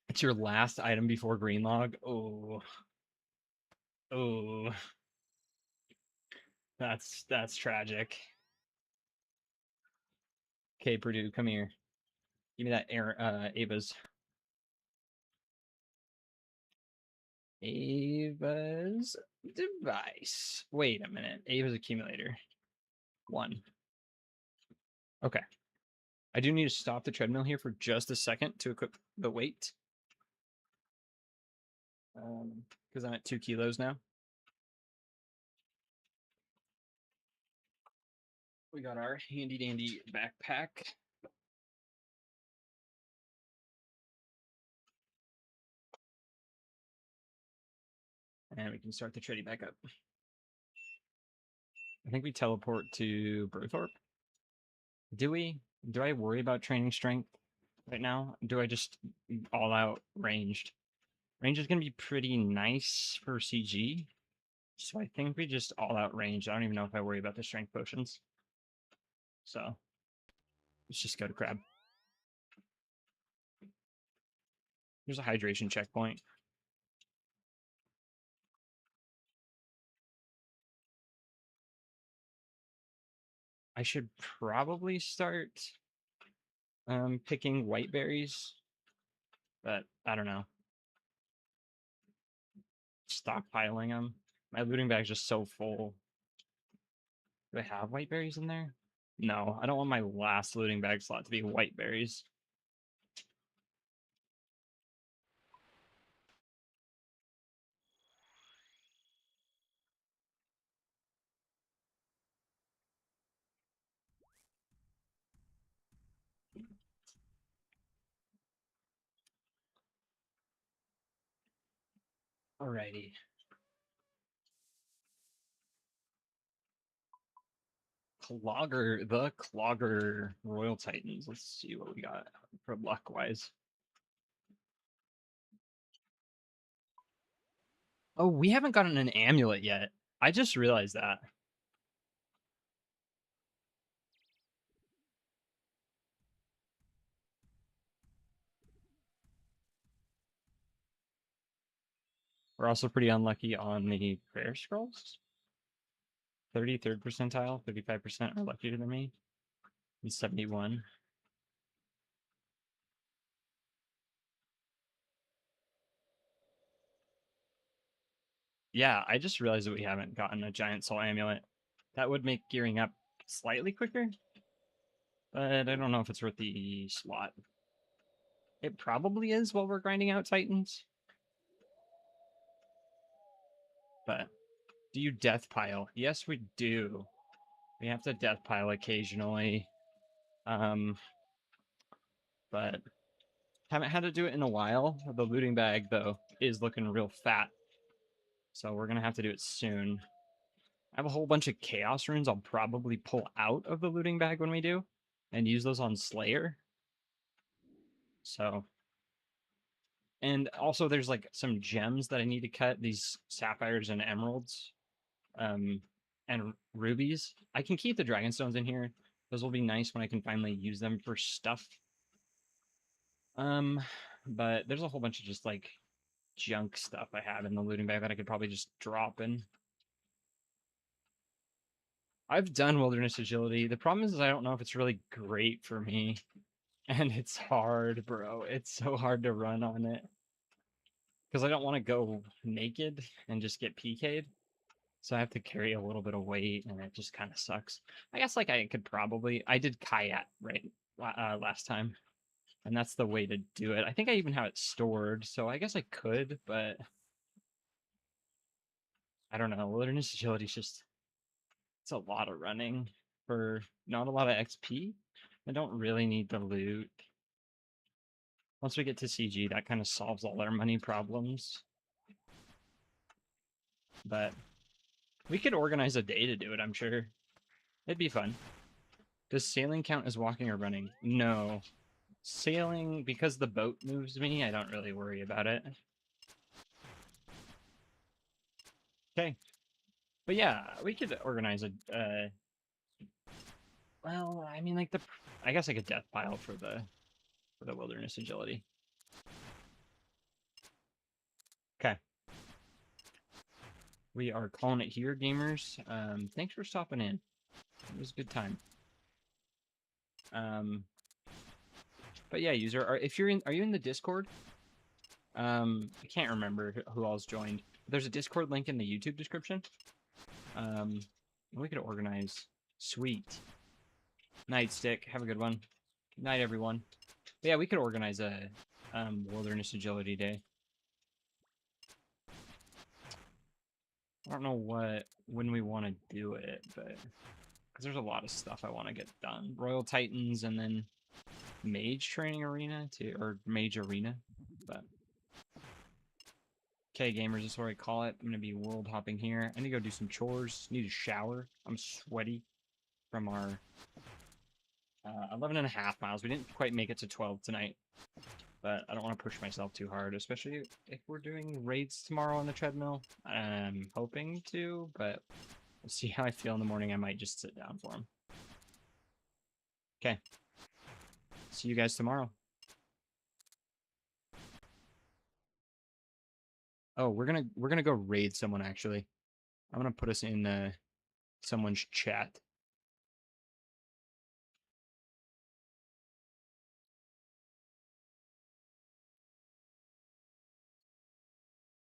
It's your last item before Greenlog. Oh, Oh, that's tragic. Okay, Purdue, come here. Give me that Ava's. Ava's device. Wait a minute. Ava's accumulator. 1. Okay. I do need to stop the treadmill here for just a second to equip the weight. Because I'm at 2 kilos now. We got our handy dandy backpack. And we can start the treadie back up. I think we teleport to Burthorpe. Do we? Do I worry about training strength right now? Do I just all out ranged? Range is going to be pretty nice for CG. So I think we just all out range. I don't even know if I worry about the strength potions. So let's just go to crab. There's a hydration checkpoint. I should probably start picking white berries, but I don't know. Stockpiling them. My looting bag's just so full. Do I have white berries in there? No, I don't want my last looting bag slot to be white berries. Alrighty. The Clogger Royal Titans. Let's see what we got for luck wise. Oh, we haven't gotten an amulet yet. I just realized that. We're also pretty unlucky on the prayer scrolls. 33rd percentile, 35% are luckier than me. And 71. Yeah, I just realized that we haven't gotten a giant soul amulet. That would make gearing up slightly quicker, but I don't know if it's worth the slot. It probably is while we're grinding out Titans. But do you death pile? Yes, we do. We have to death pile occasionally. But haven't had to do it in a while. The looting bag, though, is looking real fat. So we're going to have to do it soon. I have a whole bunch of chaos runes I'll probably pull out of the looting bag when we do and use those on Slayer. So, and also there's like some gems that I need to cut, these sapphires and emeralds, and rubies. I can keep the dragonstones in here. Those will be nice when I can finally use them for stuff. But there's a whole bunch of just like junk stuff I have in the looting bag that I could probably just drop in. I've done wilderness agility. The problem is I don't know if it's really great for me. And it's hard, bro. It's so hard to run on it. Because I don't want to go naked and just get PK'd. So I have to carry a little bit of weight, and it just kind of sucks. I guess like I could probably... I did kayak right last time. And that's the way to do it. I think I even have it stored, so I guess I could, but... I don't know. Wilderness agility is just... It's a lot of running for not a lot of XP. I don't really need the loot. Once we get to CG, that kind of solves all our money problems. But we could organize a day to do it, I'm sure. It'd be fun. Does sailing count as walking or running? No. Sailing, because the boat moves me, I don't really worry about it. Okay. But yeah, we could organize a... well, I mean, like I guess I could death pile for the wilderness agility. Okay. we are calling it here, gamers. Thanks for stopping in. It was a good time. But yeah, user, if you're in, are you in the Discord? I can't remember who all's joined. There's a Discord link in the YouTube description. We could organize. Sweet. Nightstick, have a good one. Good night, everyone. But yeah, we could organize a Wilderness Agility Day. I don't know when we want to do it, but because there's a lot of stuff I want to get done. Royal Titans and then Mage Training Arena too, or Mage Arena. But okay, gamers, that's what I call it. I'm gonna be world hopping here. I need to go do some chores. Need a shower. I'm sweaty from our 11 and a half miles. We didn't quite make it to 12 tonight, but I don't want to push myself too hard, especially if we're doing raids tomorrow on the treadmill. I'm hoping to, but we'll see how I feel in the morning. I might just sit down for them. Okay. See you guys tomorrow. Oh, we're gonna go raid someone actually. I'm gonna put us in someone's chat.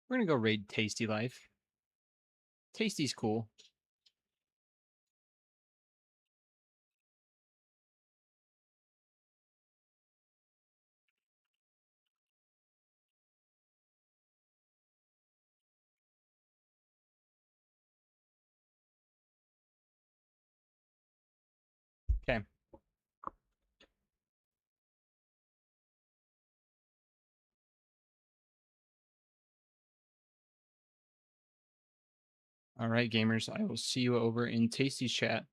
We're gonna go raid Tasty Life. Tasty's cool. Okay. All right, gamers. I will see you over in Tasty's chat.